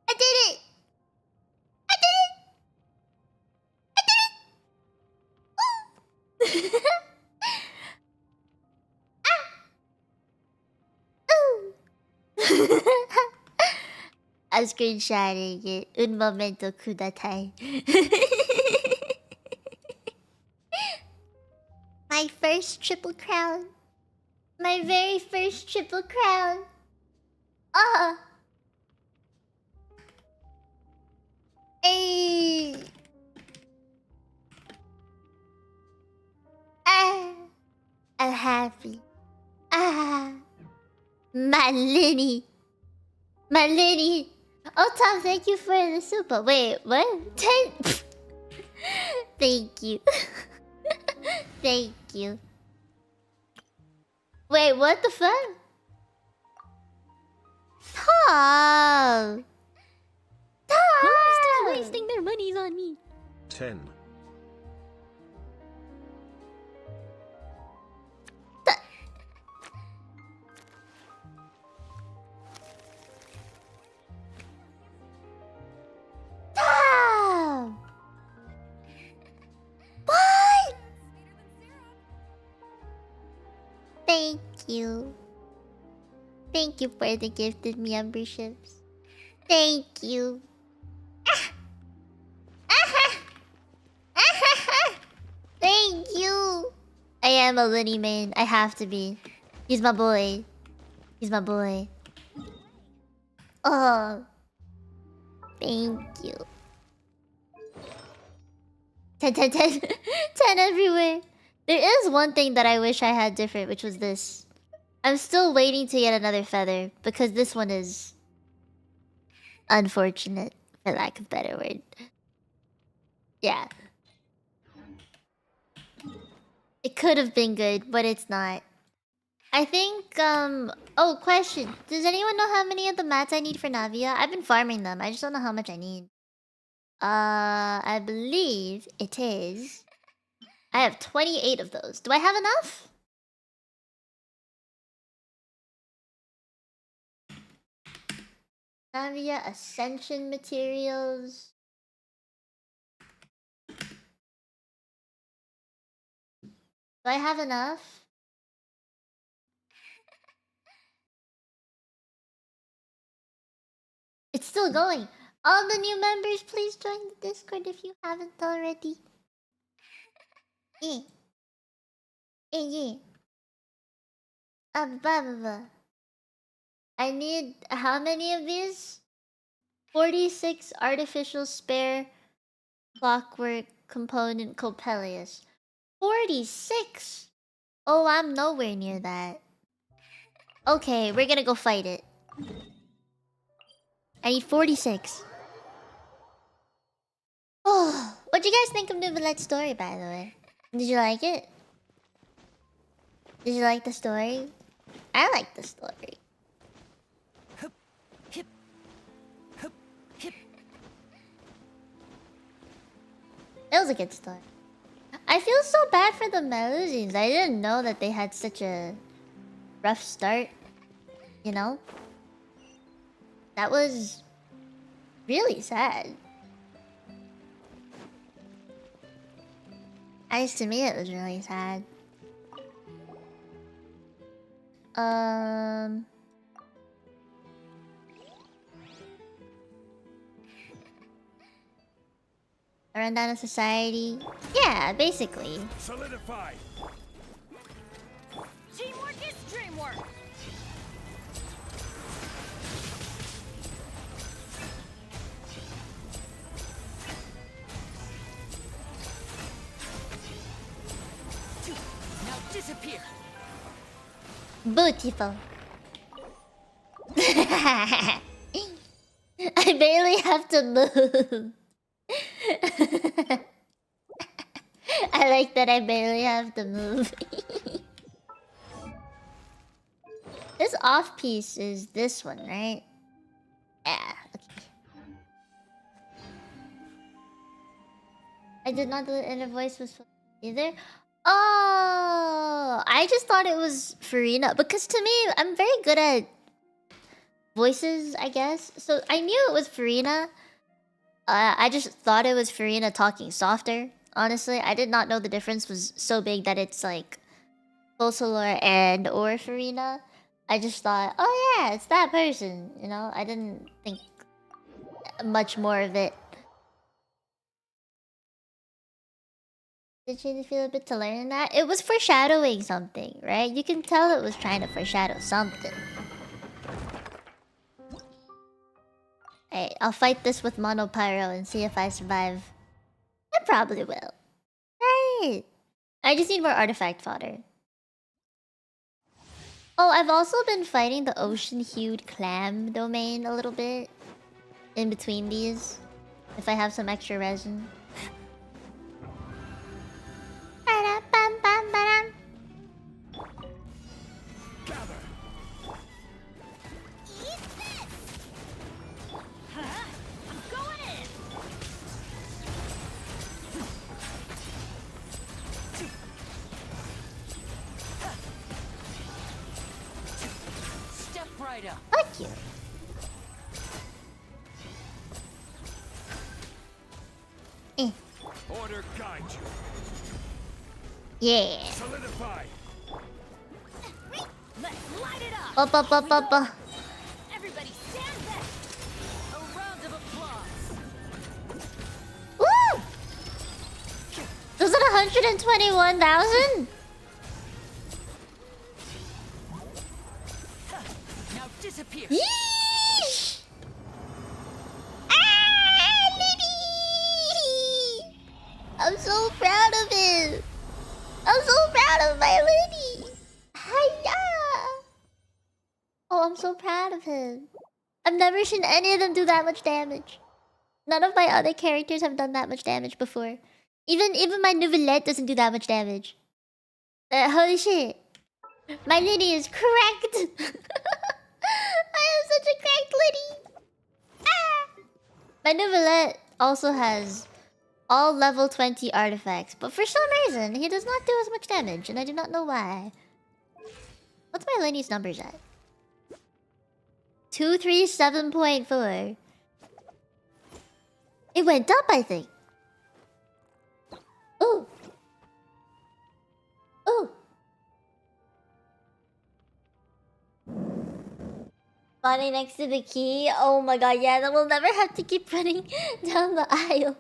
I did it! I'm screenshotting it. Un momento kudatai. My first triple crown. My very first triple crown. Hey. I'm happy. My Lyney. Oh, Tom, thank you for the super. Wait, what? 10? Thank you. Thank you. Wait, what the fuck? Tom! Who's just wasting their monies on me? 10. Tom! What? Thank you. Thank you for the gifted memberships. Thank you. Thank you. I am a Lyney main. I have to be. He's my boy. He's my boy. Oh. Thank you. 10 everywhere. There is one thing that I wish I had different, which was this. I'm still waiting to get another feather because this one is unfortunate, for lack of a better word. Yeah. It could have been good, but it's not. I think, oh, question. Does anyone know how many of the mats I need for Navia? I've been farming them. I just don't know how much I need. I believe it is... I have 28 of those. Do I have enough? Navia Ascension materials. Do I have enough? It's still going. All the new members, please join the Discord if you haven't already. Yeah. Blah, blah, blah. I need how many of these? 46 artificial spare clockwork component Coppelius. 46? Oh, I'm nowhere near that. Okay, we're gonna go fight it. I need 46. Oh, what'd you guys think of Neuvillette's story, by the way? Did you like it? Did you like the story? I like the story. It was a good story. I feel so bad for the Melusines. I didn't know that they had such a rough start. You know? That was really sad. At least to me, it was really sad. A rundown of society. Yeah, basically. Solidify. Teamwork is dreamwork. Now disappear. Beautiful. I barely have to move. I like that I barely have to move. This off piece is this one, right? Yeah, okay. I did not know the inner voice was either. Oh, I just thought it was Farina because to me, I'm very good at voices, I guess. So I knew it was Farina. I just thought it was Farina talking softer. Honestly, I did not know the difference was so big that it's like Fossilor and or Farina. I just thought, oh yeah, it's that person. You know, I didn't think much more of it. Did you feel a bit to learn that? It was foreshadowing something, right? You can tell it was trying to foreshadow something. Hey, I'll fight this with Mono Pyro and see if I survive. I probably will. Right. I just need more artifact fodder. Oh, I've also been fighting the ocean-hued clam domain a little bit. In between these. If I have some extra resin. Fuck you. Order guide you. Yeah. Solidify. Let's light it up. Up. Everybody stand back. A round of applause. Woo! Was it 121,000? Now disappear. Yeesh! Ah, Lyney! I'm so proud of him. I'm so proud of my Lyney. Hiya! Oh, I'm so proud of him. I've never seen any of them do that much damage. None of my other characters have done that much damage before. Even my Neuvillette doesn't do that much damage. Holy shit. My Lyney is cracked. I am such a cracked Lyney. Ah! My Neuvillette also has all level 20 artifacts, but for some reason, he does not do as much damage, and I do not know why. What's my Lyney's numbers at? 237.4. It went up, I think. Ooh. Ooh. Bonnie next to the key. Oh my god, yeah, then we'll never have to keep running down the aisle.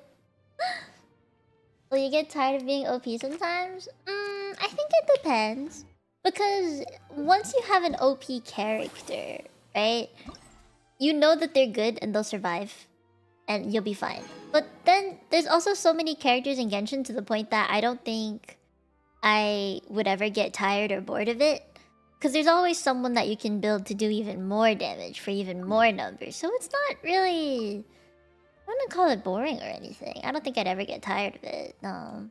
Will you get tired of being OP sometimes? I think it depends. Because once you have an OP character, right? you know that they're good and they'll survive. And you'll be fine. But then there's also so many characters in Genshin to the point that I don't think I would ever get tired or bored of it. Because there's always someone that you can build to do even more damage for even more numbers. So it's not really... I wouldn't call it boring or anything. I don't think I'd ever get tired of it. No.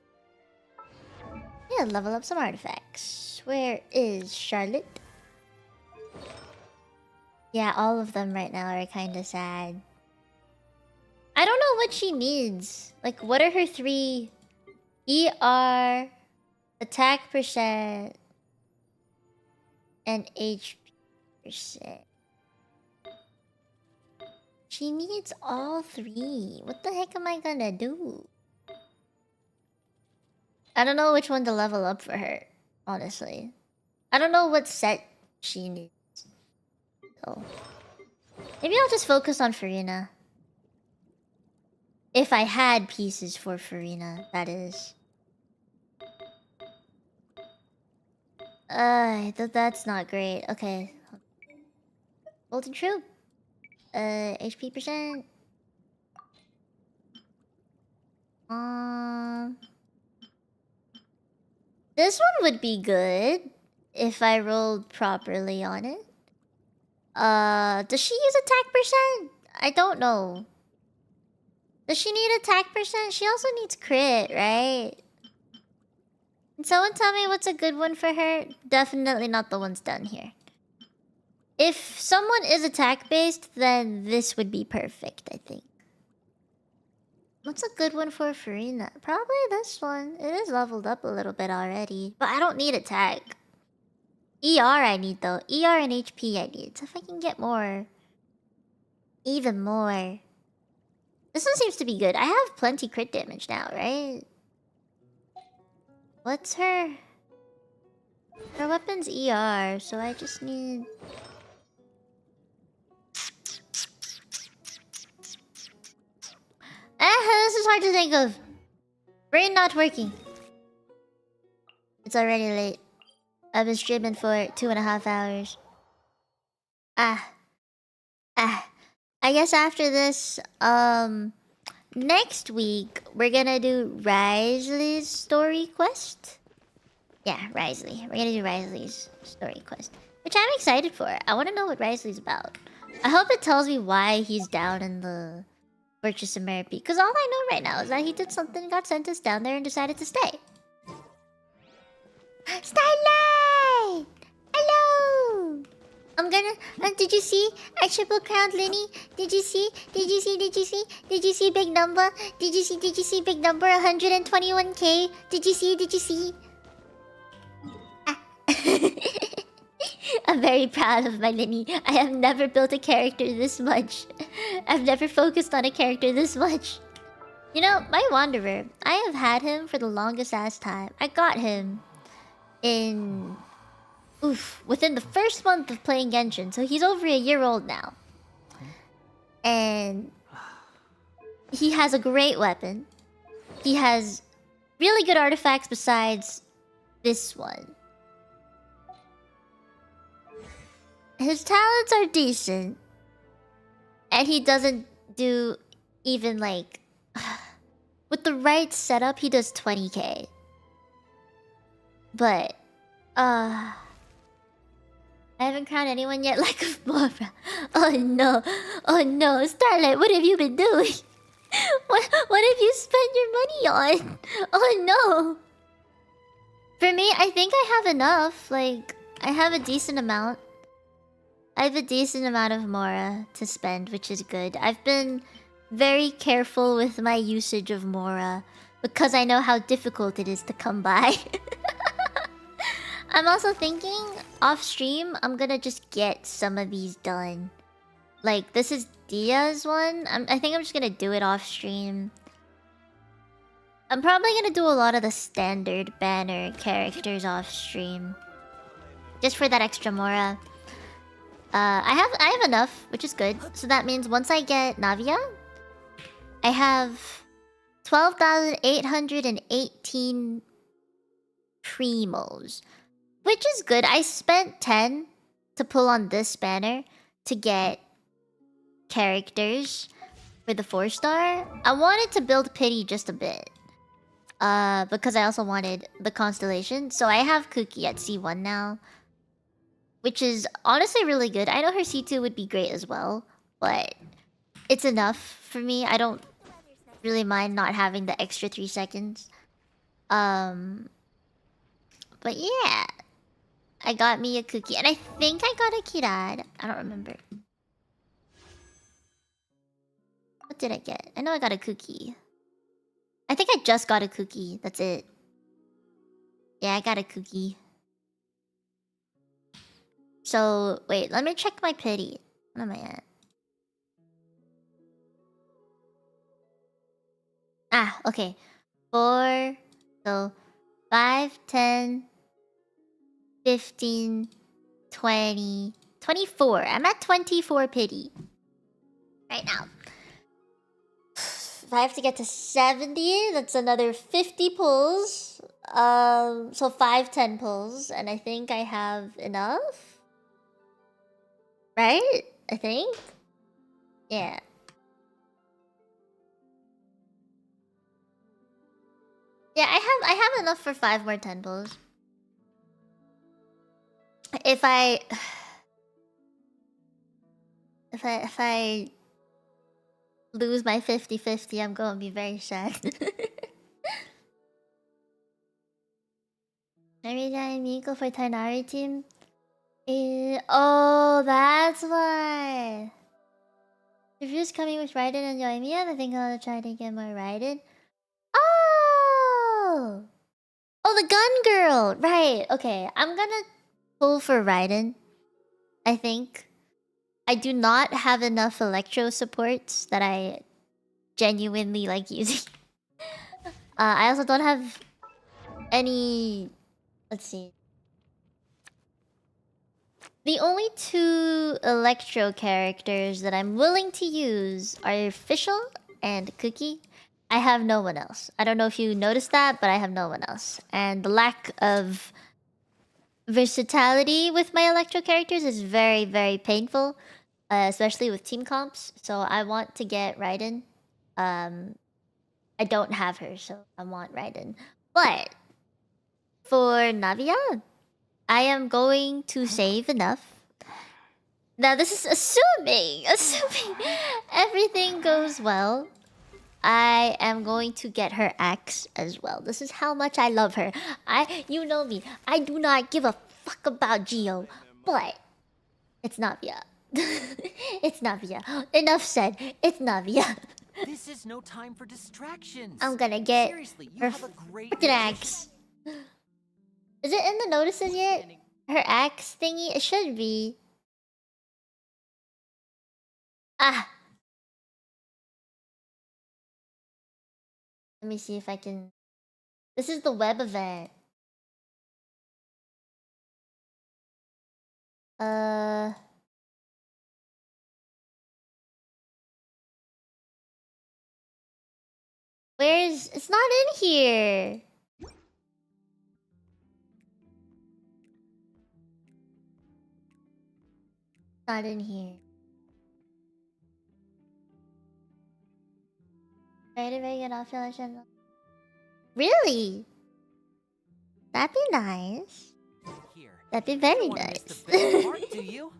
Yeah, level up some artifacts. Where is Charlotte? Yeah, all of them right now are kind of sad. I don't know what she needs. Like, what are her 3 ER, attack percent, and HP percent? She needs all 3. What the heck am I gonna do? I don't know which one to level up for her, honestly. I don't know what set she needs. So, maybe I'll just focus on Farina. If I had pieces for Farina, that is. That's not great. Okay. Golden Troop. HP percent. This one would be good if I rolled properly on it. Does she use attack percent? I don't know. Does she need attack percent? She also needs crit, right? Can someone tell me what's a good one for her? Definitely not the ones done here. If someone is attack based, then this would be perfect, I think. What's a good one for Farina? Probably this one. It is leveled up a little bit already. But I don't need attack. ER I need though. ER and HP I need. So if I can get more. Even more. This one seems to be good. I have plenty crit damage now, right? What's her... Her weapon's ER, so I just need... This is hard to think of. Brain not working. It's already late. I've been streaming for 2.5 hours. I guess after this, next week, we're gonna do Risley's story quest. Yeah, Risley. We're gonna do Risley's story quest. Which I'm excited for. I want to know what Risley's about. I hope it tells me why he's down in the Fortress of Meropide. Because all I know right now is that he did something, got sentenced down there, and decided to stay. Starlight! Hello! I'm gonna... did you see? I triple crowned Lyney. Did you see? Did you see? Did you see? Did you see big number? Did you see? Did you see big number? 121k. Did you see? Did you see? I'm very proud of my Lyney. I have never built a character this much. I've never focused on a character this much. You know, my Wanderer, I have had him for the longest ass time. I got him in... within the first month of playing Genshin. So he's over a year old now. And... he has a great weapon. He has really good artifacts besides this one. His talents are decent. And he doesn't do even like... with the right setup, he does 20k. But... I haven't crowned anyone yet like Mora. Oh no. Oh no. Starlight, what have you been doing? What have you spent your money on? Oh no. For me, I think I have enough. Like, I have a decent amount. I have a decent amount of Mora to spend, which is good. I've been very careful with my usage of Mora because I know how difficult it is to come by. I'm also thinking, off stream, I'm gonna just get some of these done. Like, this is Dia's one. I think I'm just gonna do it off stream. I'm probably gonna do a lot of the standard banner characters off stream. Just for that extra Mora. I have enough, which is good. So that means once I get Navia, I have 12,818 primos. Which is good. I spent 10 to pull on this banner to get characters for the 4-star, I wanted to build Pity just a bit. Because I also wanted the constellation. So I have Cookie at C1 now, which is honestly really good. I know her C2 would be great as well, but it's enough for me. I don't really mind not having the extra 3 seconds. But yeah, I got me a Cookie, and I think I got a Kirad. I don't remember. What did I get? I know I got a Cookie. I think I just got a Cookie. That's it. Yeah, I got a Cookie. So, wait, let me check my pity. What am I at? Ah, okay. 4. So, 5, 10, 15, 20, 24. I'm at 24 pity. Right now. If I have to get to 70, that's another 50 pulls. So 5, 10 pulls. And I think I have enough. Right? I think? Yeah. Yeah, I have enough for 5 more 10 pulls. If I lose my 50-50, I'm gonna be very sad. Every time Miko for Tainari team. Oh, that's why. Review's coming with Raiden and Yoimiya. I think I'll try to get more Raiden. Oh! Oh, the gun girl! Right, okay. I'm gonna pull for Raiden. I think. I do not have enough electro supports that I genuinely like using. I also don't have any... Let's see. The only 2 electro characters that I'm willing to use are Fischl and Cookie. I have no one else. I don't know if you noticed that, but I have no one else. And the lack of versatility with my electro characters is very, very painful. Especially with team comps. So I want to get Raiden. I don't have her, so I want Raiden. But for Navia, I am going to save enough. Now this is assuming everything goes well. I am going to get her axe as well. This is how much I love her. You know me. I do not give a fuck about Geo, but it's Navia. It's Navia. Enough said. It's Navia. This is no time for distractions. I'm gonna get Seriously, you her have a great fucking axe. Is it in the notices yet? Her axe thingy? It should be. Ah. Let me see if I can... This is the web event. Where's... It's not in here. Not in here. Ready to get off your channel. Really? That'd be nice. That'd be very nice. Do you?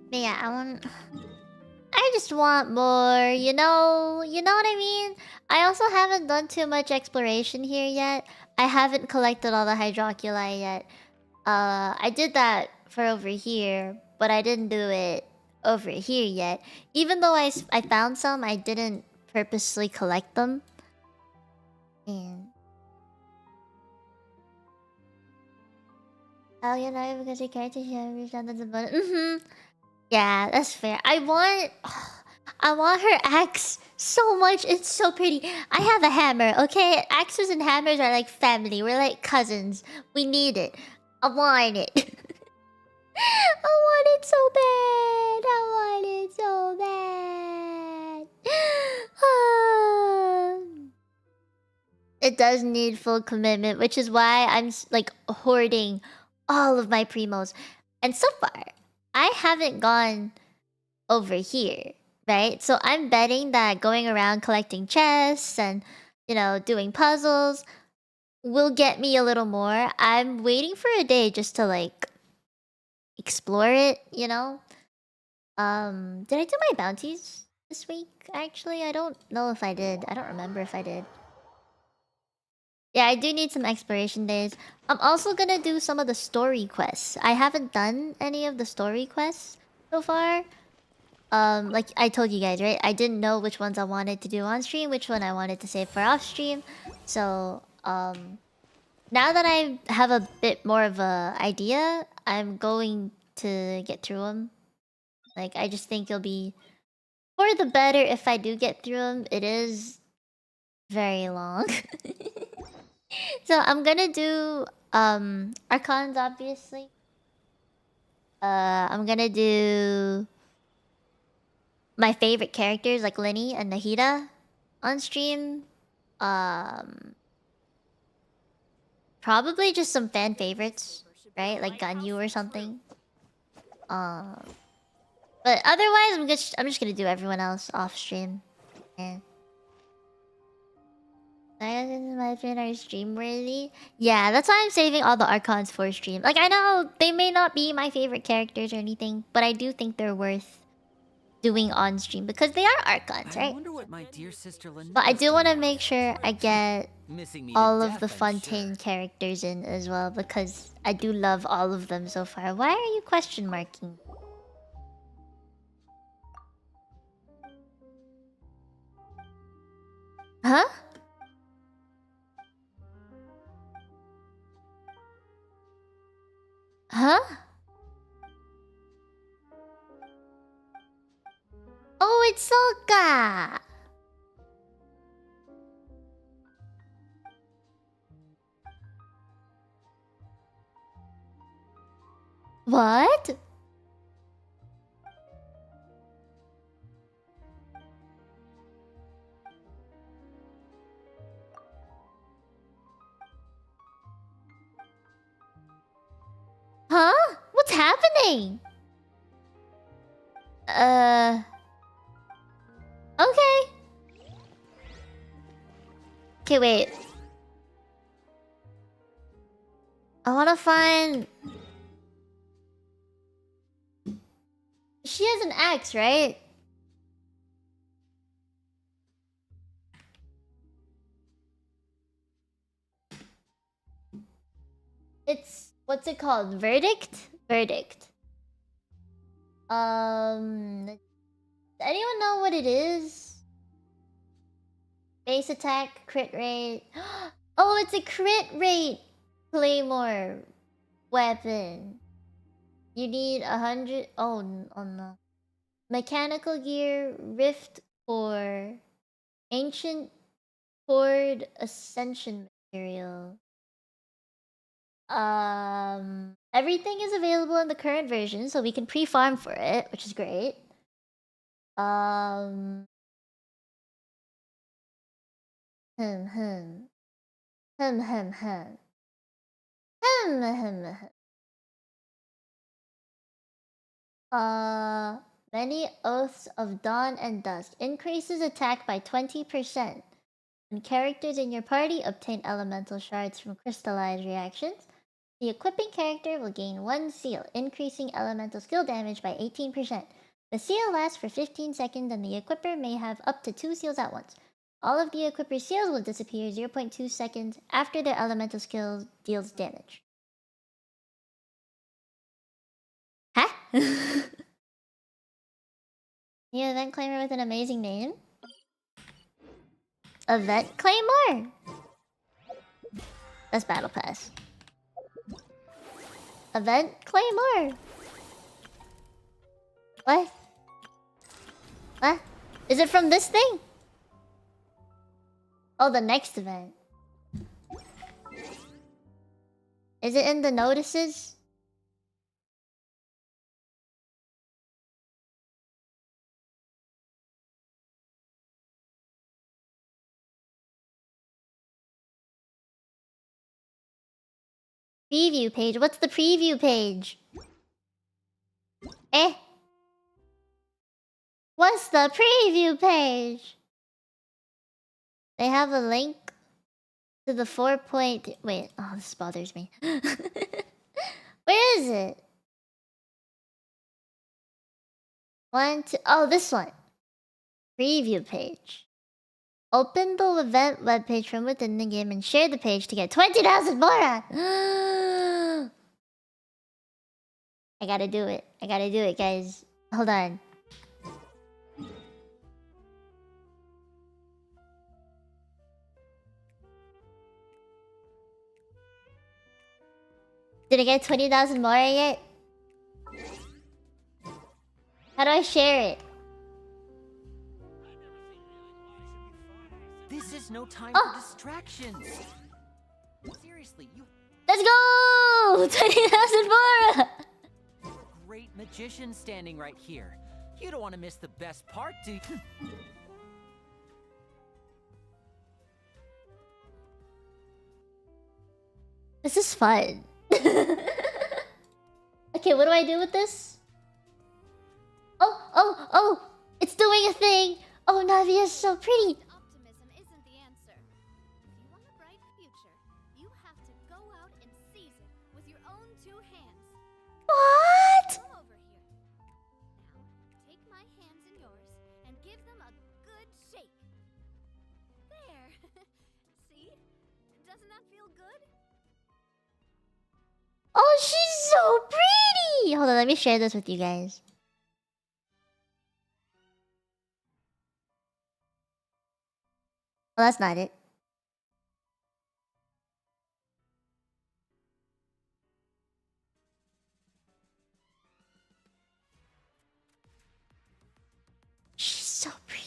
But yeah, I just want more, you know what I mean? I also haven't done too much exploration here yet. I haven't collected all the hydroculi yet. I did that for over here, but I didn't do it over here yet. Even though I found some, I didn't purposely collect them. And oh, you know, because your character should have reached out to the button. Yeah, that's fair. I want her axe so much. It's so pretty. I have a hammer, okay? Axes and hammers are like family. We're like cousins. We need it. I want it. I want it so bad. I want it so bad. It does need full commitment, which is why I'm like hoarding all of my primos. And so far, I haven't gone over here, right? So I'm betting that going around collecting chests and, you know, doing puzzles will get me a little more. I'm waiting for a day just to like explore it, you know? Did I do my bounties this week? Actually, I don't know if I did. I don't remember if I did. Yeah, I do need some exploration days. I'm also gonna do some of the story quests. I haven't done any of the story quests so far. Like I told you guys, right? I didn't know which ones I wanted to do on stream, which one I wanted to save for off stream. So, now that I have a bit more of a idea, I'm going to get through them. Like, I just think it'll be for the better if I do get through them. It is very long. So I'm gonna do Archons, obviously. I'm gonna do my favorite characters like Lyney and Nahida on stream. Probably just some fan favorites, right? Like Ganyu or something. But otherwise, I'm just gonna do everyone else off stream. Yeah. My fan are stream worthy. Yeah, that's why I'm saving all the Archons for stream. Like I know they may not be my favorite characters or anything, but I do think they're worth doing on stream because they are Archons, I right? wonder what my dear sister Lyney But I is do want to doing. make sure I get Missing me to all of death, the I'm Fontaine characters in as well because I do love all of them so far. Why are you question marking? Huh? Huh? Oh, it's Soka! What? Huh? What's happening? Okay. Okay, wait. I wanna find... She has an axe, right? It's... What's it called? Verdict? Verdict. Does anyone know what it is? Base attack, crit rate. Oh, it's a crit rate claymore weapon. You need 100. Oh, no. Mechanical gear, rift core, ancient cord ascension material. Everything is available in the current version, so we can pre-farm for it, which is great. Hmm. Many Oaths of Dawn and Dusk increases attack by 20%. When characters in your party obtain elemental shards from crystallized reactions, the equipping character will gain 1 seal, increasing elemental skill damage by 18%. The seal lasts for 15 seconds and the equipper may have up to 2 seals at once. All of the equipper's seals will disappear 0.2 seconds after their elemental skill deals damage. Huh? New event claimer with an amazing name? Event claimer! That's battle pass. Event claimer! What? What? Is it from this thing? Oh, the next event. Is it in the notices? Preview page? What's the preview page? Eh? What's the preview page? They have a link to the 4-point... Wait, oh, this bothers me. Where is it? One, two... Oh, this one. Preview page. Open the event webpage from within the game and share the page to get 20,000 more. I gotta do it. I gotta do it, guys. Hold on. Did I get 20,000 more yet? How do I share it? This is no time for distractions. Seriously, you... Let's go! 20,000 more! Great magician standing right here. You don't want to miss the best part, do you? This is fun. Okay, what do I do with this? Oh! It's doing a thing! Oh, Navi is so pretty! Optimism isn't the answer. If you want a bright future, you have to go out and seize it with your own two hands. What? Come over here. Now, take my hands in yours and give them a good shake. There. See? Doesn't that feel good? Oh, she's so pretty! Hold on, let me share this with you guys. Well, that's not it. She's so pretty.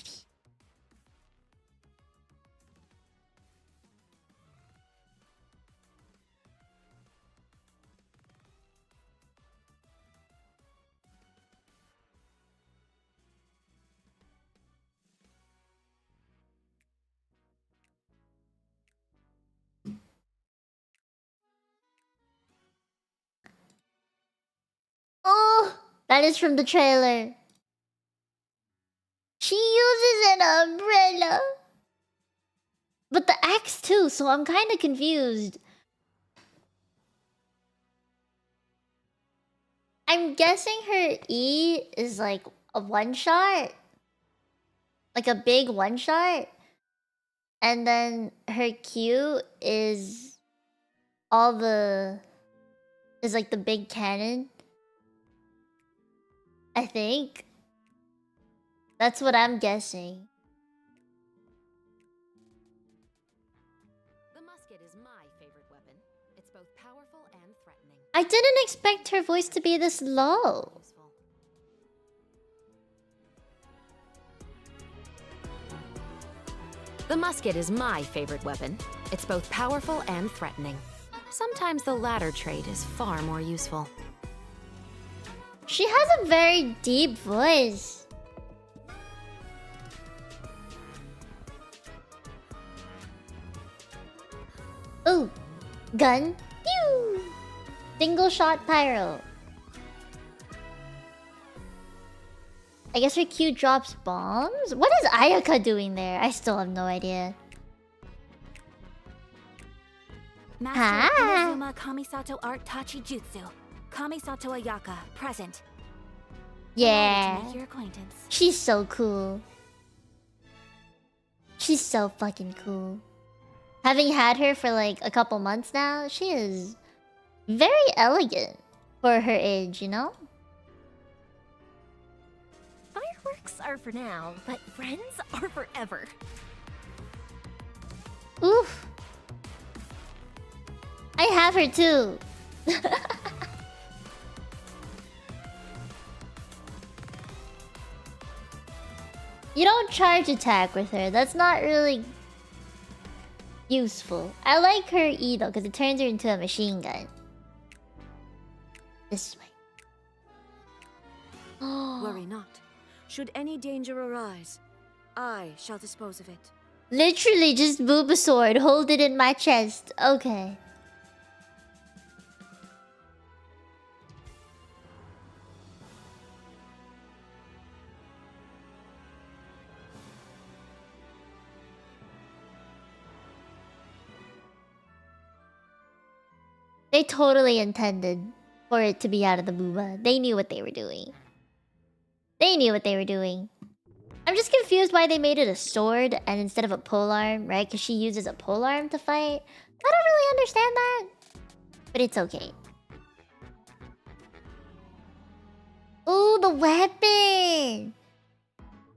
Oh, that is from the trailer. She uses an umbrella. But the axe too, so I'm kind of confused. I'm guessing her E is like a one-shot. Like a big one-shot. And then her Q is all the... is like the big cannon. I think. That's what I'm guessing. The musket is my favorite weapon. It's both powerful and threatening. I didn't expect her voice to be this low. The musket is my favorite weapon. It's both powerful and threatening. Sometimes the latter trait is far more useful. She has a very deep voice. Ooh, gun. Pew! Single shot pyro. I guess her Q drops bombs? What is Ayaka doing there? I still have no idea. Master Inazuma Kamisato Art Tachi Jutsu. Kamisato Ayaka, present. Yeah. Delighted to make your acquaintance. She's so cool. She's so fucking cool. Having had her for like a couple months now, she is very elegant for her age, you know? Fireworks are for now, but friends are forever. Oof. I have her too. You don't charge attack with her. That's not really useful. I like her E though, because it turns her into a machine gun. This way. Worry not. Should any danger arise, I shall dispose of it. Literally just Bulbasaur. Hold it in my chest. Okay. They totally intended for it to be out of the booba. They knew what they were doing. They knew what they were doing. I'm just confused why they made it a sword and instead of a polearm, right? Because she uses a polearm to fight. I don't really understand that. But it's okay. Ooh, the weapon!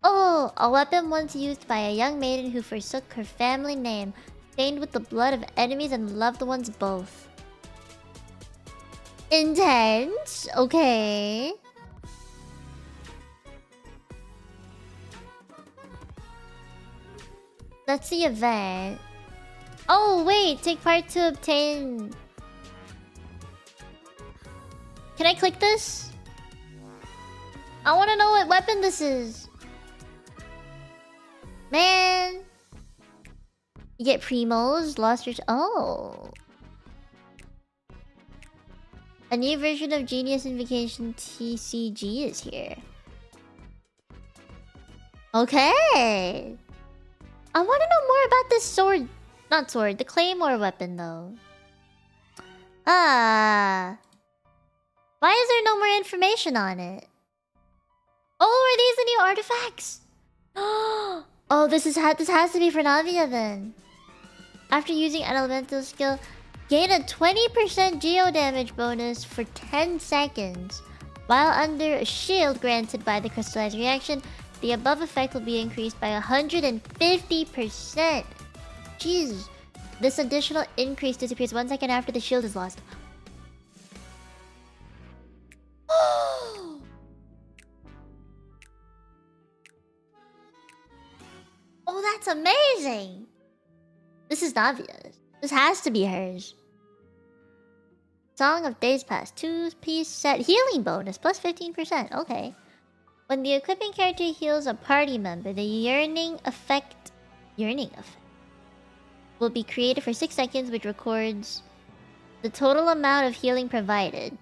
Oh, a weapon once used by a young maiden who forsook her family name, stained with the blood of enemies and loved ones both. Intense. Okay. That's the event. Oh, wait. Take part to obtain... Can I click this? I want to know what weapon this is. Man. You get primos, lost your... Oh. A new version of Genius Invocation TCG is here. Okay. I want to know more about this sword. Not sword, the claymore weapon though. Ah. Why is there no more information on it? Oh, are these the new artifacts? Oh, this has to be for Navia then. After using an elemental skill, gain a 20% geo damage bonus for 10 seconds. While under a shield granted by the crystallized reaction, the above effect will be increased by 150%. Jesus. This additional increase disappears 1 second after the shield is lost. Oh, that's amazing! This is Navia's. This has to be hers. Song of Days Past. 2-piece set. Healing bonus. Plus 15%. Okay. When the equipping character heals a party member, the yearning effect will be created for 6 seconds, which records the total amount of healing provided,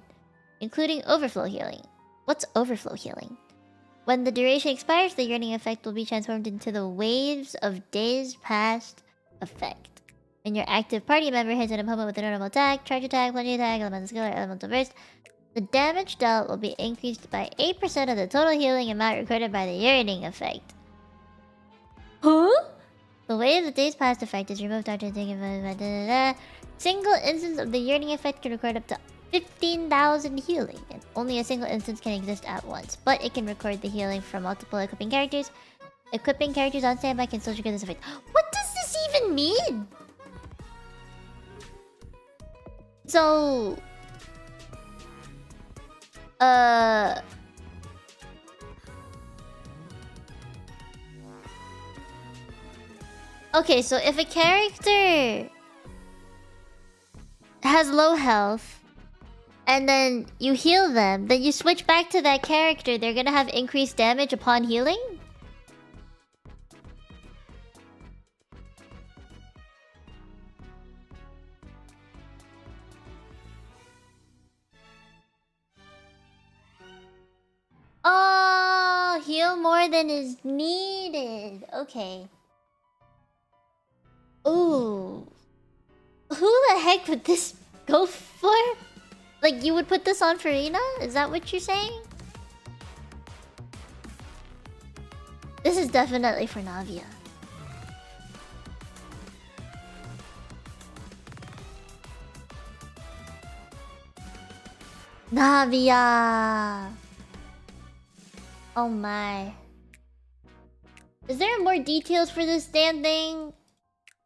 including overflow healing. What's overflow healing? When the duration expires, the yearning effect will be transformed into the Waves of Days Past effect. When your active party member hits an opponent with a normal attack, charge attack, plunge attack, elemental skill, or elemental burst, the damage dealt will be increased by 8% of the total healing amount recorded by the yearning effect. Huh? The Waves of Days Past effect is removed after taking a single instance of the yearning effect can record up to 15,000 healing, and only a single instance can exist at once, but it can record the healing from multiple equipping characters. Equipping characters on standby can still trigger this effect. What does this even mean? So... Okay, so if a character has low health, and then you heal them, then you switch back to that character, they're gonna have increased damage upon healing? Oh, heal more than is needed. Okay. Ooh. Who the heck would this go for? Like, you would put this on Farina? Is that what you're saying? This is definitely for Navia. Navia! Oh my. Is there more details for this damn thing?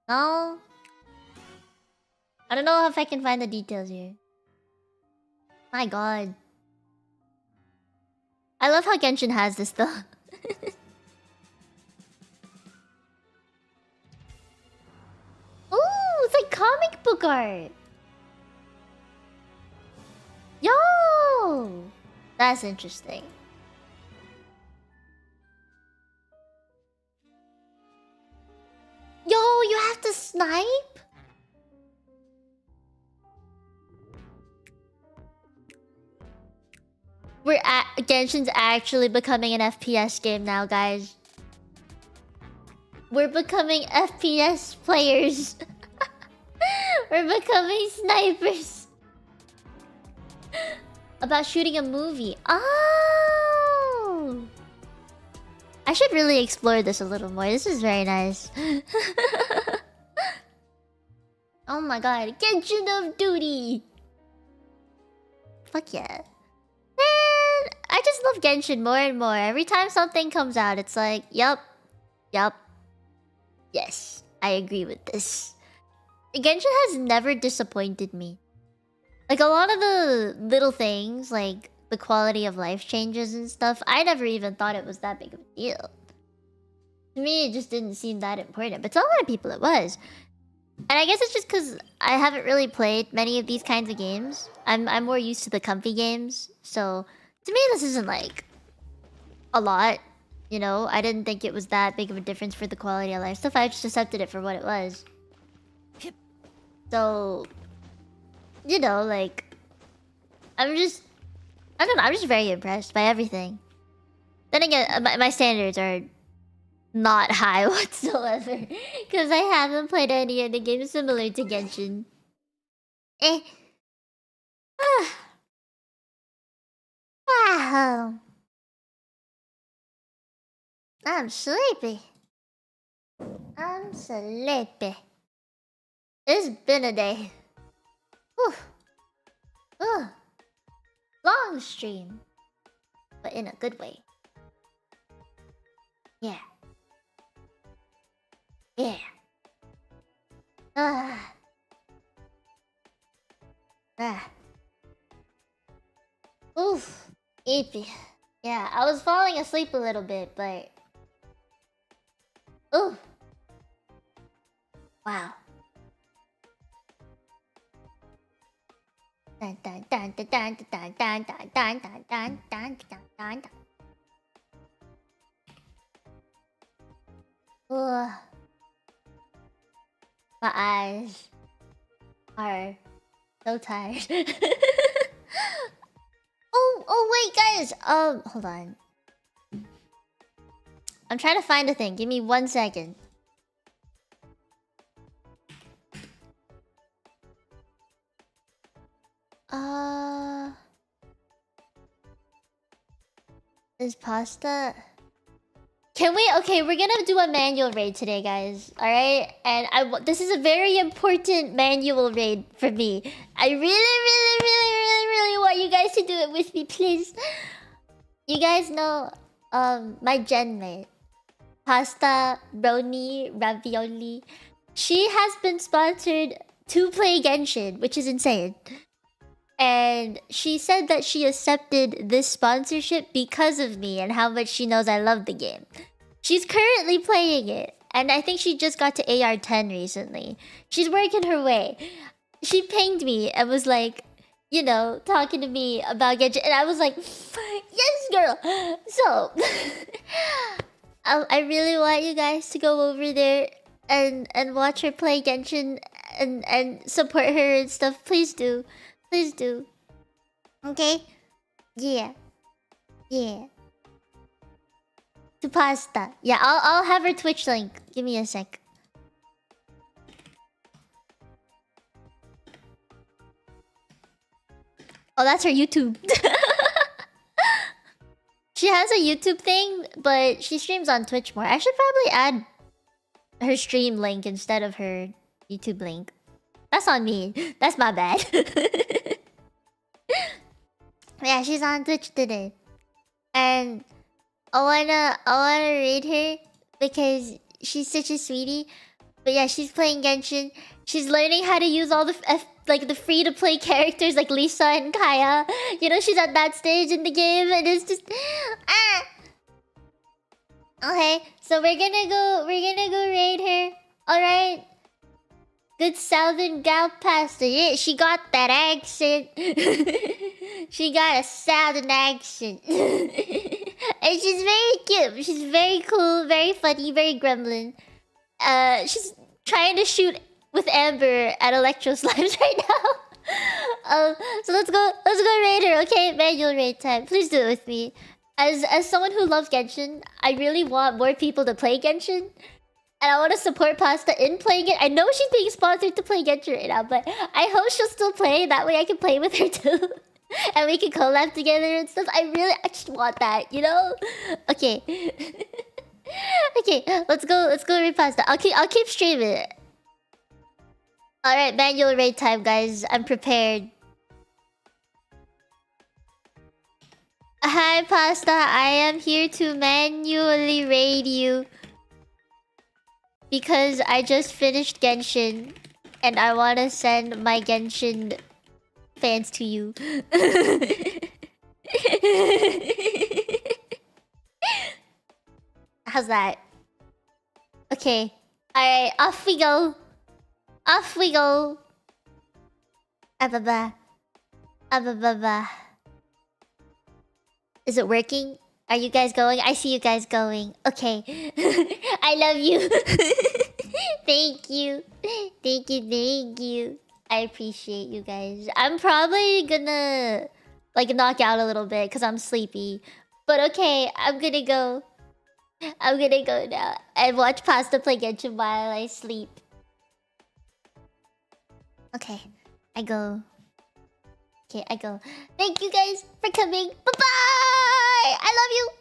No? I don't know if I can find the details here. My god. I love how Genshin has this though. Ooh, it's like comic book art. Yo! That's interesting. Yo, you have to snipe? Genshin's actually becoming an FPS game now, guys. We're becoming FPS players. We're becoming snipers. About shooting a movie. Oh! I should really explore this a little more. This is very nice. Oh my god. Genshin of Duty! Fuck yeah. Man, I just love Genshin more and more. Every time something comes out, it's like, yup. Yes, I agree with this. Genshin has never disappointed me. Like, a lot of the little things, like the quality of life changes and stuff, I never even thought it was that big of a deal. To me, it just didn't seem that important, but to a lot of people it was. And I guess it's just because I haven't really played many of these kinds of games. I'm more used to the comfy games, so to me this isn't like a lot, you know? I didn't think it was that big of a difference for the quality of life stuff. I just accepted it for what it was. So, you know, like, I don't know, I'm just very impressed by everything. Then again, my standards are not high whatsoever, because I haven't played any of the games similar to Genshin. Wow. I'm sleepy. It's been a day. Whew. Ugh. Long stream, but in a good way. Yeah. Oof. Eepy. Yeah, I was falling asleep a little bit, but... Ooh. Wow. Dun dun dun dun dun dun dun dun dun dun dun dun dun. Ugh. My eyes are so tired. Oh wait, guys. Hold on. I'm trying to find a thing. Give me 1 second. Is pasta? Can we? Okay, we're gonna do a manual raid today, guys. All right, and this is a very important manual raid for me. I really want you guys to do it with me, please. You guys know, my gen mate, Pasta Brony Ravioli. She has been sponsored to play Genshin, which is insane. And she said that she accepted this sponsorship because of me and how much she knows I love the game. She's currently playing it, and I think she just got to AR10 recently. She's working her way. She pinged me and was like, you know, talking to me about Genshin, and I was like, yes, girl. So, I really want you guys to go over there and watch her play Genshin and support her and stuff. Please do. Please do. Okay? Yeah. To Pasta. Yeah, I'll have her Twitch link. Give me a sec. Oh, that's her YouTube. She has a YouTube thing, but she streams on Twitch more. I should probably add her stream link instead of her YouTube link. That's on me. That's my bad. Yeah, she's on Twitch today. And I wanna raid her because she's such a sweetie. But yeah, she's playing Genshin. She's learning how to use all the the free-to-play characters like Lisa and Kaya. You know, she's at that stage in the game, and it's just Okay, so we're gonna go raid her. Alright. Good southern gal pasta. Yeah, she got that accent. She got a southern accent. And she's very cute. She's very cool, very funny, very gremlin. She's trying to shoot with Amber at Electro Slimes right now. So let's go raid her, okay? Manual raid time. Please do it with me. As someone who loves Genshin, I really want more people to play Genshin. And I want to support Pasta in playing it. I know she's being sponsored to play Genshin right now, but I hope she'll still play. That way I can play with her too. And we can collab together and stuff. I just want that, you know? Okay. Okay, let's go raid pasta. I'll keep streaming. Alright, manual raid time, guys. I'm prepared. Hi, Pasta. I am here to manually raid you. Because I just finished Genshin. And I want to send my Genshin fans to you. How's that? Okay. Alright, off we go. Off we go. Ababa. Ababa. Is it working? Are you guys going? I see you guys going. Okay. I love you. Thank you. Thank you, thank you. I appreciate you guys. I'm probably gonna like knock out a little bit because I'm sleepy. But okay, I'm gonna go. I'm gonna go now and watch Pasta play Genshin while I sleep. Okay, I go. Okay, I go. Thank you guys for coming. Bye-bye! I love you!